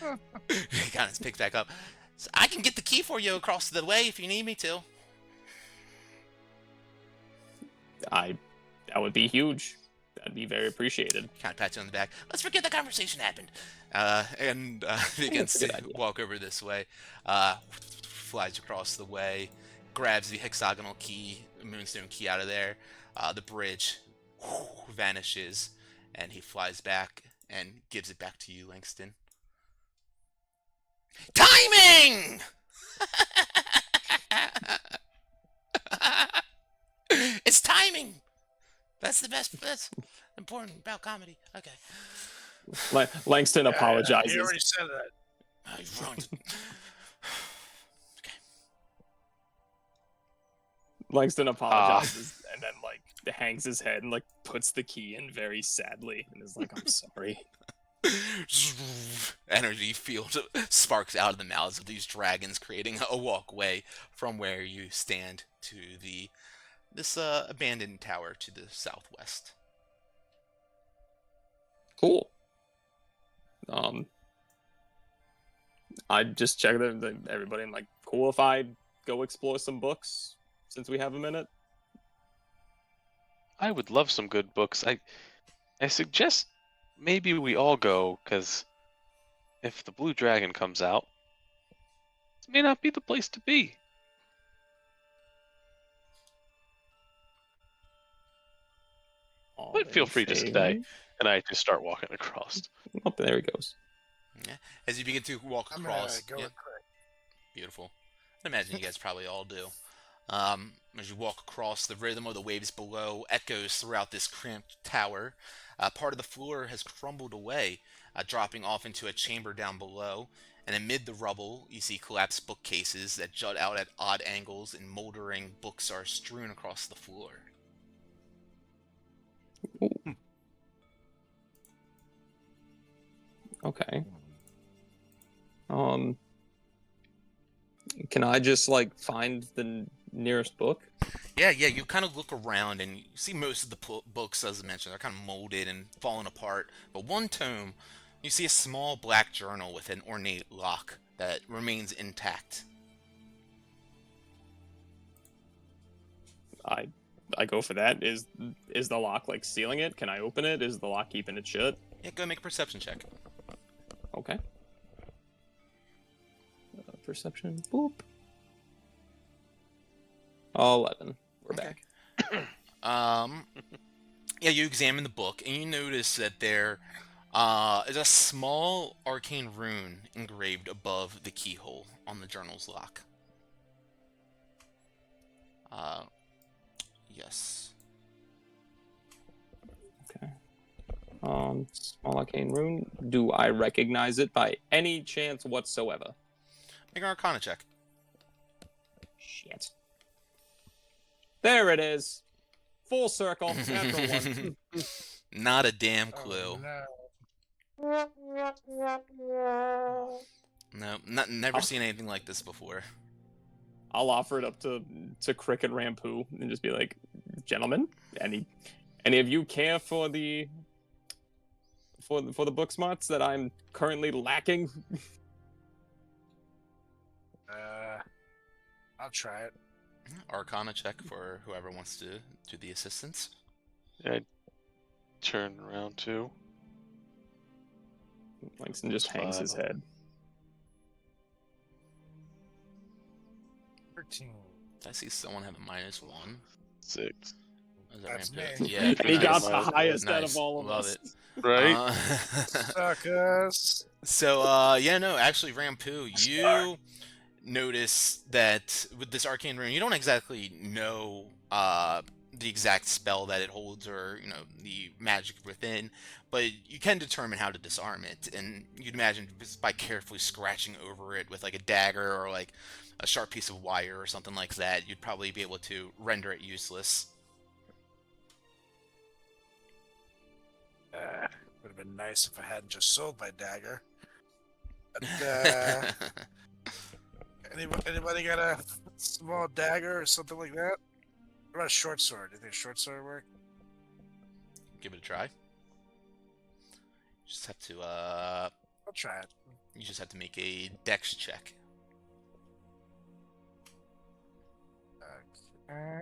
He kind of picks back up. So I can get the key for you across the way if you need me to. That would be huge. That'd be very appreciated. Kind of pats you on the back. Let's forget the conversation happened. And begins Good to idea. walk over this way. Flies across the way. Grabs the hexagonal key, moonstone key out of there. The bridge vanishes. And he flies back and gives it back to you, Langston. Timing! It's timing! That's the best. That's important about comedy. Okay. Langston He apologizes. already said that. I ruined. Langston apologizes and then like hangs his head and like puts the key in very sadly and is like, I'm sorry. Energy field sparks out of the mouths of these dragons, creating a walkway from where you stand to this abandoned tower to the southwest. Cool. I just checked everybody and like, cool if I go explore some books since we have a minute. I would love some good books. I suggest maybe we all go, because if the Blue Dragon comes out, this may not be the place to be. But feel free to stay. And I just start walking across. Oh, there he goes. Yeah. As you begin to walk I'm across. gonna go Yeah, with Craig. beautiful. I imagine you guys probably all do. As you walk across, the rhythm of the waves below echoes throughout this cramped tower. Part of the floor has crumbled away, dropping off into a chamber down below. And amid the rubble, you see collapsed bookcases that jut out at odd angles, and moldering books are strewn across the floor. Ooh. Okay. Can I just like find the nearest book? Yeah, yeah, you kind of look around and you see most of the books, as I mentioned, they're kind of molded and falling apart. But one tome, you see a small black journal with an ornate lock that remains intact. I go for that. Is the lock like sealing it? Can I open it? Is the lock keeping it shut? Yeah, go make a perception check. Okay. Perception. Boop. 11. We're Okay. back. Yeah, you examine the book and you notice that there is a small arcane rune engraved above the keyhole on the journal's lock. Yes. Okay. Small arcane rune. Do I recognize it by any chance whatsoever? Make an Arcana check. Shit. There it is. Full circle. Natural one. Not a damn clue. No. No, never seen anything like this before. I'll offer it up to Crick and Rampu and just be like, gentlemen, any of you care for the book smarts that I'm currently lacking? I'll try it. Arcana check for whoever wants to do the assistance. I turn around too. Langston just hangs his head. 13. I see someone have a -1. 6. Is that That's Rampo? me. Yeah, And he got nice. the highest out Nice. of all of Love us. it. Right? Suckers. So, yeah, no, actually, Rampu, you notice that with this arcane rune, you don't exactly know the exact spell that it holds or, the magic within, but you can determine how to disarm it. And you'd imagine just by carefully scratching over it with like a dagger or like a sharp piece of wire or something like that, you'd probably be able to render it useless. Would have been nice if I hadn't just sold my dagger. But, anybody got a small dagger or something like that? What about a short sword? Do you think a short sword would work? Give it a try. Just have to I'll try it. you just have to make a dex check. Okay.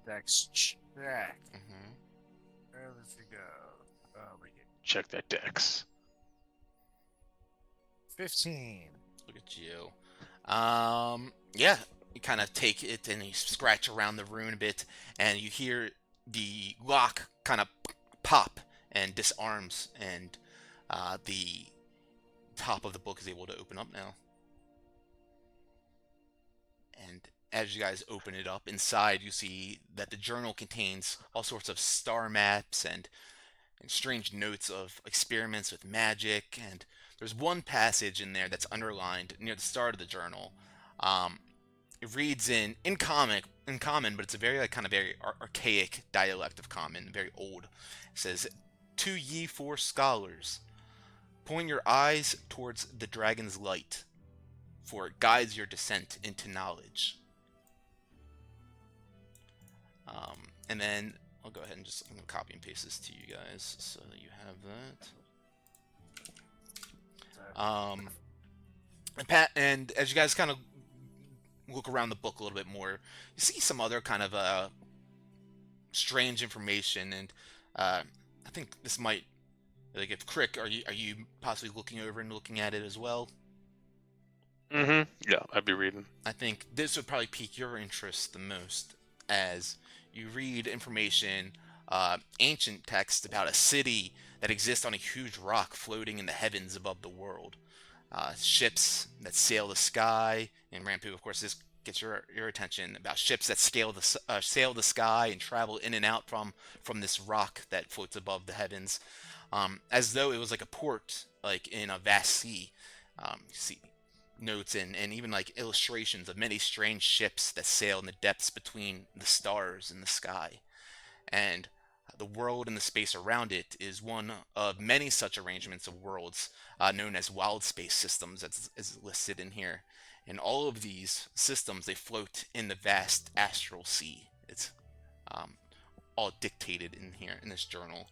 Dex check. Mm-hmm. Where does it go? We get Check that dex. 15. Look at you. Yeah, you kind of take it and you scratch around the rune a bit, and you hear the lock kind of pop and disarms, and the top of the book is able to open up now. And as you guys open it up, inside you see that the journal contains all sorts of star maps and strange notes of experiments with magic, and there's one passage in there that's underlined near the start of the journal. It reads in common, but it's a very very archaic dialect of common, very old. It says, "To ye four scholars, point your eyes towards the dragon's light, for it guides your descent into knowledge." And then I'll go ahead and I'm gonna copy and paste this to you guys so that you have that. And as you guys kind of look around the book a little bit more, you see some other kind of strange information, and I think this might, like, if Crick, are you possibly looking over and looking at it as well? Mm-hmm. Yeah, I'd be reading. I think this would probably pique your interest the most, as you read information, ancient text about a city that exists on a huge rock floating in the heavens above the world. Ships that sail the sky, and Rampu, of course, this gets your attention, about ships that sail the sky and travel in and out from this rock that floats above the heavens, as though it was like a port, like in a vast sea. You see notes and even like illustrations of many strange ships that sail in the depths between the stars in the sky. And the world and the space around it is one of many such arrangements of worlds known as wild space systems, as listed in here. And all of these systems, they float in the vast astral sea. It's all dictated in here in this journal.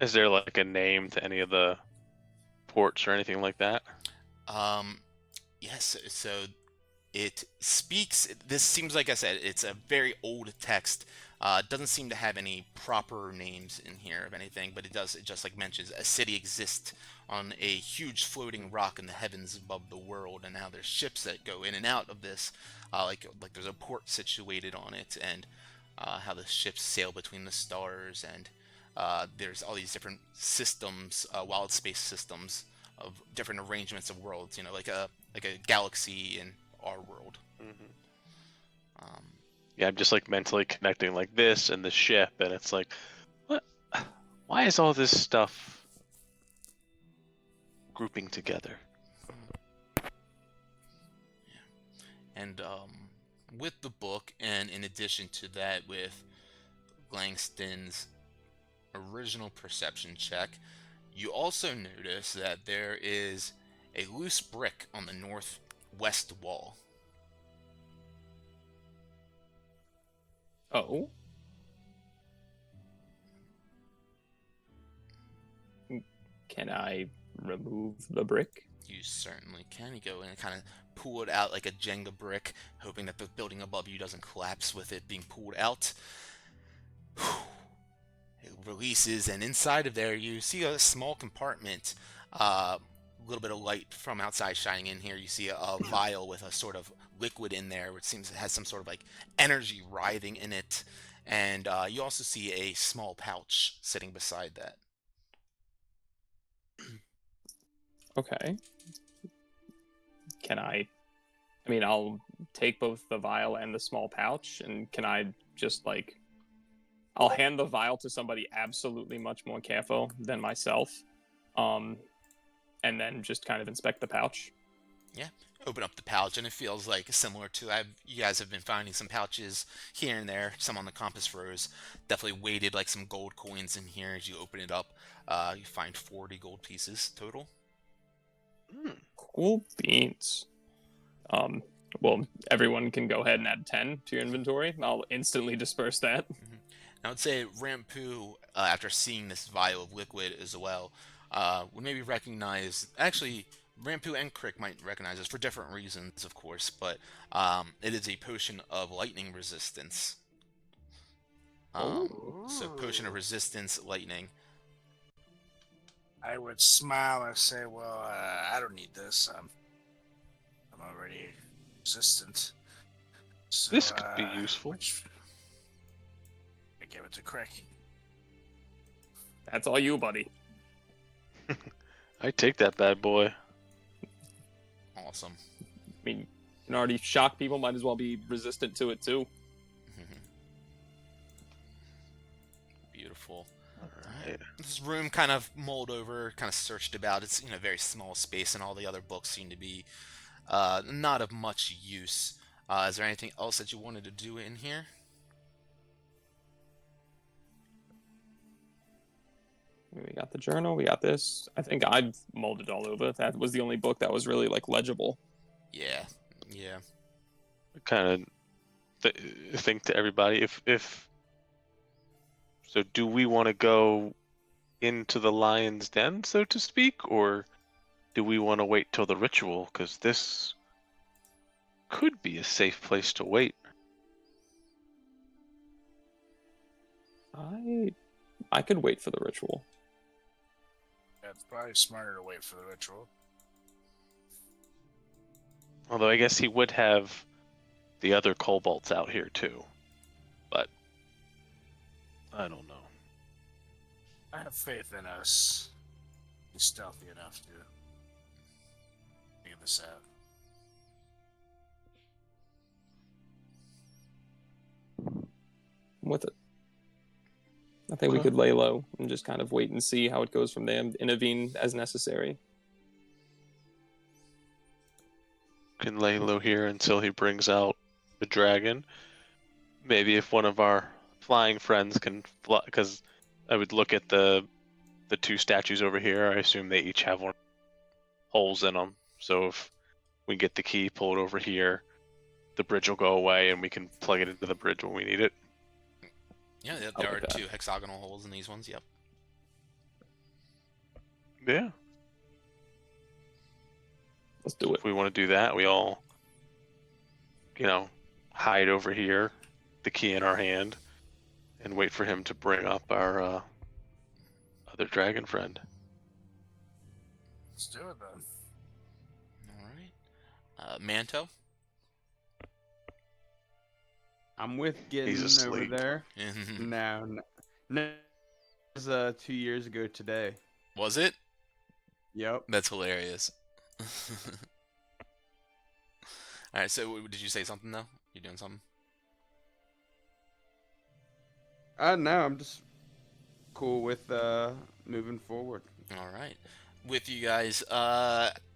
Is there like a name to any of the ports or anything like that? Yes, so it speaks. This seems, like I said, it's a very old text. It doesn't seem to have any proper names in here of anything, but it does. It just like mentions a city exists on a huge floating rock in the heavens above the world, and now there's ships that go in and out of this. Like there's a port situated on it, and how the ships sail between the stars, and there's all these different systems, wild space systems of different arrangements of worlds. You know, like a galaxy in our world. Yeah, I'm just like mentally connecting like this and the ship, and it's like, what? Why is all this stuff grouping together? And with the book, and in addition to that, with Langston's original perception check, you also notice that there is a loose brick on the northwest wall. Oh. Can I remove the brick? You certainly can. You go in and kind of pull it out like a Jenga brick, hoping that the building above you doesn't collapse with it being pulled out. It releases, and inside of there you see a small compartment. A little bit of light from outside shining in here. You see a vial with a sort of liquid in there, which seems it has some sort of like energy writhing in it. And you also see a small pouch sitting beside that. Okay. Can I mean, I'll take both the vial and the small pouch, and can I just like, I'll hand the vial to somebody absolutely much more careful than myself, and then just kind of inspect the pouch. Yeah, open up the pouch, and it feels like similar to you guys have been finding some pouches here and there, some on the compass rose. Definitely weighted like some gold coins in here. As you open it up, you find 40 gold pieces total. Cool beans. Well, everyone can go ahead and add 10 to your inventory. I'll instantly disperse that. I would say Rampu, after seeing this vial of liquid as well, would maybe recognize. Actually, Rampu and Crick might recognize this for different reasons, of course, but it is a potion of lightning resistance. So, potion of resistance, lightning. I would smile and say, well, I don't need this. I'm already resistant. So, This could be useful. I give it to Crick. That's all you, buddy. I take that bad boy. Awesome. I mean, you can already shock people, might as well be resistant to it too. Beautiful. Alright. This room kind of mulled over, kind of searched about. It's a very small space, and all the other books seem to be not of much use. Is there anything else that you wanted to do in here? We got the journal, we got this. I think I'd molded all over. That was the only book that was really like legible. Yeah. Kind of think to everybody, if so, do we want to go into the lion's den, so to speak, or do we want to wait till the ritual? Because this could be a safe place to wait. I could wait for the ritual. Yeah, it's probably smarter to wait for the ritual. Although I guess he would have the other kobolds out here too. But I don't know. I have faith in us. He's stealthy enough to figure this out. I'm with it. I think we could lay low and just kind of wait and see how it goes from there and intervene as necessary. Can lay low here until he brings out the dragon. Maybe if one of our flying friends can fly, because I would look at the two statues over here. I assume they each have one holes in them, So if we get the key, pull it over here, the bridge will go away, and we can plug it into the bridge when we need it. Yeah, I there like are that. 2 hexagonal holes in these ones. Yep. Yeah. Let's do it. If we want to do that, we all, hide over here, the key in our hand, and wait for him to bring up our other dragon friend. Let's do it then. All right. Manto. I'm with getting He's over asleep. there. No. It was 2 years ago today. Was it? Yep. That's hilarious. All right. So did you say something though? You doing something? No, I'm just cool with moving forward. All right. With you guys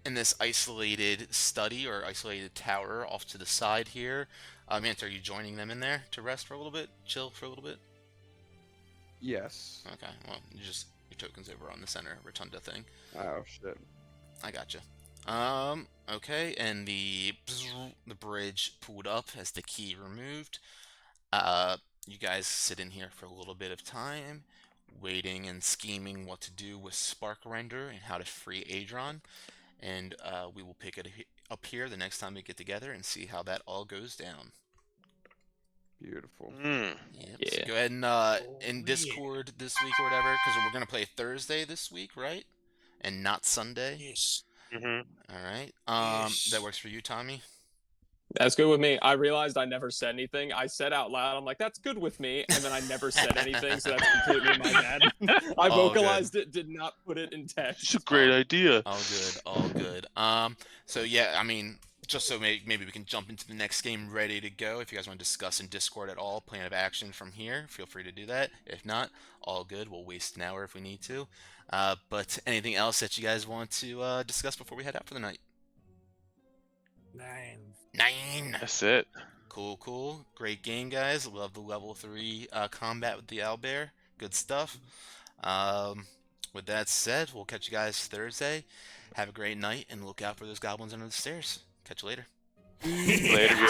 in this isolated study or isolated tower off to the side here, Manto, are you joining them in there to rest for a little bit, chill for a little bit? Yes. Okay. Well, your token's over on the center rotunda thing. Oh shit. I gotcha. Okay, and the bridge pulled up as the key removed. You guys sit in here for a little bit of time, waiting and scheming what to do with Spark Render and how to free Adron. And we will pick it up here the next time we get together and see how that all goes down. Beautiful. Yep. Yeah. So go ahead and in Discord this week or whatever, because we're gonna play Thursday this week, right? And not Sunday. Yes. Mm-hmm. All right. Yes. That works for you, Tommy. That's good with me. I realized I never said anything. I said out loud, I'm like, that's good with me. And then I never said anything, so that's completely my bad. I All good. vocalized it, did not put it in text. It's a great idea. All good, all good. So yeah, I mean, just so maybe we can jump into the next game ready to go. If you guys want to discuss in Discord at all, plan of action from here, feel free to do that. If not, all good. We'll waste an hour if we need to. But anything else that you guys want to discuss before we head out for the night? 9. That's it. Cool. Great game, guys. Love the level 3 combat with the owlbear. Good stuff. With that said, we'll catch you guys Thursday. Have a great night, and look out for those goblins under the stairs. Catch you later. Later.